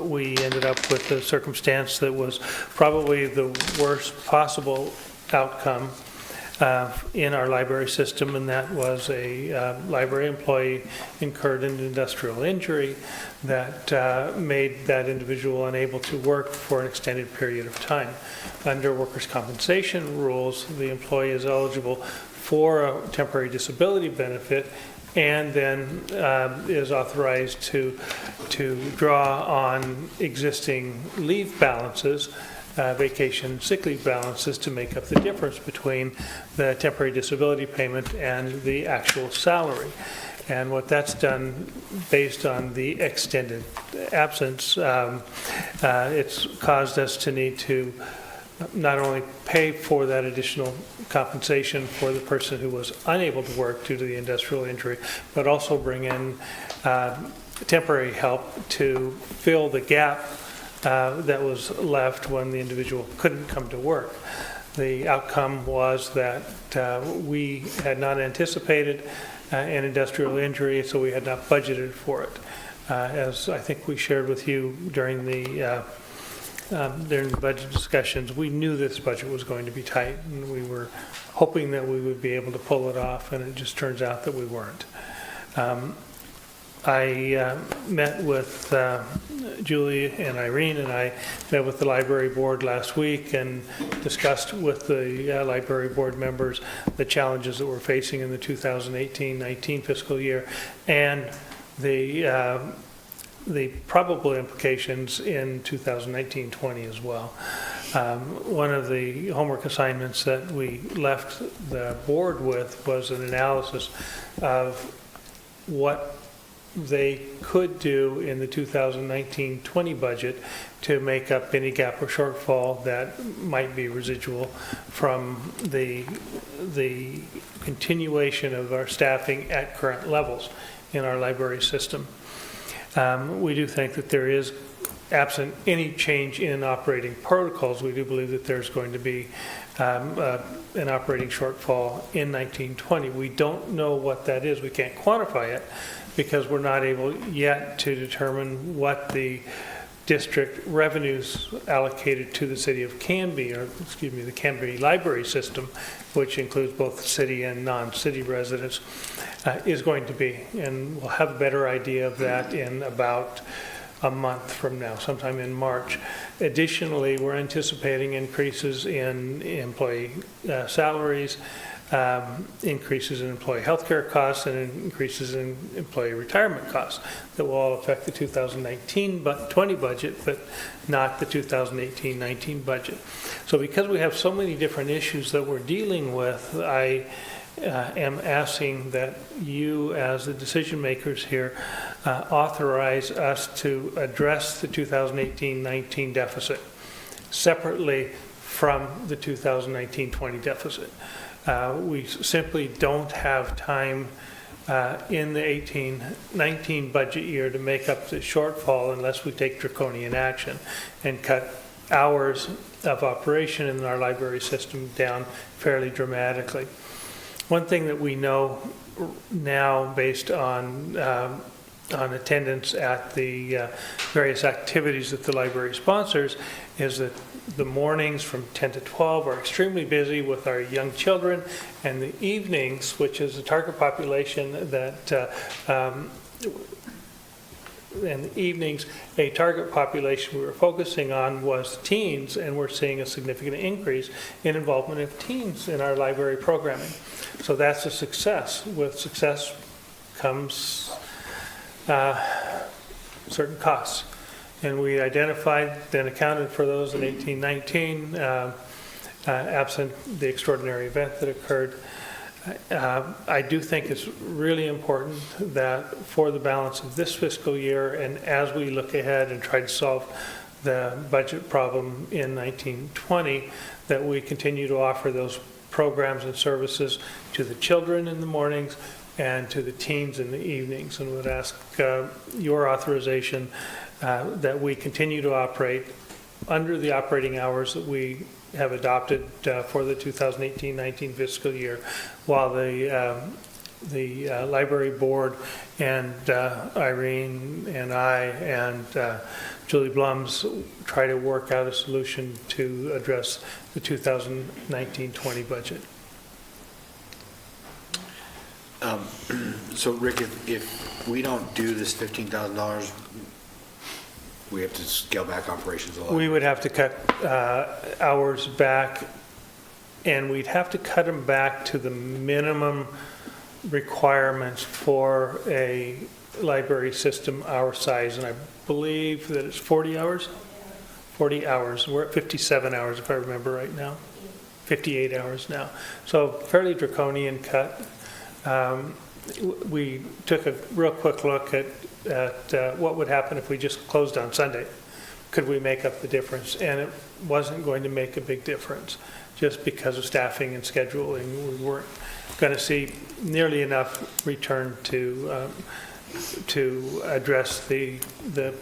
S6: we ended up with a circumstance that was probably the worst possible outcome in our library system, and that was a library employee incurred an industrial injury that made that individual unable to work for an extended period of time. Under workers' compensation rules, the employee is eligible for a temporary disability benefit and then is authorized to draw on existing leave balances, vacation sick leave balances, to make up the difference between the temporary disability payment and the actual salary. And what that's done, based on the extended absence, it's caused us to need to not only pay for that additional compensation for the person who was unable to work due to the industrial injury, but also bring in temporary help to fill the gap that was left when the individual couldn't come to work. The outcome was that we had not anticipated an industrial injury, so we had not budgeted for it. As I think we shared with you during the budget discussions, we knew this budget was going to be tight, and we were hoping that we would be able to pull it off, and it just turns out that we weren't. I met with Julie and Irene, and I met with the library board last week and discussed with the library board members the challenges that we're facing in the 2018-19 fiscal year and the probable implications in 2019-20 as well. One of the homework assignments that we left the board with was an analysis of what they could do in the 2019-20 budget to make up any gap or shortfall that might be residual from the continuation of our staffing at current levels in our library system. We do think that there is, absent any change in operating protocols, we do believe that there's going to be an operating shortfall in 1920. We don't know what that is. We can't quantify it because we're not able yet to determine what the district revenues allocated to the city of Canby, or excuse me, the Canby library system, which includes both city and non-city residents, is going to be. And we'll have a better idea of that in about a month from now, sometime in March. Additionally, we're anticipating increases in employee salaries, increases in employee health care costs, and increases in employee retirement costs that will all affect the 2019-20 budget, but not the 2018-19 budget. So because we have so many different issues that we're dealing with, I am asking that you, as the decision makers here, authorize us to address the 2018-19 deficit separately from the 2019-20 deficit. We simply don't have time in the 18-19 budget year to make up the shortfall unless we take draconian action and cut hours of operation in our library system down fairly dramatically. One thing that we know now, based on attendance at the various activities that the library sponsors, is that the mornings from 10 to 12 are extremely busy with our young children, and the evenings, which is a target population that in the evenings, a target population we were focusing on was teens, and we're seeing a significant increase in involvement of teens in our library programming. So that's a success. With success comes certain costs. And we identified and accounted for those in 18-19, absent the extraordinary event that occurred. I do think it's really important that for the balance of this fiscal year, and as we look ahead and try to solve the budget problem in 1920, that we continue to offer those programs and services to the children in the mornings and to the teens in the evenings, and would ask your authorization that we continue to operate under the operating hours that we have adopted for the 2018-19 fiscal year, while the the library board and Irene and I and Julie Blums try to work out a solution to address the 2019-20 budget.
S20: So Rick, if we don't do this $15,000, we have to scale back operations a lot.
S6: We would have to cut hours back, and we'd have to cut them back to the minimum requirements for a library system our size, and I believe that it's 40 hours? 40 hours. We're at 57 hours, if I remember right now. 58 hours now. So fairly draconian cut. We took a real quick look at what would happen if we just closed on Sunday. Could we make up the difference? And it wasn't going to make a big difference just because of staffing and scheduling. We weren't going to see nearly enough return to address the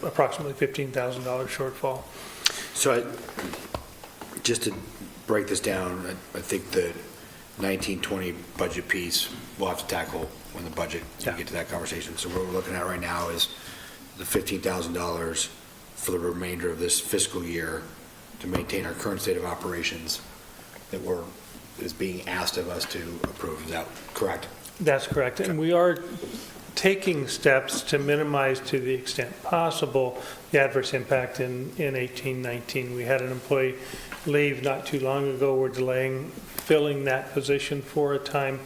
S6: approximately $15,000 shortfall.
S20: So just to break this down, I think the 1920 budget piece we'll have to tackle when the budget, when we get to that conversation. So what we're looking at right now is the $15,000 for the remainder of this fiscal year to maintain our current state of operations that is being asked of us to approve. Is that correct?
S6: That's correct. And we are taking steps to minimize to the extent possible the adverse impact in 18-19. We had an employee leave not too long ago. We're delaying filling that position for a time,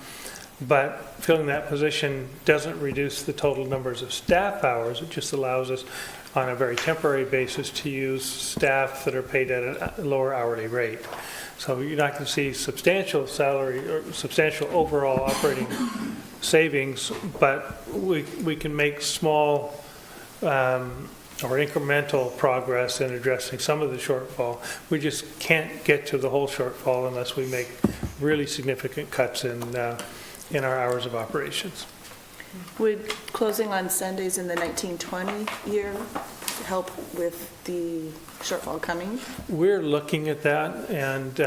S6: but filling that position doesn't reduce the total numbers of staff hours. It just allows us on a very temporary basis to use staff that are paid at a lower hourly rate. So you're not going to see substantial salary or substantial overall operating savings, but we can make small or incremental progress in addressing some of the shortfall. We just can't get to the whole shortfall unless we make really significant cuts in our hours of operations.
S12: Would closing on Sundays in the 1920 year help with the shortfall coming?
S6: We're looking at that and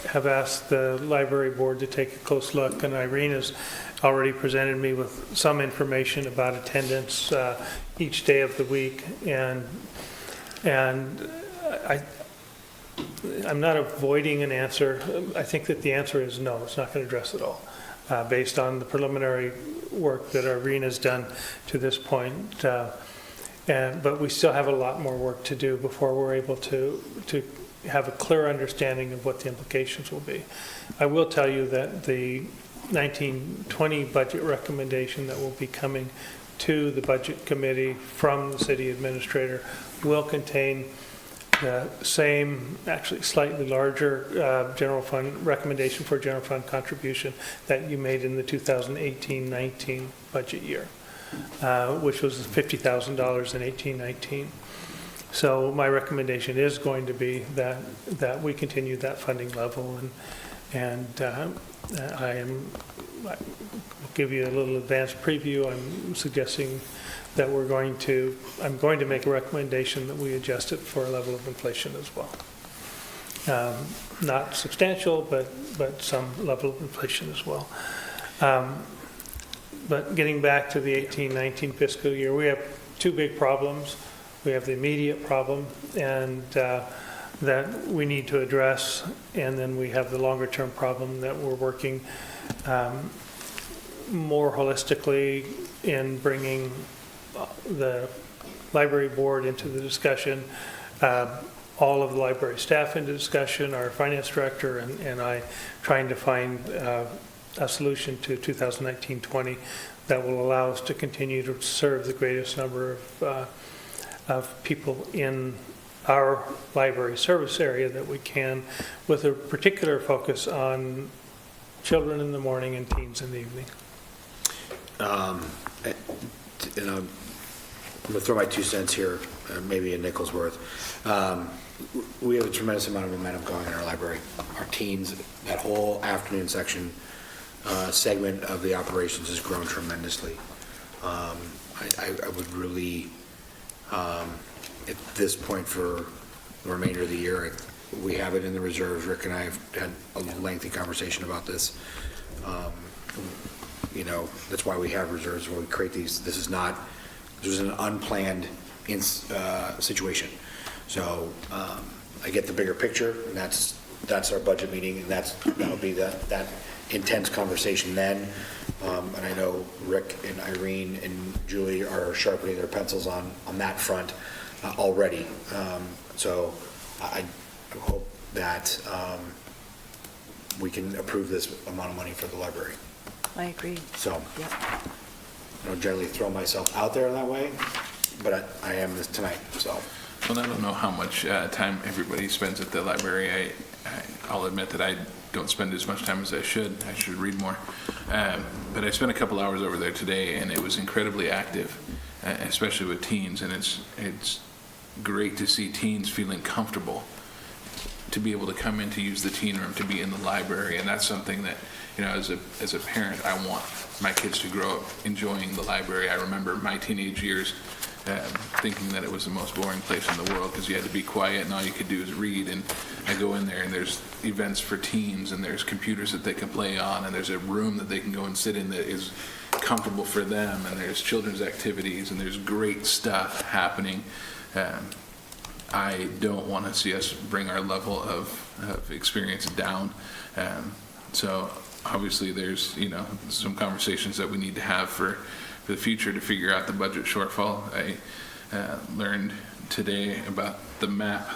S6: have asked the library board to take a close look, and Irene has already presented me with some information about attendance each day of the week, and I'm not avoiding an answer. I think that the answer is no, it's not going to address it all, based on the preliminary work that Irene has done to this point. But we still have a lot more work to do before we're able to have a clear understanding of what the implications will be. I will tell you that the 1920 budget recommendation that will be coming to the budget committee from the city administrator will contain the same, actually slightly larger general fund recommendation for general fund contribution that you made in the 2018-19 budget year, which was $50,000 in 18-19. So my recommendation is going to be that we continue that funding level, and I'll give you a little advanced preview. I'm suggesting that I'm going to make a recommendation that we adjust it for a level of inflation as well. Not substantial, but some level of inflation as well. But getting back to the 18-19 fiscal year, we have two big problems. We have the immediate problem and that we need to address, and then we have the longer term problem that we're working more holistically in bringing the library board into the discussion, all of the library staff into discussion, our finance director and I trying to find a solution to 2019-20 that will allow us to continue to serve the greatest number of people in our library service area that we can, with a particular focus on children in the morning and teens in the evening.
S20: And I'm going to throw my 2 cents here, maybe a nickel's worth. We have a tremendous amount of momentum going in our library. Our teens, that whole afternoon section segment of the operations has grown tremendously. I would really, at this point for the remainder of the year, we have it in the reserves. Rick and I have had a lengthy conversation about this. you know, that's why we have reserves, where we create these. This is an unplanned situation. So I get the bigger picture, and that's our budget meeting, and that'll be that intense conversation then. And I know Rick and Irene and Julie are sharpening their pencils on that front already. So I hope that we can approve this amount of money for the library.
S10: I agree.
S20: So
S10: Yep.
S20: I don't generally throw myself out there in that way, but I am this tonight, so.
S2: Well, I don't know how much time everybody spends at the library. I'll admit that I don't spend as much time as I should. I should read more. But I spent a couple hours over there today, and it was incredibly active, especially with teens. And it's great to see teens feeling comfortable to be able to come in to use the teen room, to be in the library. And that's something that, you know, as a parent, I want my kids to grow up enjoying the library. I remember my teenage years thinking that it was the most boring place in the world because you had to be quiet and all you could do is read. And I go in there and there's events for teens and there's computers that they can play on and there's a room that they can go and sit in that is comfortable for them, and there's children's activities and there's great stuff happening. I don't want to see us bring our level of experience down. So obviously there's, you know, some conversations that we need to have for the future to figure out the budget shortfall. I learned today about the map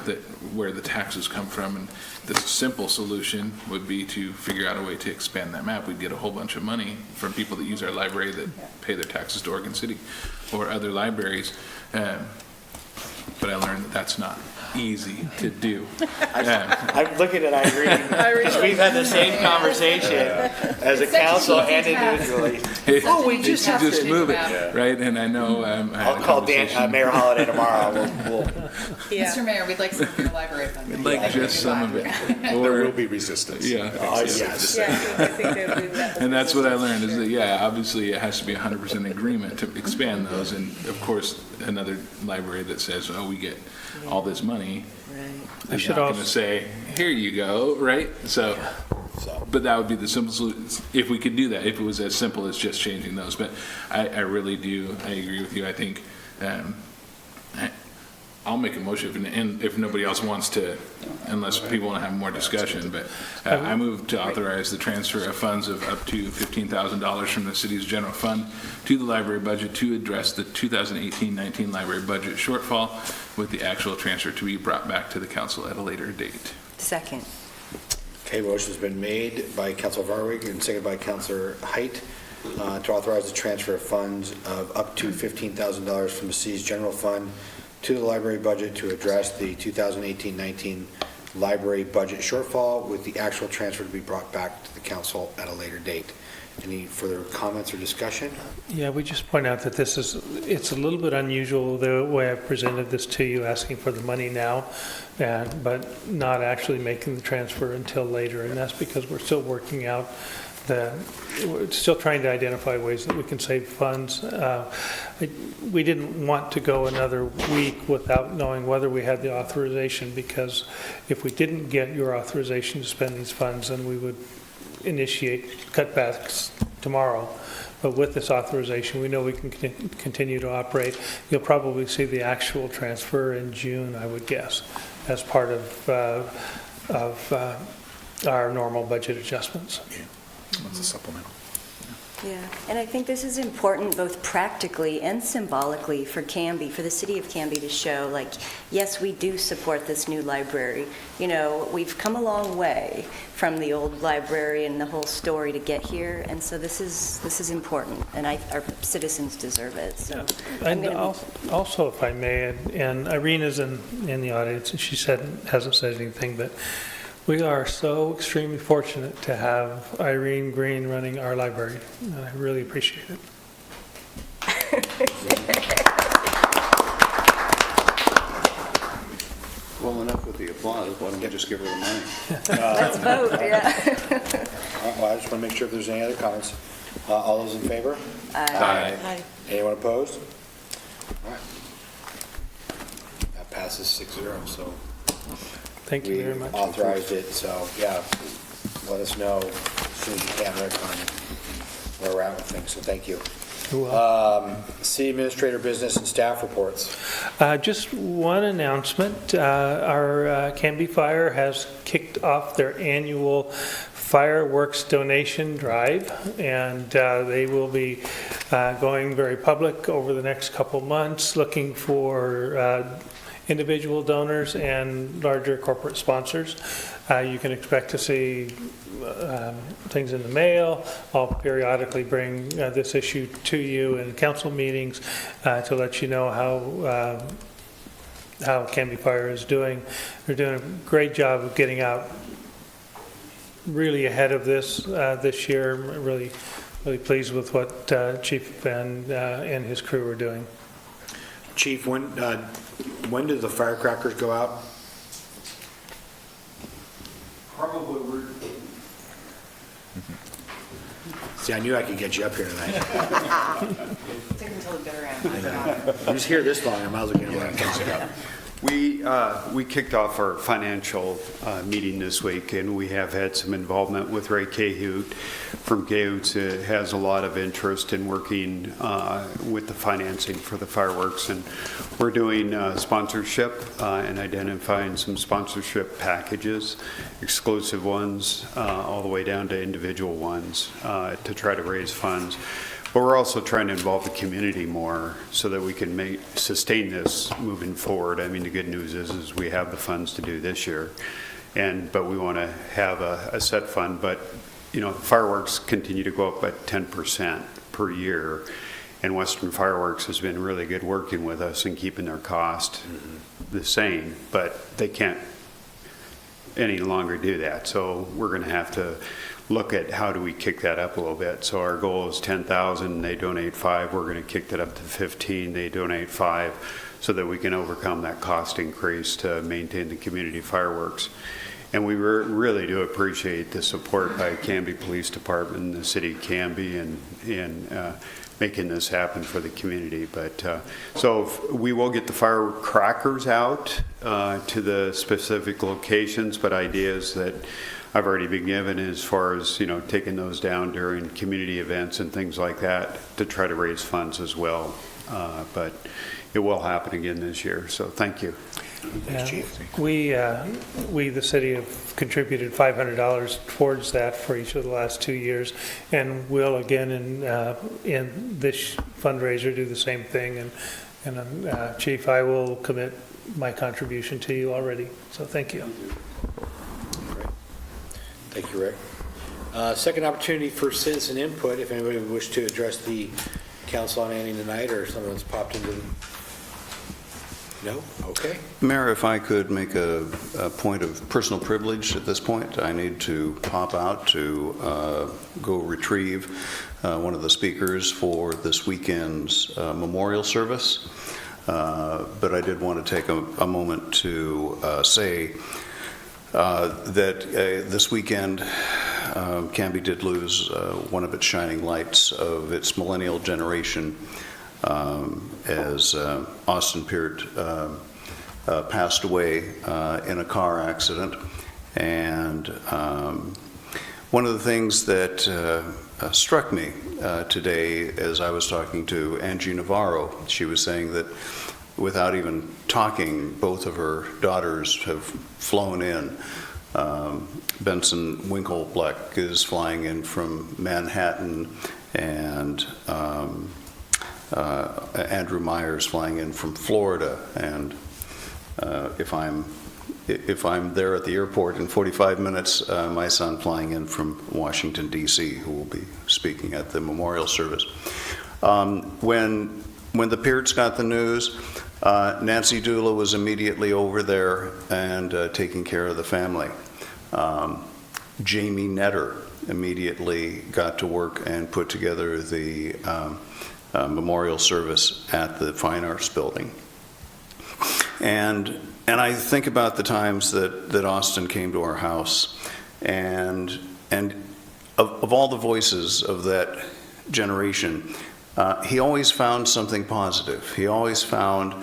S2: where the taxes come from, and the simple solution would be to figure out a way to expand that map. We'd get a whole bunch of money from people that use our library that pay their taxes to Oregon City or other libraries. But I learned that that's not easy to do.
S20: I'm looking at Irene. We've had the same conversation as a council and individually. Oh, we just have to
S2: move it, right? And I know
S20: I'll call Mayor Holliday tomorrow.
S13: Mr. Mayor, we'd like some of your library funding.
S2: We'd like just some of it.
S5: There will be resistance.
S2: Yeah.
S20: Yes.
S12: I think they would do that.
S2: And that's what I learned is that, yeah, obviously it has to be 100% agreement to expand those. And of course, another library that says, oh, we get all this money,
S6: I
S2: is
S6: should
S2: not
S6: also-
S2: going to say, here you go, right? So, but that would be the simple solution, if we could do that, if it was as simple as just changing those. But I really do, I agree with you. I think I'll make a motion if nobody else wants to, unless people want to have more discussion. But I move to authorize the transfer of funds of up to $15,000 from the city's general fund to the library budget to address the 2018-19 library budget shortfall, with the actual transfer to be brought back to the council at a later date.
S10: Second.
S20: Okay, motion's been made by Councilor Varwig and seconded by Councilor Height to authorize the transfer of funds of up to $15,000 from the city's general fund to the library budget to address the 2018-19 library budget shortfall, with the actual transfer to be brought back to the council at a later date. Any further comments or discussion?
S6: Yeah, we just point out that it's a little bit unusual the way I've presented this to you, asking for the money now, but not actually making the transfer until later. And that's because we're still working out we're still trying to identify ways that we can save funds. We didn't want to go another week without knowing whether we had the authorization, because if we didn't get your authorization to spend these funds, then we would initiate cutbacks tomorrow. But with this authorization, we know we can continue to operate. You'll probably see the actual transfer in June, I would guess, as part of our normal budget adjustments.
S5: That's a supplemental.
S10: Yeah, and I think this is important both practically and symbolically for Canby, for the city of Canby, to show, like, yes, we do support this new library. You know, we've come a long way from the old library and the whole story to get here, and so this is important, and our citizens deserve it. So,
S6: And also, if I may, and Irene is in the audience, and she hasn't said anything, but we are so extremely fortunate to have Irene Green running our library. And I really appreciate it.
S9: Well, enough with the applause. Why don't we just give her the money?
S10: Let's vote, yeah.
S20: Well, I just want to make sure if there's any other comments. All those in favor?
S10: Aye.
S20: Anyone opposed? All right. That passes 6-0, so.
S6: Thank you very much.
S20: We authorized it, so, yeah, let us know soon as you can, Rick, on where we're at with things, so thank you. City Administrator business and staff reports.
S6: Just one announcement. Our Canby Fire has kicked off their annual fireworks donation drive, and they will be going very public over the next couple months, looking for individual donors and larger corporate sponsors. You can expect to see things in the mail. I'll periodically bring this issue to you in council meetings to let you know how Canby Fire is doing. They're doing a great job of getting out really ahead of this year. I'm really pleased with what Chief and his crew are doing.
S20: Chief, when do the firecrackers go out?
S14: Probably we're...
S20: See, I knew I could get you up here tonight.
S13: Take until the bitter end.
S20: You just here this long, I might as well get what I'm talking about.
S21: We kicked off our financial meeting this week, and we have had some involvement with Ray Cahoot from Cahoot's. Has a lot of interest in working with the financing for the fireworks, and we're doing sponsorship and identifying some sponsorship packages, exclusive ones, all the way down to individual ones to try to raise funds. But we're also trying to involve the community more so that we can sustain this moving forward. I mean, the good news is we have the funds to do this year, but we want to have a set fund. But you know, fireworks continue to go up at 10% per year, and Western Fireworks has been really good working with us and keeping their cost the same. But they can't any longer do that, so we're going to have to look at how do we kick that up a little bit. So our goal is 10,000, they donate 5, we're going to kick that up to 15, they donate 5, so that we can overcome that cost increase to maintain the community fireworks. And we really do appreciate the support by Canby Police Department and the City of Canby in making this happen for the community. But so we will get the firecrackers out to the specific locations, but ideas that I've already been given as far as, you know, taking those down during community events and things like that to try to raise funds as well. But it will happen again this year, so thank you.
S20: Thanks, Chief.
S6: We, the city, have contributed $500 towards that for each of the last 2 years, and will again in this fundraiser do the same thing. And Chief, I will commit my contribution to you already, so thank you.
S20: Thank you, Rick. Second opportunity for citizen input, if anybody would wish to address the council on anything tonight, or someone's popped into... No? Okay.
S9: Mayor, if I could make a point of personal privilege at this point, I need to pop out to go retrieve one of the speakers for this weekend's memorial service. But I did want to take a moment to say that this weekend, Canby did lose one of its shining lights of its millennial generation as Austin Peart passed away in a car accident. And one of the things that struck me today as I was talking to Angie Navarro, she was saying that without even talking, both of her daughters have flown in. Benson Winklebleck is flying in from Manhattan, and Andrew Myers flying in from Florida. And if I'm there at the airport in 45 minutes, my son flying in from Washington, D.C., who will be speaking at the memorial service. When the Pearts got the news, Nancy Dula was immediately over there and taking care of the family. Jamie Netter immediately got to work and put together the memorial service at the Fine Arts Building. And I think about the times that Austin came to our house, and of all the voices of that generation, he always found something positive. He always found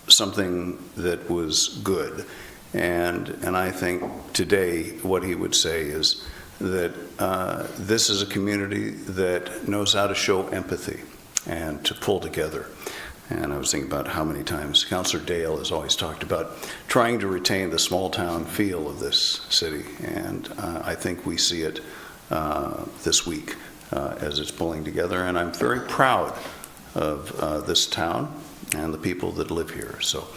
S9: something that was good. And I think today what he would say is that this is a community that knows how to show empathy and to pull together. And I was thinking about how many times Councillor Dale has always talked about trying to retain the small town feel of this city. And I think we see it this week as it's pulling together. And I'm very proud of this town and the people that live here. So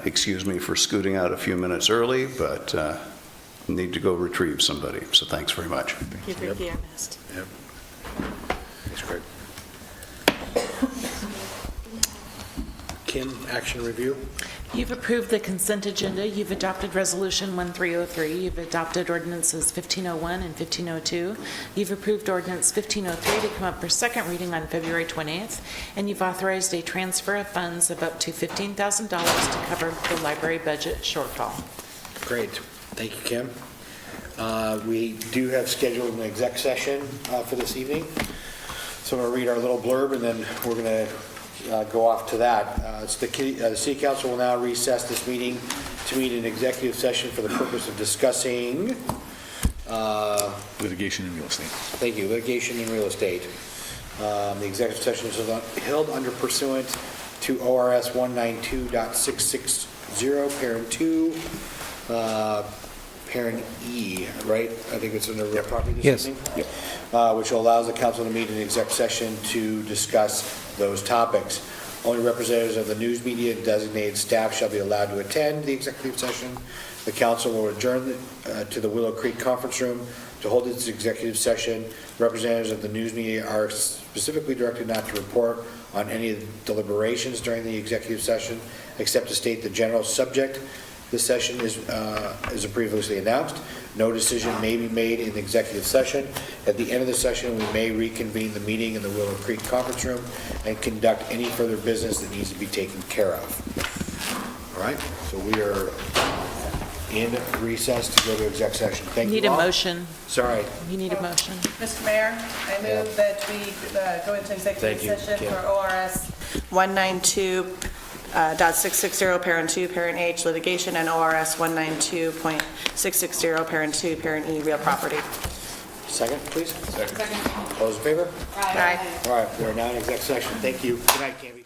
S9: excuse me for scooting out a few minutes early, but need to go retrieve somebody. So thanks very much.
S12: Thank you, Ricky. I missed.
S20: Yep. Thanks, Craig. Kim, action review.
S18: You've approved the consent agenda. You've adopted Resolution 1303. You've adopted ordinances 1501 and 1502. You've approved Ordinance 1503 to come up for second reading on February 28th. And you've authorized a transfer of funds of up to $15,000 to cover the library budget shortfall.
S20: Great. Thank you, Kim. We do have scheduled an exec session for this evening. So I'm going to read our little blurb, and then we're going to go off to that. The City Council will now recess this meeting to meet in executive session for the purpose of discussing
S5: litigation and real estate.
S20: Thank you, litigation and real estate. The executive session is held under pursuant to ORS 192.660, parent 2, parent E, right? I think it's under real property this evening? Yes. Which allows the council to meet in exec session to discuss those topics. Only representatives of the news media and designated staff shall be allowed to attend the executive session. The council will adjourn to the Willow Creek Conference Room to hold its executive session. Representatives of the news media are specifically directed not to report on any of the deliberations during the executive session, except to state the general subject. This session is previously announced. No decision may be made in the executive session. At the end of the session, we may reconvene the meeting in the Willow Creek Conference Room and conduct any further business that needs to be taken care of. All right, so we are in recess to go to exec session. Thank you all.
S18: Need a motion.
S20: Sorry.
S18: You need a motion.
S12: Mr. Mayor, I move that we go into executive session
S20: Kim.
S12: for ORS 192.660, parent 2, parent H, litigation, and ORS 192.660, parent 2, parent E, real property.
S20: Second, please. Second. All those in favor?
S12: Aye.
S20: All right, we are now in exec session. Thank you. Good night, Cammy.